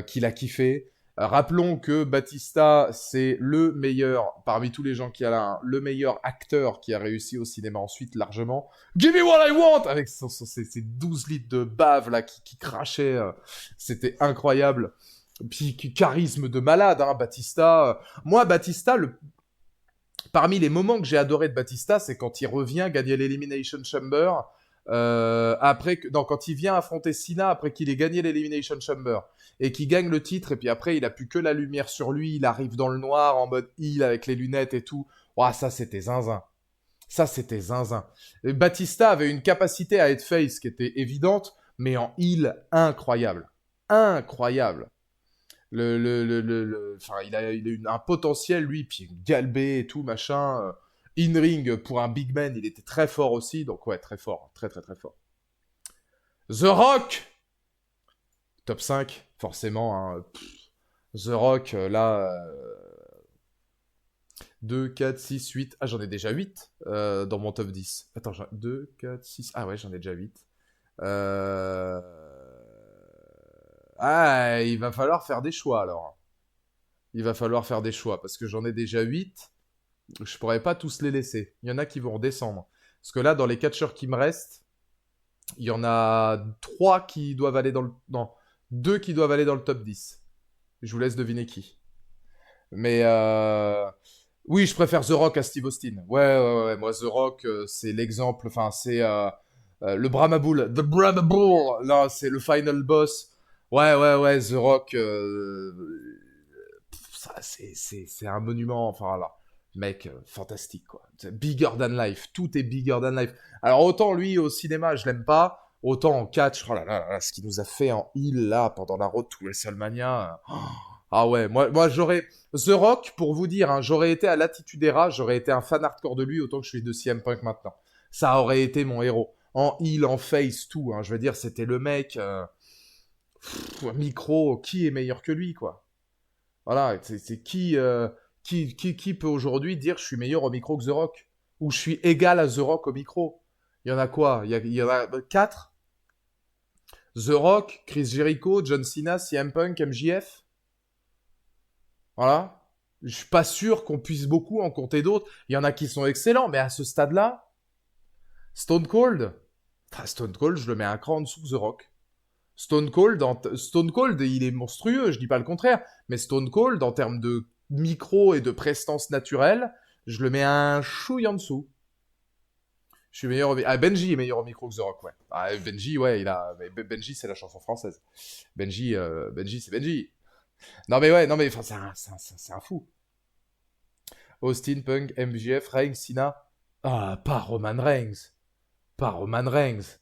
qu'il a kiffé. Rappelons que Batista, c'est le meilleur, parmi tous les gens qui a là, le meilleur acteur qui a réussi au cinéma ensuite largement. Give me what I want! Avec ces 12 litres de bave là qui crachaient. C'était incroyable. Puis charisme de malade, hein, Batista. Moi, Batista, parmi les moments que j'ai adoré de Batista, c'est quand il revient gagner l'Elimination Chamber. Quand il vient affronter Cena après qu'il ait gagné l'Elimination Chamber et qu'il gagne le titre, et puis après il a plus que la lumière sur lui, il arrive dans le noir en mode heal avec les lunettes et tout. Ouah, ça c'était zinzin. Ça c'était zinzin. Et Batista avait une capacité à être face qui était évidente, mais en heal incroyable. Incroyable. Il a un potentiel, lui, puis galbé et tout, machin. In-ring, pour un big man, il était très fort aussi. Donc, ouais, très fort. Très, très, très fort. The Rock! Top 5, forcément. Hein. The Rock, là... 2, 4, 6, 8. Ah, j'en ai déjà 8 dans mon top 10. Attends, 2, 4, 6. Ah ouais, j'en ai déjà 8. Euh... Ah, il va falloir faire des choix alors. Il va falloir faire des choix parce que j'en ai déjà 8. Je pourrais pas tous les laisser. Il y en a qui vont redescendre. Parce que là, dans les catcheurs qui me restent, il y en a 3 qui doivent aller dans le... Non, 2 qui doivent aller dans le top 10. Je vous laisse deviner qui. Mais oui, je préfère The Rock à Steve Austin. Ouais. Moi, The Rock, c'est l'exemple. Enfin, c'est le Brahma Bull. The Brahma Bull. Non, c'est le final boss. Ouais. The Rock, ça, c'est un monument. Enfin, voilà. Mec, fantastique, quoi. C'est bigger than life. Tout est bigger than life. Alors, autant lui, au cinéma, je l'aime pas. Autant en catch, oh là, ce qu'il nous a fait en heel, là, pendant la road to WrestleMania. Ah ouais, moi j'aurais... The Rock, pour vous dire, hein, j'aurais été à l'Attitude Era, j'aurais été un fan hardcore de lui autant que je suis de CM Punk maintenant. Ça aurait été mon héros. En heel, en face, tout. Hein. Je veux dire, c'était le mec... micro, qui est meilleur que lui, quoi. Voilà, c'est qui peut aujourd'hui dire je suis meilleur au micro que The Rock? Ou je suis égal à The Rock au micro? Il y en a quoi? Il y en a 4? The Rock, Chris Jericho, John Cena, CM Punk, MJF? Voilà. Je suis pas sûr qu'on puisse beaucoup en compter d'autres. Il y en a qui sont excellents, mais à ce stade-là, Stone Cold, enfin, Stone Cold, je le mets un cran en dessous de The Rock. Stone Cold, il est monstrueux, je dis pas le contraire, mais Stone Cold, en termes de micro et de prestance naturelle, je le mets un chouille en dessous. Je suis meilleur Ah, Benji est meilleur au micro que The Rock, ouais. Ah, Benji, ouais, il a... mais Benji, c'est la chanson française. Benji, c'est Benji. Non, mais ouais, non, mais enfin, c'est un fou. Austin, Punk, MJF, Reigns, Cena. Ah, pas Roman Reigns. Pas Roman Reigns.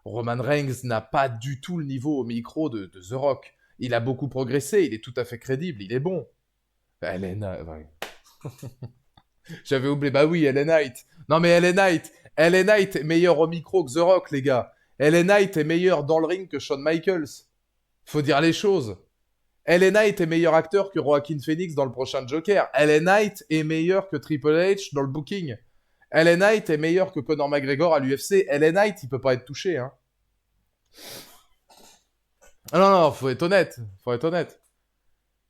Roman Reigns n'a pas du tout le niveau au micro de The Rock. Il a beaucoup progressé, il est tout à fait crédible, il est bon. Elena, ouais. J'avais oublié, bah oui, Ellen Knight. Non mais Ellen Knight est meilleur au micro que The Rock, les gars. Ellen Knight est meilleur dans le ring que Shawn Michaels. Faut dire les choses. LA Knight est meilleur acteur que Joaquin Phoenix dans le prochain Joker. LA Knight est meilleur que Triple H dans le booking. LA Knight est meilleur que Conor McGregor à l'UFC. LA Knight, il peut pas être touché. Hein. Ah non, faut être honnête. Faut être honnête.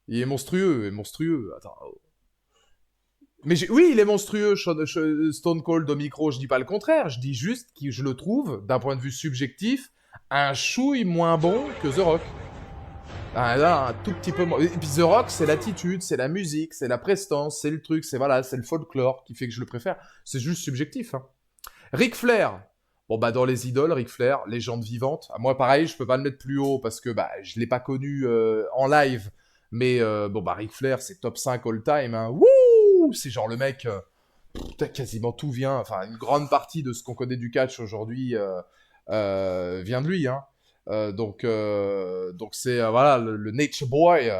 Il est monstrueux. Attends. Mais oui, il est monstrueux, Stone Cold au micro. Je dis pas le contraire. Je dis juste que je le trouve, d'un point de vue subjectif, un chouille moins bon que The Rock. Ah, là, un tout petit peu moins. Et puis The Rock, c'est l'attitude, c'est la musique, c'est la prestance, c'est le truc, c'est voilà, c'est le folklore qui fait que je le préfère. C'est juste subjectif. Hein. Ric Flair. Bon bah dans les idoles, Ric Flair, légende vivante. Ah, moi pareil, je peux pas le mettre plus haut parce que bah je l'ai pas connu en live. Mais bon bah Ric Flair, c'est top 5 all time. Hein. Wouh, c'est genre le mec, quasiment tout vient. Enfin une grande partie de ce qu'on connaît du catch aujourd'hui vient de lui. Hein. Donc c'est voilà le Nature Boy,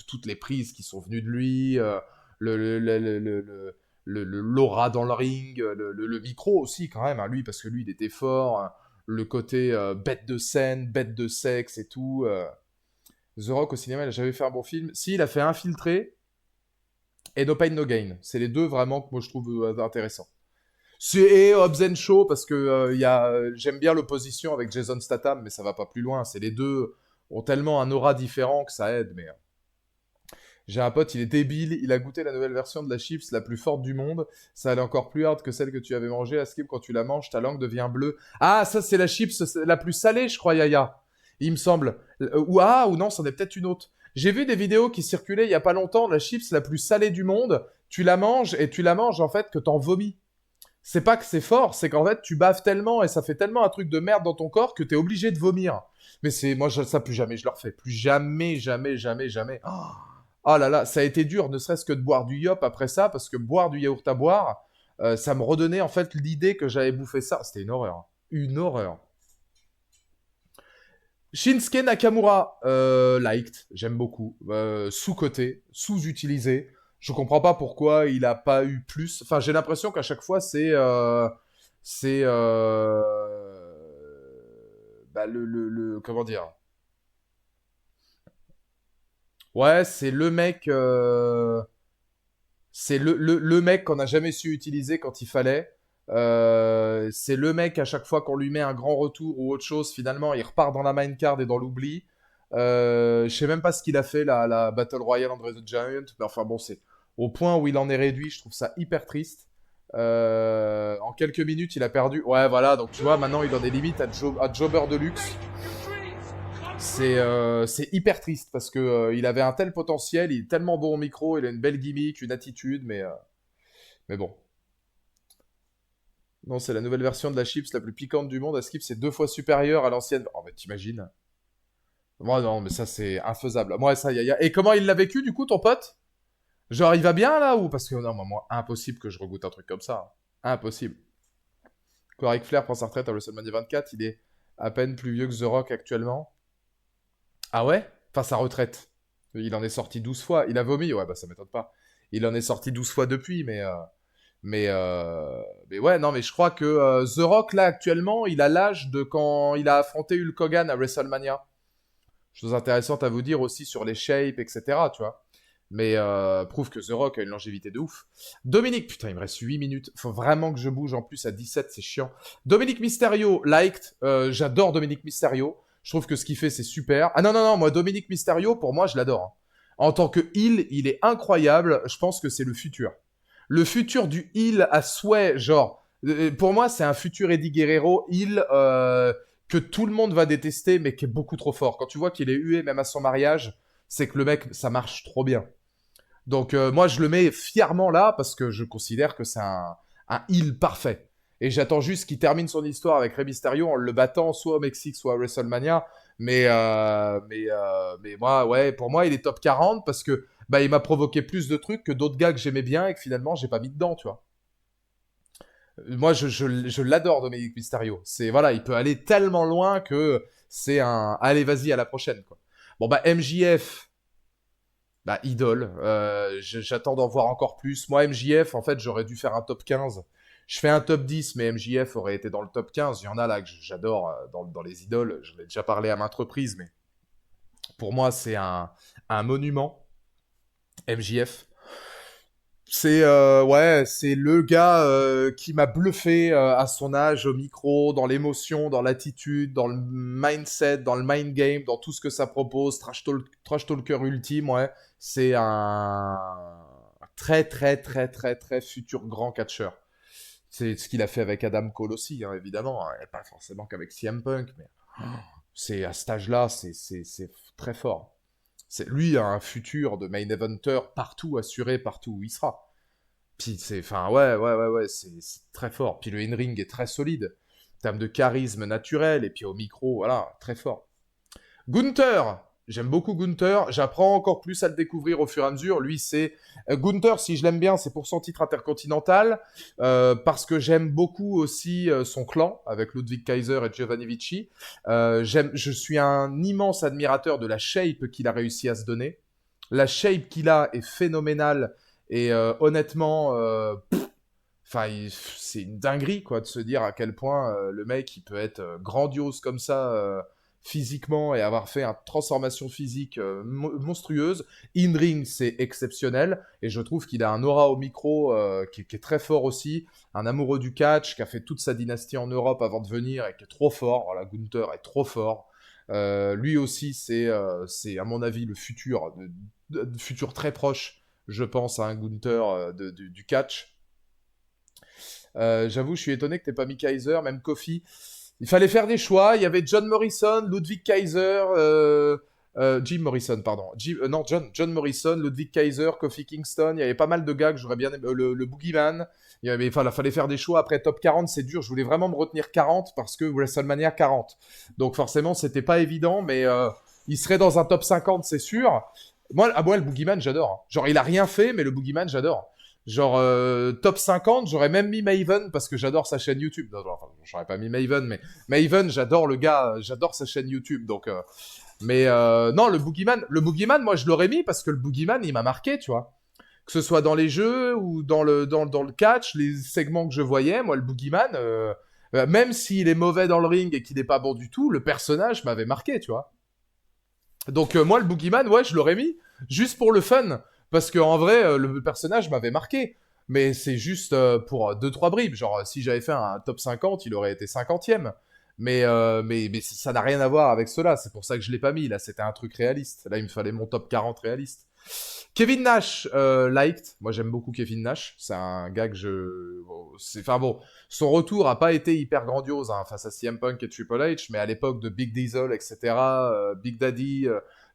toutes les prises qui sont venues de lui, le, le, le, le, le, l'aura dans le ring, le micro aussi quand même, hein, lui parce que lui il était fort, hein, le côté bête de scène, bête de sexe et tout. The Rock au cinéma, il a jamais fait un bon film. Si, il a fait Infiltré et No Pain No Gain. C'est les deux vraiment que moi je trouve intéressants. C'est Hobbs Show parce que j'aime bien l'opposition avec Jason Statham, mais ça va pas plus loin. C'est les deux ont tellement un aura différent que ça aide. Mais j'ai un pote, il est débile. Il a goûté la nouvelle version de la chips la plus forte du monde. Ça allait encore plus hard que celle que tu avais mangée à Skip. Quand tu la manges, ta langue devient bleue. Ah, ça c'est la chips la plus salée, je crois, Yaya. Il me semble. Ou non, c'en est peut-être une autre. J'ai vu des vidéos qui circulaient il y a pas longtemps. La chips la plus salée du monde. Tu la manges et tu la manges en fait que t'en vomis. C'est pas que c'est fort, c'est qu'en fait, tu baves tellement et ça fait tellement un truc de merde dans ton corps que t'es obligé de vomir. Mais c'est, moi, ça, plus jamais je le refais. Plus jamais, jamais, jamais, jamais. Oh là là, ça a été dur, ne serait-ce que de boire du yop après ça, parce que boire du yaourt à boire, ça me redonnait en fait l'idée que j'avais bouffé ça. C'était une horreur. Une horreur. Shinsuke Nakamura, liked, j'aime beaucoup. Sous-coté, sous-utilisé. Je comprends pas pourquoi il a pas eu plus. Enfin, j'ai l'impression qu'à chaque fois, c'est, bah, comment dire. Ouais, c'est le mec. C'est le mec qu'on n'a jamais su utiliser quand il fallait. C'est le mec, à chaque fois qu'on lui met un grand retour ou autre chose, finalement, il repart dans la minecart et dans l'oubli. Je sais même pas ce qu'il a fait, la Battle Royale Andre the Giant. Mais enfin bon, c'est au point où il en est réduit, je trouve ça hyper triste. En quelques minutes, il a perdu. Ouais, voilà, donc tu vois, maintenant, il en est limite à Jobber Deluxe. C'est hyper triste parce que il avait un tel potentiel, il est tellement bon au micro, il a une belle gimmick, une attitude, mais bon. Non, c'est la nouvelle version de la chips la plus piquante du monde. À Skip, c'est 2 fois supérieur à l'ancienne. Oh, mais t'imagines? Moi, non, mais ça, c'est infaisable. Moi, ça, Et comment il l'a vécu, du coup, ton pote? Genre, il va bien, là, ou? Parce que, non, moi, impossible que je regoute un truc comme ça. Impossible. Quand Ric Flair prend sa retraite à WrestleMania 24, il est à peine plus vieux que The Rock actuellement. Ah ouais? Enfin, sa retraite. Il en est sorti 12 fois. Il a vomi, ouais, bah ça m'étonne pas. Il en est sorti 12 fois depuis, mais, mais ouais, non, mais je crois que The Rock, là, actuellement, il a l'âge de quand il a affronté Hulk Hogan à WrestleMania. Chose intéressante à vous dire aussi sur les shapes, etc., tu vois. Mais prouve que The Rock a une longévité de ouf. Dominique, putain, il me reste 8 minutes. Faut vraiment que je bouge en plus à 17, c'est chiant. Dominique Mysterio, liked. J'adore Dominique Mysterio. Je trouve que ce qu'il fait, c'est super. Ah non, non, non, moi, Dominique Mysterio, pour moi, je l'adore, hein. En tant que heel, il est incroyable. Je pense que c'est le futur. Le futur du heel à souhait, genre. Pour moi, c'est un futur Eddie Guerrero heel que tout le monde va détester, mais qui est beaucoup trop fort. Quand tu vois qu'il est hué même à son mariage, c'est que le mec, ça marche trop bien. Donc moi, je le mets fièrement là parce que je considère que c'est un heel parfait. Et j'attends juste qu'il termine son histoire avec Rey Mysterio en le battant soit au Mexique, soit à WrestleMania. Mais moi, ouais, pour moi, il est top 40 parce que bah, il m'a provoqué plus de trucs que d'autres gars que j'aimais bien et que finalement, j'ai pas mis dedans, tu vois. Moi, je l'adore, Dominique Mysterio. C'est, voilà, il peut aller tellement loin que c'est un... Allez, vas-y, à la prochaine, quoi. Bon, bah, MJF, bah, idole. J'attends d'en voir encore plus. Moi, MJF, en fait, j'aurais dû faire un top 15. Je fais un top 10, mais MJF aurait été dans le top 15. Il y en a là que j'adore dans les idoles. J'en ai déjà parlé à maintes reprises, mais pour moi, c'est un monument. MJF. Ouais, c'est le gars qui m'a bluffé à son âge, au micro, dans l'émotion, dans l'attitude, dans le mindset, dans le mind game, dans tout ce que ça propose, trash talker ultime, ouais. C'est un très très très très très futur grand catcheur. C'est ce qu'il a fait avec Adam Cole aussi, hein, évidemment, hein, et pas forcément qu'avec CM Punk, mais c'est à cet âge-là, c'est très fort. C'est lui a un futur de main eventer partout assuré partout où il sera. Puis c'est, enfin, ouais, c'est très fort. Puis le in-ring est très solide, en termes de charisme naturel, et puis au micro, voilà, très fort. Gunther, j'aime beaucoup Gunther, j'apprends encore plus à le découvrir au fur et à mesure. Lui, c'est... Gunther, si je l'aime bien, c'est pour son titre intercontinental, parce que j'aime beaucoup aussi son clan, avec Ludwig Kaiser et Giovanni Vinci. Je suis un immense admirateur de la shape qu'il a réussi à se donner. La shape qu'il a est phénoménale, et honnêtement, enfin, c'est une dinguerie, quoi, de se dire à quel point le mec, il peut être grandiose comme ça, physiquement, et avoir fait une transformation physique monstrueuse. In-ring, c'est exceptionnel, et je trouve qu'il a un aura au micro qui est très fort aussi, un amoureux du catch, qui a fait toute sa dynastie en Europe avant de venir, et qui est trop fort. Voilà, Gunther est trop fort. Lui aussi, c'est à mon avis le futur, futur très proche, je pense, à un Gunther du catch. J'avoue, je suis étonné que t'aies pas mis Kaiser, même Kofi. Il fallait faire des choix. Il y avait John Morrison, Ludwig Kaiser, Jim Morrison, pardon. Non, John Morrison, Ludwig Kaiser, Kofi Kingston. Il y avait pas mal de gars que j'aurais bien aimé. Le Boogeyman. Enfin, il fallait faire des choix. Après, top 40, c'est dur. Je voulais vraiment me retenir 40 parce que WrestleMania 40. Donc forcément, c'était pas évident, mais il serait dans un top 50, c'est sûr. Moi, le Boogeyman, j'adore, hein. Genre, il a rien fait, mais le Boogeyman, j'adore. Genre, top 50, j'aurais même mis Maven parce que j'adore sa chaîne YouTube. Non, enfin, j'aurais pas mis Maven, mais Maven, j'adore le gars, j'adore sa chaîne YouTube. Donc, non, le Boogeyman, moi, je l'aurais mis parce que le Boogeyman, il m'a marqué, tu vois. Que ce soit dans les jeux ou dans le catch, les segments que je voyais, moi, le Boogeyman, même s'il est mauvais dans le ring et qu'il est pas bon du tout, le personnage m'avait marqué, tu vois. Donc, moi, le Boogeyman, ouais, je l'aurais mis juste pour le fun. Parce que en vrai, le personnage m'avait marqué. Mais c'est juste pour deux trois bribes. Genre, si j'avais fait un top 50, il aurait été 50e. Mais ça n'a rien à voir avec cela. C'est pour ça que je l'ai pas mis. Là, c'était un truc réaliste. Là, il me fallait mon top 40 réaliste. Kevin Nash, liked. Moi, j'aime beaucoup Kevin Nash. C'est un gars que je... Enfin bon, son retour a pas été hyper grandiose hein, face à CM Punk et Triple H, mais à l'époque de Big Diesel, etc., Big Daddy,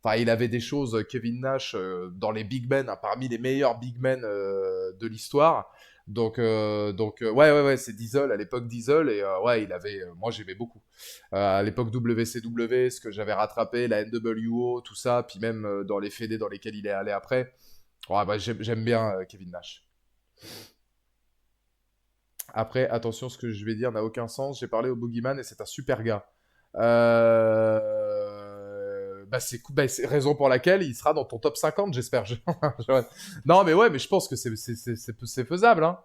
enfin, il avait des choses, Kevin Nash, dans les big men, hein, parmi les meilleurs big men de l'histoire. Donc ouais, c'est Diesel, à l'époque Diesel, et ouais, il avait... moi, j'aimais beaucoup. À l'époque WCW, ce que j'avais rattrapé, la NWO, tout ça, puis même dans les fédés dans lesquels il est allé après. Ouais, bah, j'aime bien Kevin Nash. Après, attention, ce que je vais dire n'a aucun sens. J'ai parlé au Boogeyman et c'est un super gars. Bah, c'est raison pour laquelle il sera dans ton top 50, j'espère. Non, mais ouais, mais je pense que c'est faisable. Hein.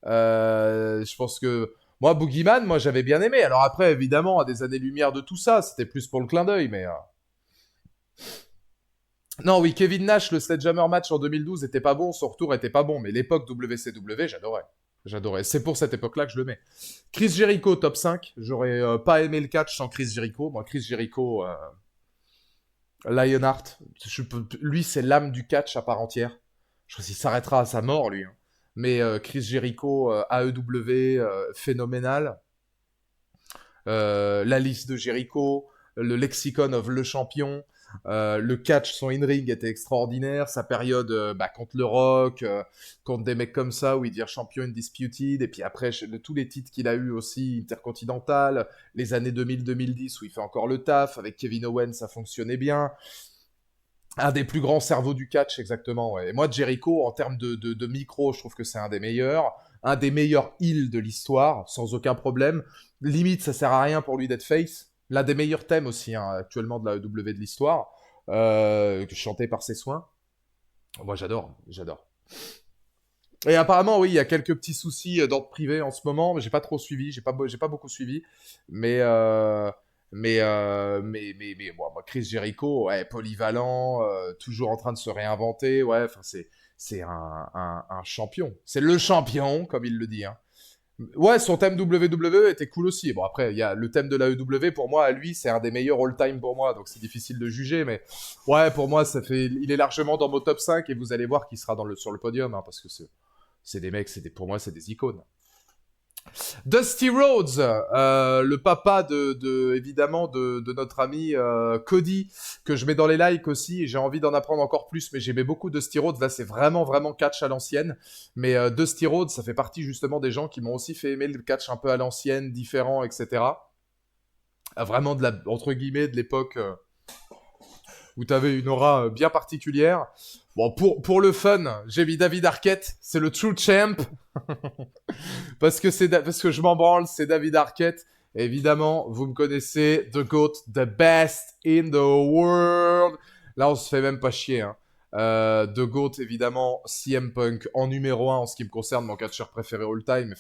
Je pense que moi, Boogeyman, moi j'avais bien aimé. Alors après, évidemment, à des années-lumière de tout ça, c'était plus pour le clin d'œil, mais. Non, oui, Kevin Nash, le Sledgehammer match en 2012 était pas bon, son retour était pas bon, mais l'époque WCW, j'adorais. J'adorais. C'est pour cette époque-là que je le mets. Chris Jericho, top 5. J'aurais pas aimé le catch sans Chris Jericho. Moi, Chris Jericho, Lionheart, lui, c'est l'âme du catch à part entière. Je crois qu'il s'arrêtera à sa mort, lui. Hein. Mais Chris Jericho, AEW, phénoménal. La liste de Jericho, le lexicon of le champion, le catch, son in-ring était extraordinaire, sa période contre le Rock, contre des mecs comme ça où il devient champion indisputed, et puis après tous les titres qu'il a eu aussi, Intercontinental, les années 2000-2010 où il fait encore le taf, avec Kevin Owens ça fonctionnait bien, un des plus grands cerveaux du catch, exactement. Ouais. Et moi, Jericho, en termes de micro, je trouve que c'est un des meilleurs. Un des meilleurs heals de l'histoire, sans aucun problème. Limite, ça sert à rien pour lui d'être face. L'un des meilleurs thèmes aussi, hein, actuellement, de la EW de l'histoire. Chanté par ses soins. Moi, j'adore, j'adore. Et apparemment, oui, il y a quelques petits soucis d'ordre privé en ce moment, mais j'ai pas trop suivi, j'ai pas beaucoup suivi. Mais, bon, moi, Chris Jericho, ouais, polyvalent, toujours en train de se réinventer, ouais, enfin, c'est un champion. C'est le champion, comme il le dit, hein. Ouais, son thème WWE était cool aussi. Bon, après, il y a le thème de la EW, pour moi, à lui, c'est un des meilleurs all-time pour moi, donc c'est difficile de juger, mais ouais, pour moi, il est largement dans mon top 5 et vous allez voir qu'il sera sur le podium, hein, parce que c'est des mecs, pour moi, c'est des icônes. Dusty Rhodes, le papa évidemment de notre ami Cody, que je mets dans les likes aussi, et j'ai envie d'en apprendre encore plus, mais j'aimais beaucoup Dusty Rhodes, là c'est vraiment vraiment catch à l'ancienne, mais Dusty Rhodes, ça fait partie justement des gens qui m'ont aussi fait aimer le catch un peu à l'ancienne, différent, etc. Vraiment entre guillemets, de l'époque où t'avais une aura bien particulière. Bon, pour le fun, j'ai mis David Arquette, c'est le true champ. Parce que je m'en branle, c'est David Arquette. Et évidemment, vous me connaissez, The GOAT, the best in the world. Là, on se fait même pas chier. Hein. The GOAT, évidemment, CM Punk en numéro 1 en ce qui me concerne, mon catcheur préféré all time.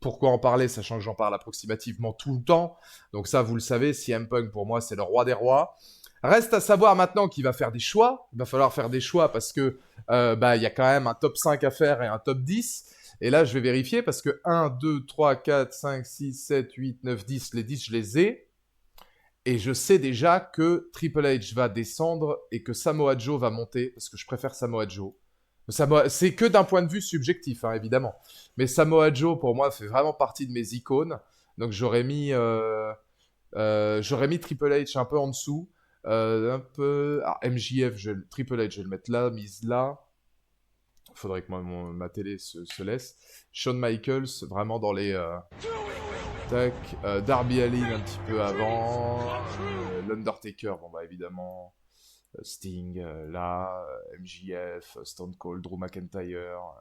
Pourquoi en parler, sachant que j'en parle approximativement tout le temps. Donc ça, vous le savez, CM Punk, pour moi, c'est le roi des rois. Reste à savoir maintenant qu'il va faire des choix. Il va falloir faire des choix parce que il y a quand même un top 5 à faire et un top 10. Et là, je vais vérifier parce que 1, 2, 3, 4, 5, 6, 7, 8, 9, 10, les 10, je les ai. Et je sais déjà que Triple H va descendre et que Samoa Joe va monter parce que je préfère Samoa Joe. C'est que d'un point de vue subjectif, hein, évidemment. Mais Samoa Joe, pour moi, fait vraiment partie de mes icônes. Donc j'aurais mis Triple H un peu en dessous. Un peu... Alors, MJF, Triple H, je vais le mettre là, mise là. Faudrait que ma télé se laisse. Shawn Michaels, vraiment dans les... Tac. Darby Allin un petit peu avant. L'Undertaker, bon bah évidemment. Sting, là. MJF, Stone Cold, Drew McIntyre.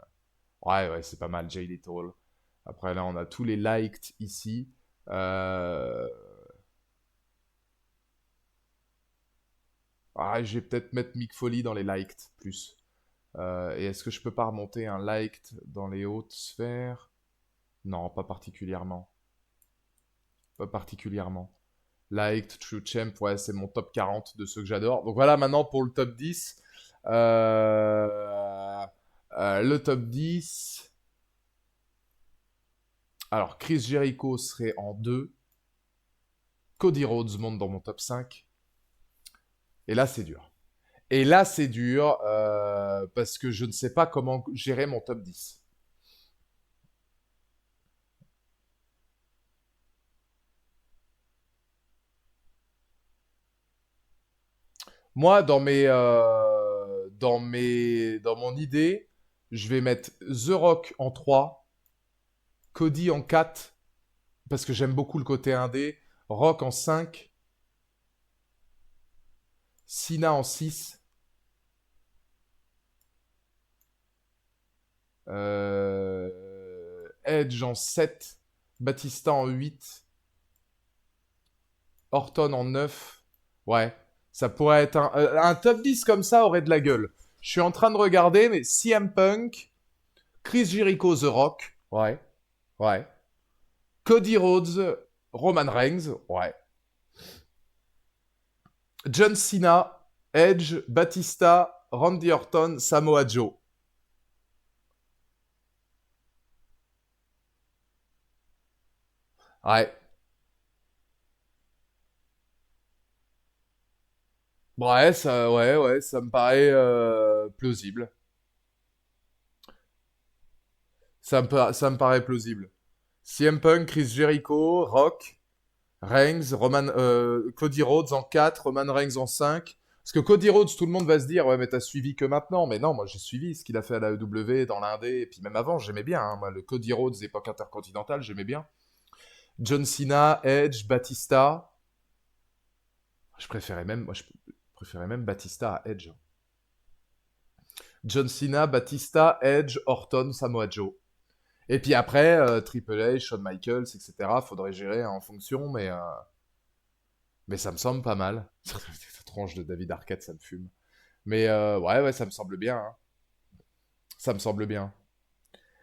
Ouais, c'est pas mal. Jay Lethal. Après là, on a tous les liked ici. Je vais peut-être mettre Mick Foley dans les liked plus. Et est-ce que je peux pas remonter un liked dans les hautes sphères? Non, pas particulièrement. Pas particulièrement. Liked, True Champ, ouais, c'est mon top 40 de ceux que j'adore. Donc voilà, maintenant pour le top 10. Le top 10. Alors, Chris Jericho serait en 2. Cody Rhodes monte dans mon top 5. Et là, c'est dur. Et là, c'est dur parce que je ne sais pas comment gérer mon top 10. Moi, dans mon idée, je vais mettre The Rock en 3, Cody en 4, parce que j'aime beaucoup le côté indé, Rock en 5, Cena en 6, Edge en 7, Batista en 8, Orton en 9. Ouais, ça pourrait être un top 10 comme ça aurait de la gueule. Je suis en train de regarder, mais CM Punk, Chris Jericho, The Rock, ouais, ouais. Cody Rhodes, Roman Reigns, ouais. John Cena, Edge, Batista, Randy Orton, Samoa Joe. Ouais. Ouais, ça me paraît plausible. Ça me paraît plausible. CM Punk, Chris Jericho, Rock, Reigns, Cody Rhodes en 4, Roman Reigns en 5. Parce que Cody Rhodes, tout le monde va se dire, ouais, mais t'as suivi que maintenant. Mais non, moi j'ai suivi ce qu'il a fait à la EW, dans l'Indé, et puis même avant, j'aimais bien. Hein. Moi, le Cody Rhodes, époque intercontinentale, j'aimais bien. John Cena, Edge, Batista. Moi, je préférais même Batista à Edge. John Cena, Batista, Edge, Orton, Samoa Joe. Et puis après, Triple H, Shawn Michaels, etc. Faudrait gérer en fonction, mais ça me semble pas mal. Cette tronche de David Arquette, ça me fume. Mais ouais, ça me semble bien. Hein. Ça me semble bien.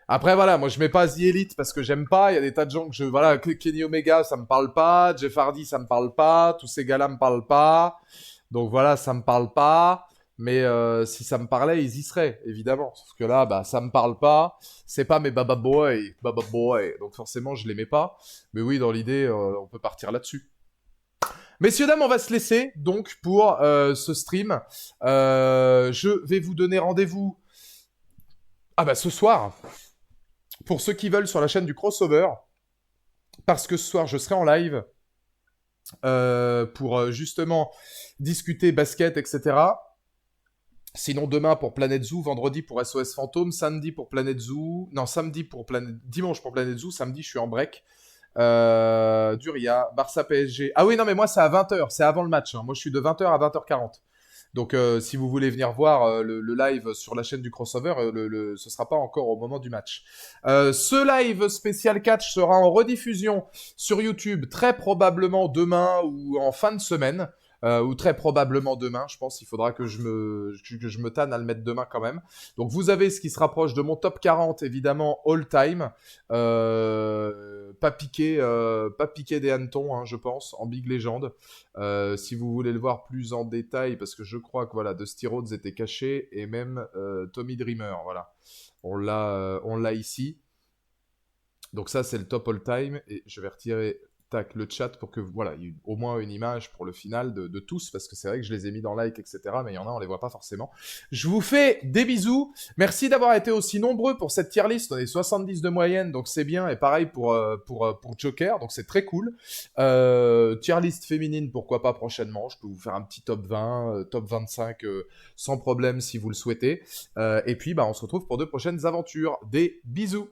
Après, voilà, moi je mets pas The Elite parce que j'aime pas. Il y a des tas de gens que je. Voilà, Kenny Omega, ça me parle pas. Jeff Hardy, ça me parle pas. Tous ces gars-là me parlent pas. Donc voilà, ça me parle pas. Mais si ça me parlait, ils y seraient, évidemment. Sauf que là, bah, ça me parle pas. C'est pas mes Baba Boy. Baba Boy. Donc forcément, je les mets pas. Mais oui, dans l'idée, on peut partir là-dessus. Messieurs, dames, on va se laisser donc pour ce stream. Je vais vous donner rendez-vous ce soir pour ceux qui veulent sur la chaîne du crossover. Parce que ce soir, je serai en live pour justement discuter basket, etc. Sinon, demain pour Planète Zoo, vendredi pour SOS Fantôme, samedi pour Planète Zoo, non, dimanche pour Planète Zoo, samedi je suis en break. Duria, Barça PSG. Ah oui, non, mais moi c'est à 20h, c'est avant le match. Hein. Moi je suis de 20h à 20h40. Donc si vous voulez venir voir le live sur la chaîne du crossover, ce sera pas encore au moment du match. Ce live spécial catch sera en rediffusion sur YouTube très probablement demain ou en fin de semaine. Ou très probablement demain, je pense qu'il faudra que je me tanne à le mettre demain quand même. Donc vous avez ce qui se rapproche de mon top 40, évidemment, all time. Pas piqué des hannetons, hein, je pense, en Big Legend. Si vous voulez le voir plus en détail, parce que je crois que voilà, Dusty Rhodes était caché, et même Tommy Dreamer, voilà. On l'a ici. Donc ça, c'est le top all time, et je vais retirer le chat pour que voilà, il y ait au moins une image pour le final de tous, parce que c'est vrai que je les ai mis dans like, etc. Mais il y en a, on les voit pas forcément. Je vous fais des bisous. Merci d'avoir été aussi nombreux pour cette tier list. On est 70 de moyenne, donc c'est bien. Et pareil pour Joker, donc c'est très cool. Tier list féminine, pourquoi pas prochainement. Je peux vous faire un petit top 20, top 25 sans problème si vous le souhaitez. Et puis, on se retrouve pour de prochaines aventures. Des bisous.